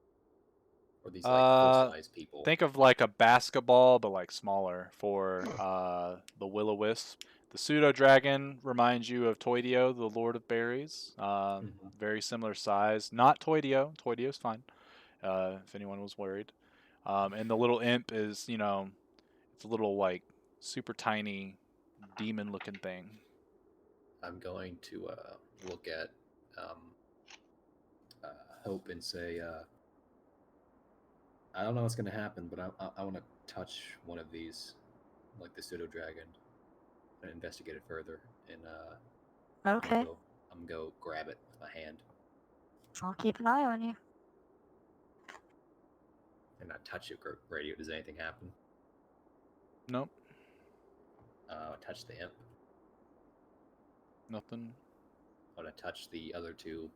these like full size people? Think of like a basketball, but like smaller for the will-o-wisp. The pseudo dragon reminds you of Toideo, the Lord of Berries. Very similar size. Not Toideo. Toideo's fine. If anyone was worried. And the little imp is, it's a little like super tiny demon-looking thing. I'm going to look at Hope and say, I don't know what's going to happen, but I want to touch one of these, like the pseudo dragon, and investigate it further. And Okay. I'm gonna go grab it with my hand I'll keep an eye on you. and not touch it. Radio. Does anything happen? Nope. Touch the imp. Nothing. I want to touch the other two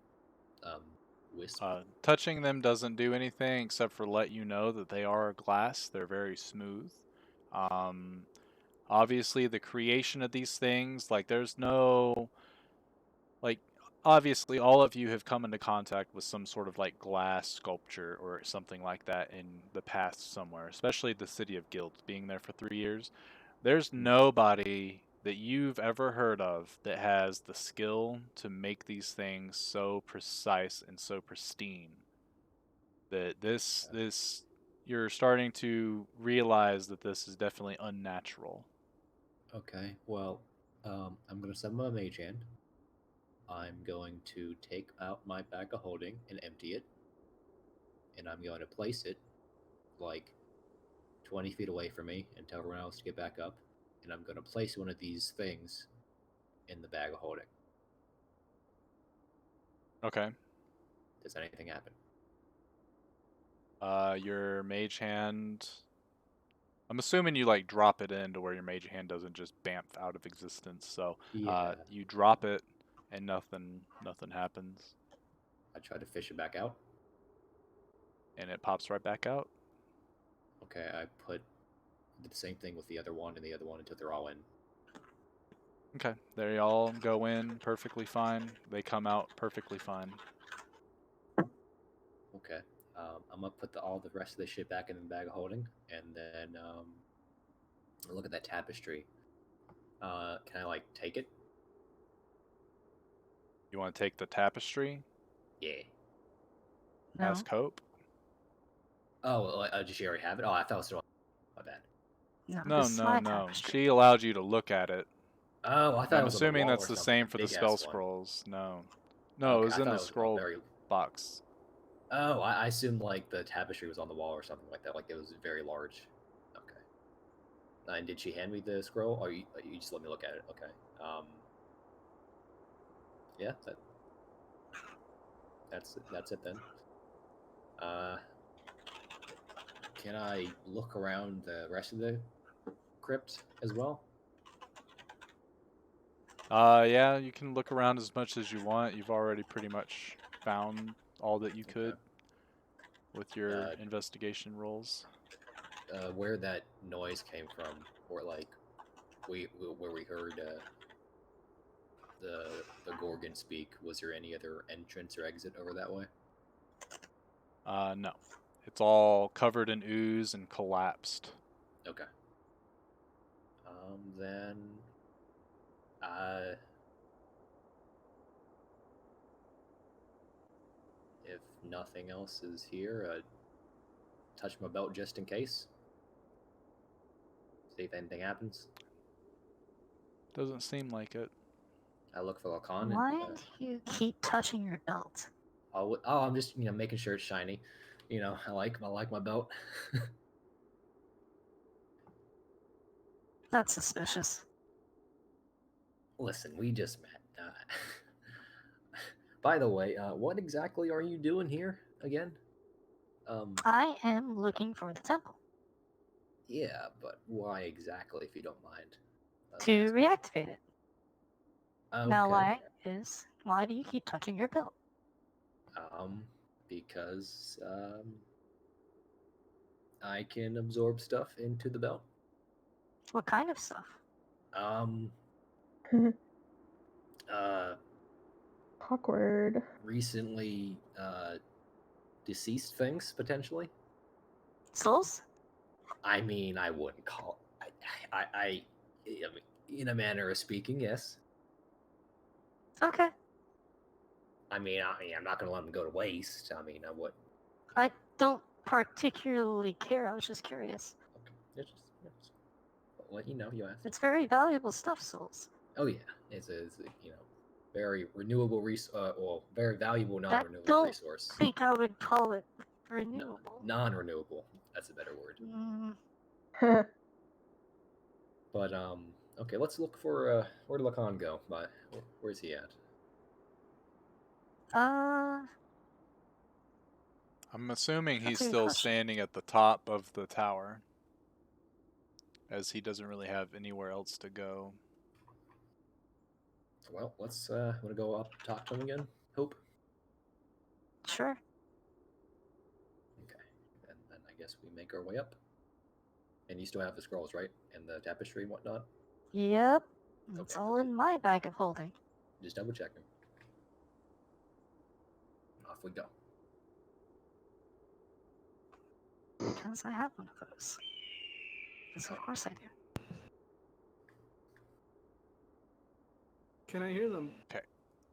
wisps. Touching them doesn't do anything except for let you know that they are glass. They're very smooth. Obviously, the creation of these things, like there's no, like, obviously all of you have come into contact with some sort of like glass sculpture or something like that in the past somewhere, especially the city of Guild, being there for 3 years. There's nobody that you've ever heard of that has the skill to make these things so precise and so pristine. That this you're starting to realize that this is definitely unnatural. Okay, well, I'm gonna send my mage hand. I'm going to take out my bag of holding and empty it, and I'm going to place it like 20 feet away from me and tell everyone else to get back up. And I'm going to place one of these things in the bag of holding. Okay. Does anything happen? Your mage hand. I'm assuming you like drop it in to where your mage hand doesn't just bamf out of existence. So Yeah. you drop it and nothing happens. I try to fish it back out. And it pops right back out. Okay, I did the same thing with the other one and the other one until they're all in. Okay, they all go in perfectly fine. They come out perfectly fine. Okay, I'm gonna put all the rest of the shit back in the bag of holding, and then look at that tapestry. Can I like take it? You want to take the tapestry? Yeah. No. Ask Hope. Oh, did she already have it? Oh, I thought it was still. My bad. No, this is my No. tapestry. She allowed you to look at it. Oh, I thought it I'm was on the assuming wall that's or the something, same for the big-ass spell one. scrolls. No, Okay, it was I in thought the it was scroll very. box. Oh, I assumed like the tapestry was on the wall or something like that. Like it was very large. Okay. And did she hand me the scroll, or you just let me look at it? Okay. Yeah, that's it then. Can I look around the rest of the crypt as well? Yeah, you can look around as much as you want. You've already pretty much found all that you could with your investigation rolls. Where that noise came from, or like where we heard the Gorgon speak, was there any other entrance or exit over that way? No. It's all covered in ooze and collapsed. Okay. Then if nothing else is here, touch my belt just in case. See if anything happens. Doesn't seem like it. I look for Lacan. Why do you keep touching your belt? I'm just making sure it's shiny. I like my belt. That's suspicious. Listen, we just met. By the way, what exactly are you doing here again? I am looking for the temple. Yeah, but why exactly, if you don't mind? To reactivate it. Okay. Now, why do you keep touching your belt? Because I can absorb stuff into the belt. What kind of stuff? Awkward. Recently, deceased things potentially. Souls? I mean, I wouldn't call. I mean, in a manner of speaking, yes. Okay. I'm not gonna let them go to waste. I mean, I would. I don't particularly care. I was just curious. Okay, it's just let you know. You asked. It's very valuable stuff, souls. Oh yeah, it's very renewable very valuable non-renewable resource. I think I would call it renewable. Non-renewable. That's a better word. But okay, let's look for where did Lacan go? But where's he at? I'm assuming he's That's a good still question. standing at the top of the tower, as he doesn't really have anywhere else to go. Well, let's want to go up talk to him again. Hope. Sure. Okay, and then I guess we make our way up. And you still have the scrolls, right? And the tapestry and whatnot? Yep. It's all in my bag of holding. Just double checking. Off we go. Because I have one of those. Because of course I do. Can I hear them Okay.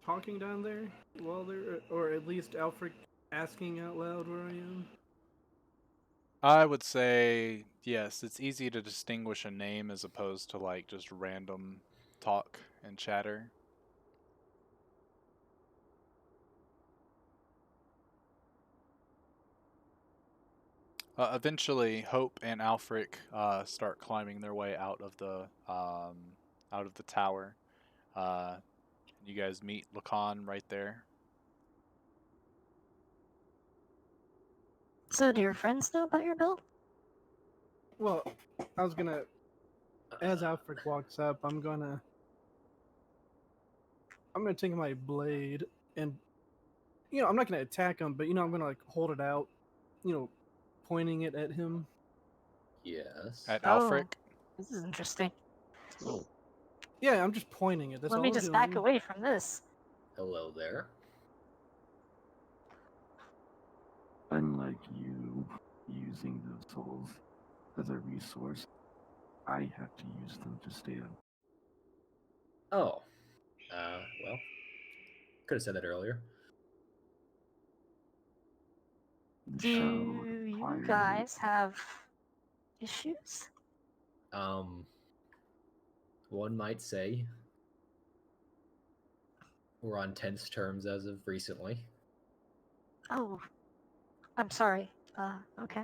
talking down there while they're, or at least Alfred asking out loud where I am? I would say yes. It's easy to distinguish a name as opposed to like just random talk and chatter. Eventually, Hope and Alfric start climbing their way out of the tower. You guys meet Lacan right there. So do your friends know about your build? Well, I was gonna, as Alfred walks up, I'm gonna take my blade and, I'm not gonna attack him, but I'm gonna like hold it out, pointing it at him. Yes. At Alfric? This is interesting. Yeah, I'm just pointing it. That's Let all me I'm just doing. back away from this. Hello there. Unlike you using those souls as a resource, I have to use them to stand. Oh. Well, could have said that earlier. Do you guys have issues? One might say we're on tense terms as of recently. Oh, I'm sorry. Okay.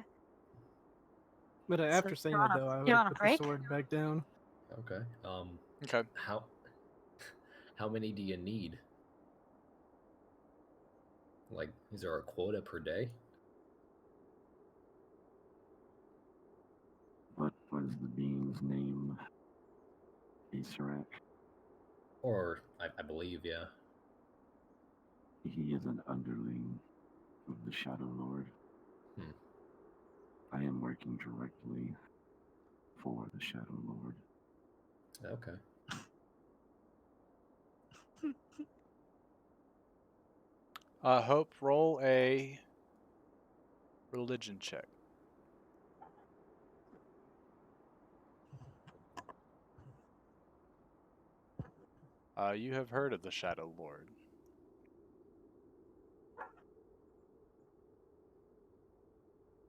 But after So saying you're that, on a- though, I you're would on a put the break? sword back down. Okay. Okay. How many do you need? Like, is there a quota per day? What was the being's name? Acerak. Or I believe, yeah. He is an underling of the Shadow Lord. Hmm. I am working directly for the Shadow Lord. Okay. Hope, roll a religion check. You have heard of the Shadow Lord.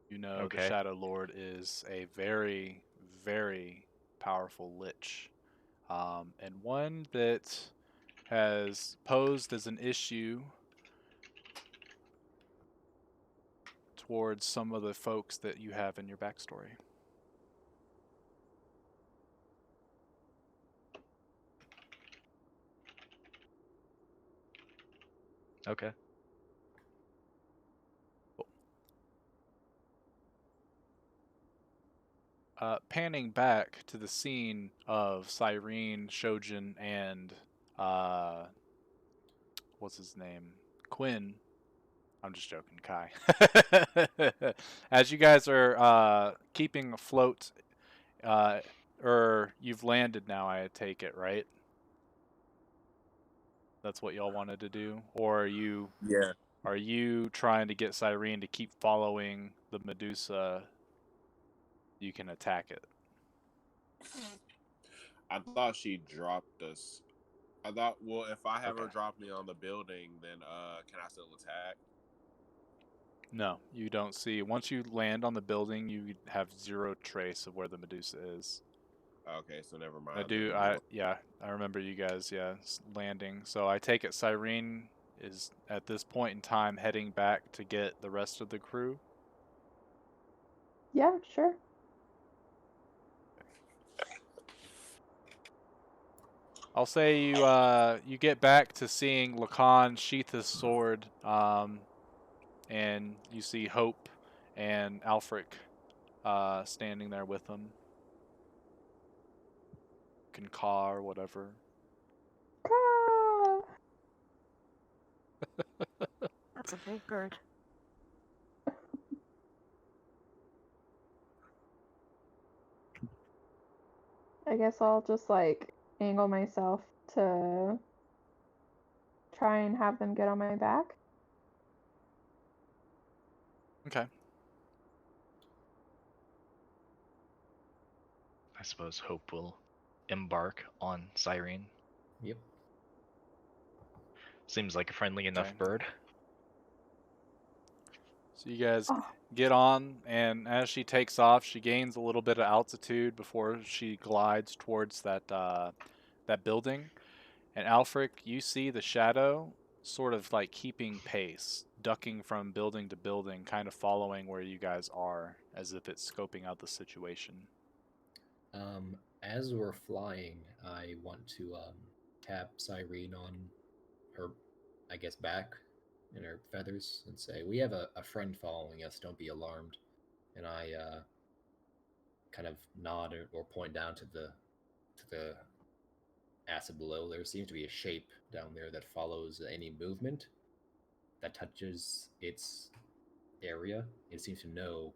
You know the Okay. Shadow Lord is a very, very powerful lich. And one that has posed as an issue towards some of the folks that you have in your backstory. Okay. Panning back to the scene of Cyrene, Shojin, and what's his name? Quinn. I'm just joking, Kai. As you guys are keeping afloat, or you've landed now, I take it, right? That's what y'all wanted to do? Or Yeah. are you trying to get Cyrene to keep following the Medusa? You can attack it. I thought she dropped us. I thought, well, if I have her Okay. drop me on the building, then can I still attack? No, you don't see. Once you land on the building, you have zero trace of where the Medusa is. Okay, so never mind. I remember you guys, landing. So I take it Cyrene is at this point in time heading back to get the rest of the crew. Yeah, sure. I'll say you get back to seeing Lacan sheath his sword, and you see Hope and Alfric standing there with him. Can caw or whatever. Ah! That's a big bird. I guess I'll just like angle myself to try and have them get on my back. Okay. I suppose Hope will embark on Cyrene. Yep. Seems like a friendly enough Okay. bird. So you guys Oh. get on, and as she takes off, she gains a little bit of altitude before she glides towards that building. And Alfric, you see the shadow sort of like keeping pace, ducking from building to building, kind of following where you guys are, as if it's scoping out the situation. As we're flying, I want to tap Cyrene on her, I guess, back and her feathers and say, "We have a friend following us. Don't be alarmed." And I kind of nod or point down to the acid below. There seems to be a shape down there that follows any movement that touches its area. It seems to know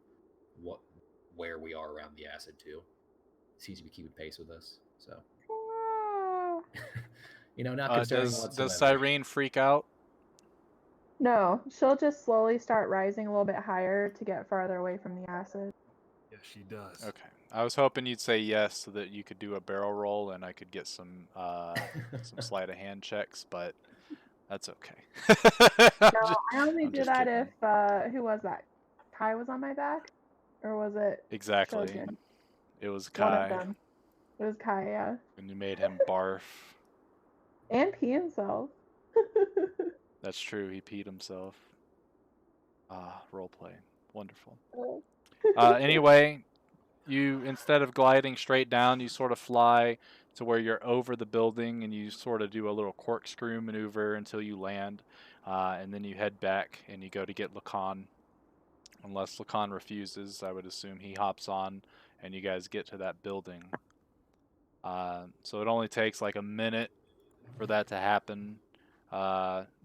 where we are around the acid too. It seems to be keeping pace with us. So, Ah! not concerning Does whatsoever. Cyrene freak out? No, she'll just slowly start rising a little bit higher to get farther away from the acid. Yes, she does. Okay. I was hoping you'd say yes so that you could do a barrel roll and I could get some sleight of hand checks, but that's okay. No, I only I'm do just that kidding. if who was that? Kai was on my back, or was it Exactly. Shojin? It was One of Kai, them. It was Kai, yeah, and you made him barf. and pee himself. That's true. He peed himself. Roleplay. Wonderful. Oh. Anyway, you, instead of gliding straight down, you sort of fly to where you're over the building and you sort of do a little corkscrew maneuver until you land. And then you head back and you go to get Lacan. Unless Lacan refuses, I would assume he hops on and you guys get to that building. So it only takes like a minute for that to happen.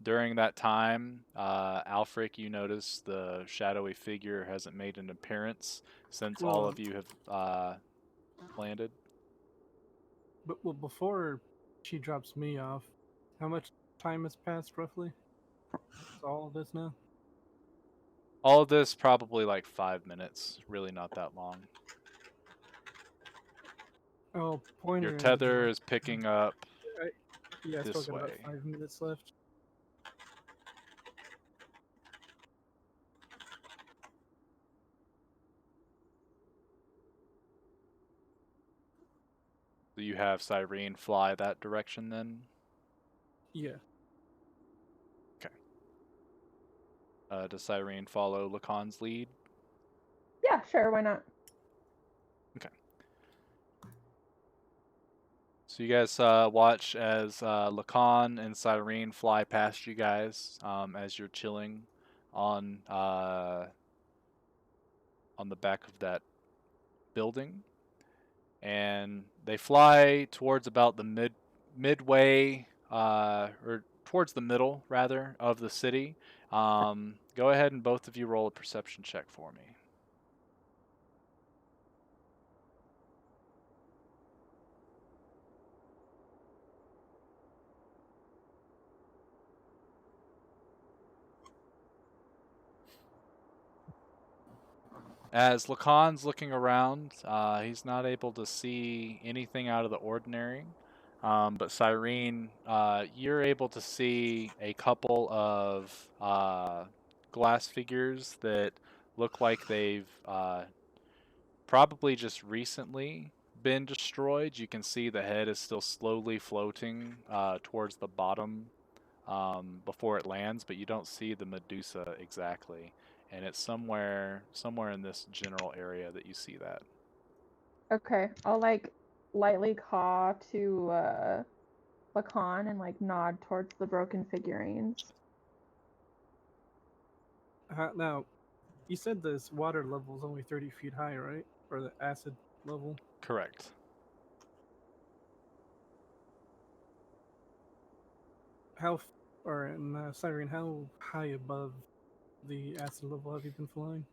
During that time, Alfric, you notice the shadowy figure hasn't made an appearance since all Well, of you have landed. but well, before she drops me off, how much time has passed roughly? Is all of this now? All of this probably like 5 minutes, really not that long. Oh, pointer. Your tether is picking up Yeah, I still this got about way. 5 minutes left. So you have Cyrene fly that direction then? Yeah. Does Cyrene follow Lacan's lead? Yeah, sure, why not? Okay. So you guys watch as Lacan and Cyrene fly past you guys as you're chilling on the back of that building, and they fly towards about the midway or towards the middle rather of the city. Go ahead and both of you roll a perception check for me. As Lacan's looking around, he's not able to see anything out of the ordinary. But Cyrene, you're able to see a couple of glass figures that look like they've probably just recently been destroyed. You can see the head is still slowly floating towards the bottom before it lands, but you don't see the Medusa exactly. And it's somewhere in this general area that you see that. Okay, I'll like lightly caw to Lacan and like nod towards the broken figurines. Now, you said this water level is only 30 feet high, right? Or the acid level? Correct. Cyrene, how high above the acid level have you been flying?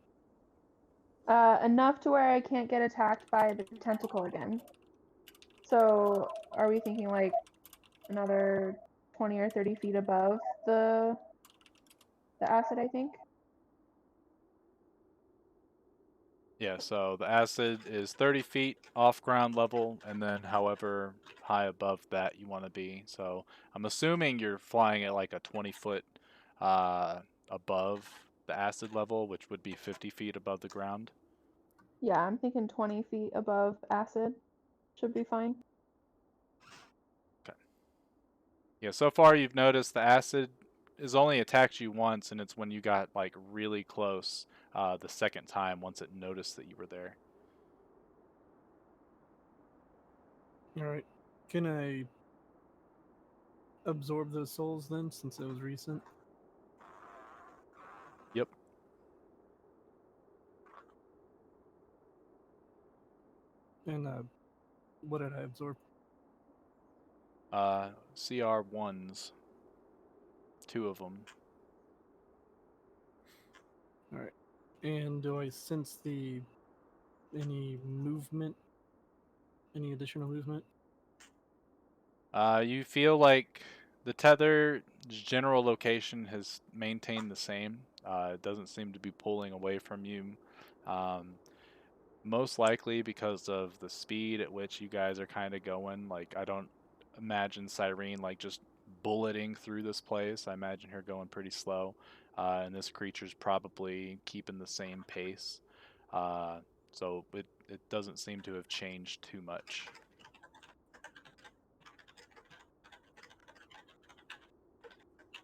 Enough to where I can't get attacked by the tentacle again. So, are we thinking like another 20 or 30 feet above the acid, I think? Yeah, so the acid is 30 feet off ground level, and then however high above that you want to be. So I'm assuming you're flying at like a 20-foot above the acid level, which would be 50 feet above the ground. Yeah, I'm thinking 20 feet above acid should be fine. Okay. Yeah, so far you've noticed the acid has only attacked you once, and it's when you got like really close the second time once it noticed that you were there. Alright. Can I absorb those souls then, since it was recent? Yep. And what did I absorb? CR1s. 2 of them. Alright. And do I sense any movement? Any additional movement? You feel like the tether's general location has maintained the same. It doesn't seem to be pulling away from you. Most likely because of the speed at which you guys are kind of going. Like, I don't imagine Cyrene like just bulleting through this place. I imagine her going pretty slow. And this creature's probably keeping the same pace. So it doesn't seem to have changed too much.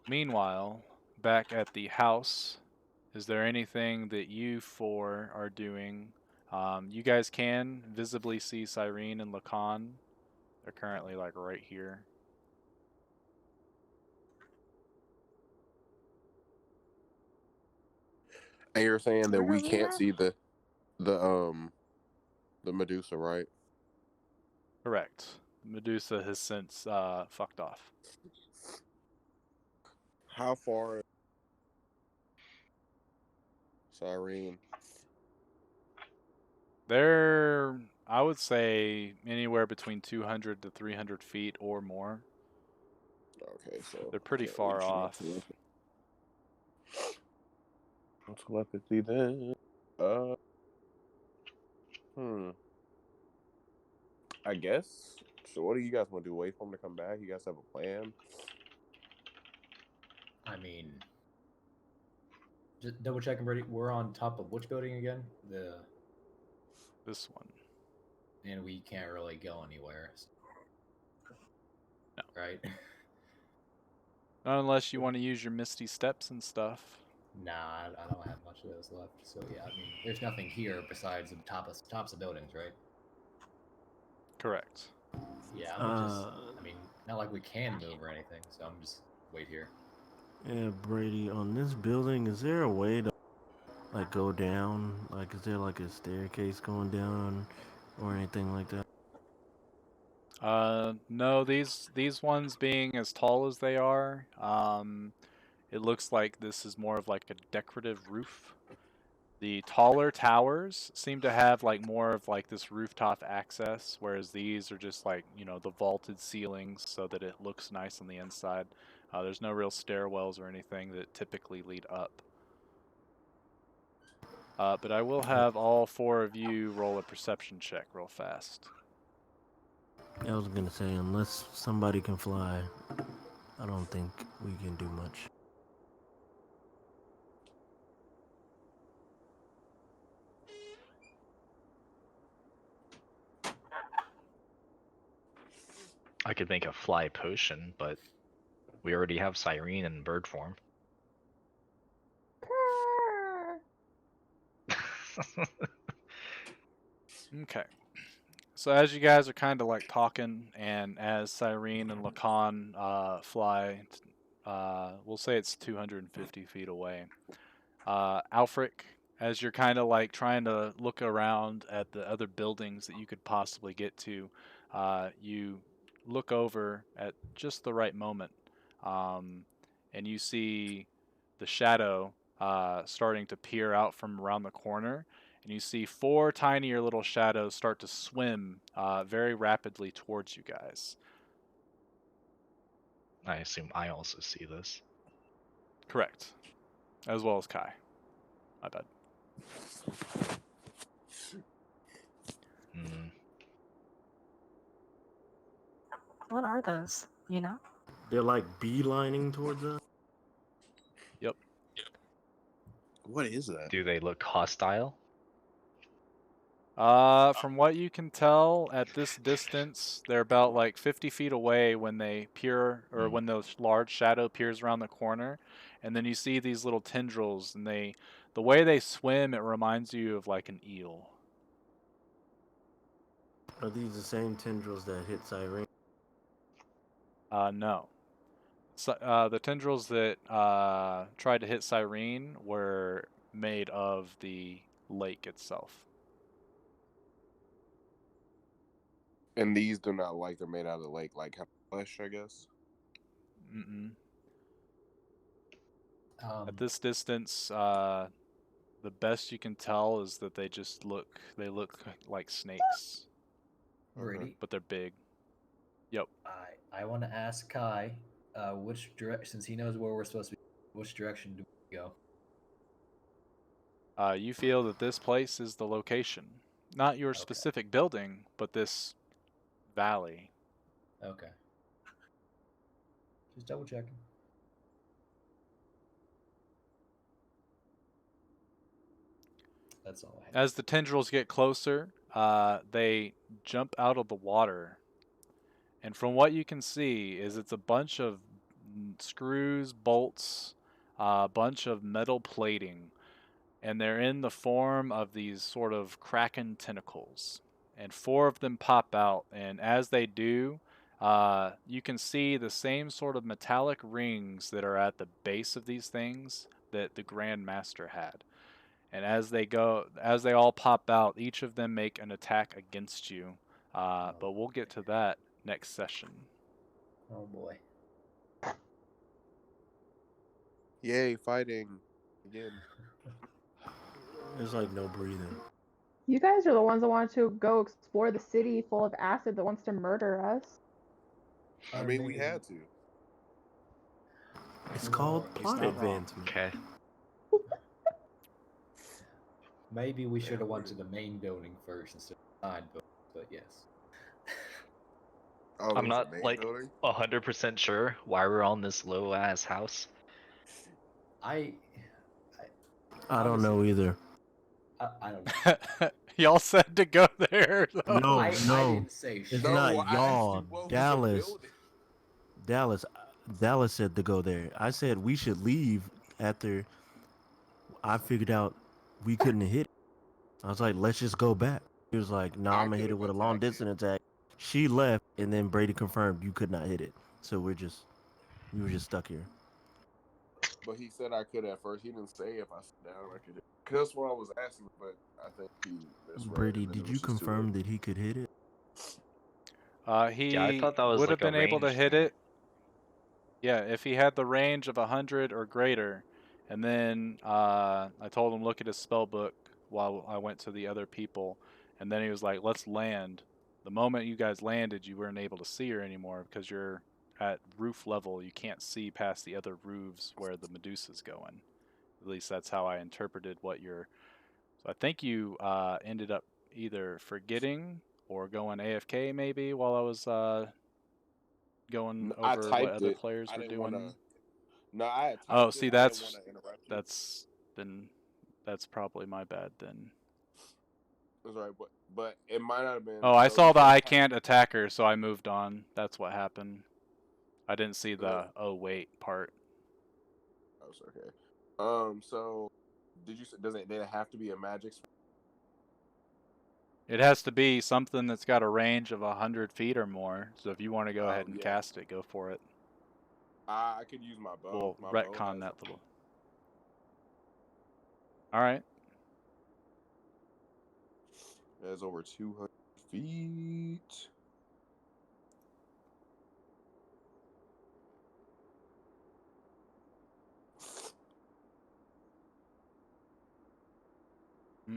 Meanwhile, back at the house, Is there anything that you four are doing? You guys can visibly see Cyrene and Lacan. They're currently like right here. And you're saying that Where are we we can't at? see the Medusa, right? Correct. Medusa has since fucked off. How far is Cyrene? They're, I would say, anywhere between 200 to 300 feet or more. Okay, so They're pretty can't far reach off. no telepathy then. I guess. So what do you guys want to do? Wait for him to come back? You guys have a plan? I mean, just double checking, Brady. We're on top of which building again? This one. And we can't really go anywhere. No. Right? Not unless you want to use your misty steps and stuff. Nah, I don't have much of those left. So yeah, I mean, there's nothing here besides the tops of buildings, right? Correct. Yeah, I'm just. I mean, not like we can move or anything, so I'm just wait here. Yeah, Brady, on this building, is there a way to like go down? Like, is there like a staircase going down or anything like that? No, these ones being as tall as they are, it looks like this is more of like a decorative roof. The taller towers seem to have like more of like this rooftop access, whereas these are just like, you know, the vaulted ceilings so that it looks nice on the inside. There's no real stairwells or anything that typically lead up. But I will have all four of you roll a perception check real fast. I was gonna say, unless somebody can fly, I don't think we can do much. I could make a fly potion, but we already have Cyrene in bird form. Okay. So as you guys are kind of like talking, and as Cyrene and Lacan fly, we'll say it's 250 feet away. Alfric, as you're kind of like trying to look around at the other buildings that you could possibly get to, you look over at just the right moment, and you see the shadow starting to peer out from around the corner, and you see four tinier little shadows start to swim very rapidly towards you guys. I assume I also see this. Correct. As well as Kai. My bad. Hmm. What are those? You know? They're like beelining towards us. Yep. What is that? Do they look hostile? From what you can tell at this distance, they're about like 50 feet away when they peer, or when the large shadow peers around the corner, and then you see these little tendrils, and the way they swim, it reminds you of like an eel. Are these the same tendrils that hit Cyrene? No. So, the tendrils that tried to hit Cyrene were made of the lake itself. And these do not like they're made out of the lake, like flesh, I guess. Mm-mm. At this distance, the best you can tell is that they look like snakes. Brady, But they're big. Yep. I want to ask Kai, which direction, since he knows where we're supposed to be, which direction do we go? You feel that this place is the location. Not your specific building, but this valley. Okay. Just double checking. That's all I have. As the tendrils get closer, they jump out of the water. And from what you can see is it's a bunch of screws, bolts, a bunch of metal plating. and they're in the form of these sort of kraken tentacles. And 4 of them pop out, and as they do, you can see the same sort of metallic rings that are at the base of these things that the Grand Master had. And as they all pop out, each of them make an attack against you. But we'll get to that next session. Oh boy. Yay, fighting again. It's like no breathing. You guys are the ones that want to go explore the city full of acid that wants to murder us. I mean, we had to. It's called He's plot not wrong. advancement. Okay. Maybe we should have Yeah, went to the main building first instead of the side building, but yes. Oh, I'm there's a not main like building? 100% sure why we're on this low ass house. I don't know either. I don't know. Y'all said to go there. Though. No, I no. didn't say It's No, not I asked y'all. you what was the Dallas. building. Dallas said to go there. I said we should leave after I figured out we couldn't hit it. I was like, let's just go back. He was like, no, I'm gonna hit it with a long distance attack. She left, and then Brady confirmed you could not hit it. So we were just stuck here. But he said I could at first. He didn't say if I sit down I could. Cause that's what I was asking, but I think he misread. Brady, it, and did it you was just too confirm late. that he could hit it? He Yeah, I thought that was would like have a been able to ranged hit thing. it. Yeah, if he had the range of 100 or greater. And then I told him look at his spell book while I went to the other people. And then he was like, let's land. The moment you guys landed, you weren't able to see her anymore because you're at roof level. You can't see past the other roofs where the Medusa's going. At least that's how I interpreted what you're... So I think you ended up either forgetting or going AFK maybe while I was going I over what typed other it. players I were didn't doing. want to. No, I had typed Oh, it. see, I didn't want to interrupt you. that's probably my bad then. That's right, but it might not have been. Oh, I so saw you the said I can't attack her, so I moved on. That's what happened. I didn't see the oh wait part. Oh, it's okay. So did you? Did it have to be a magic spell? It has to be something that's got a range of 100 feet or more. So if you want to go ahead and cast it, go for it. I could use my bow. We'll My bow retcon has that little. All right. It has over 200 feet.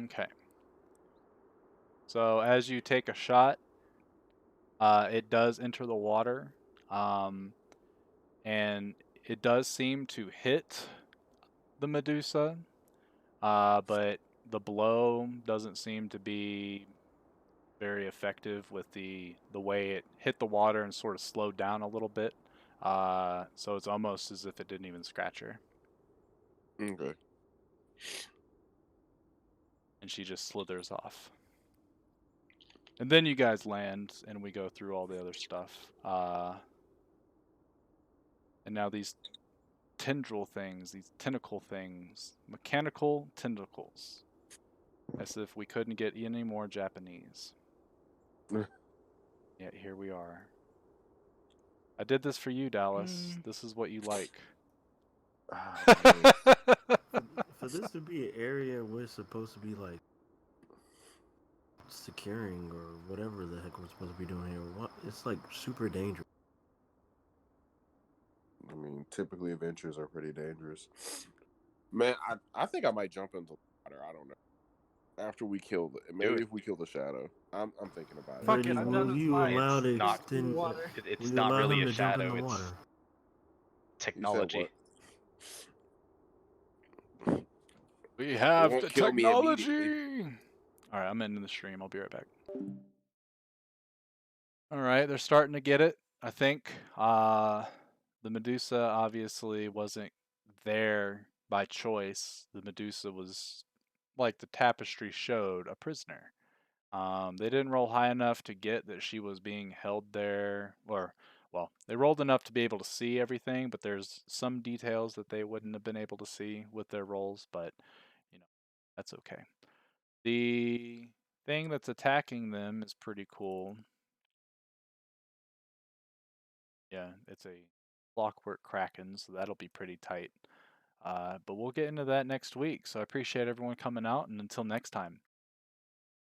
Okay. So as you take a shot, it does enter the water, and it does seem to hit the Medusa, but the blow doesn't seem to be very effective with the way it hit the water and sort of slowed down a little bit. So it's almost as if it didn't even scratch her. Okay. And she just slithers off. And then you guys land, and we go through all the other stuff. And now these tendril things, these tentacle things, mechanical tentacles. As if we couldn't get any more Japanese. Yet here we are. I did this for you, Dallas. This is what you like. For this to be an area we're supposed to be like securing or whatever the heck we're supposed to be doing here, it's like super dangerous. I mean, typically adventures are pretty dangerous. Man, I think I might jump into the water. I don't know. After we kill maybe if we kill the shadow. I'm thinking about it. Fuck it, I've done Will it you twice. allow to not- extend? Water. It's will you not allow really him a to jump in shadow. the It's water? technology. We have won't the kill me technology! Alright, I'm ending the stream. I'll be right back. Alright, they're starting to get it, I think. The Medusa obviously wasn't there by choice. The Medusa was, like the tapestry showed, a prisoner. They didn't roll high enough to get that she was being held there, or, well, they rolled enough to be able to see everything, but there's some details that they wouldn't have been able to see with their rolls, but, you know, That's okay. The thing that's attacking them is pretty cool. Yeah, it's a clockwork kraken, so that'll be pretty tight. But we'll get into that next week. So I appreciate everyone coming out, and until next time.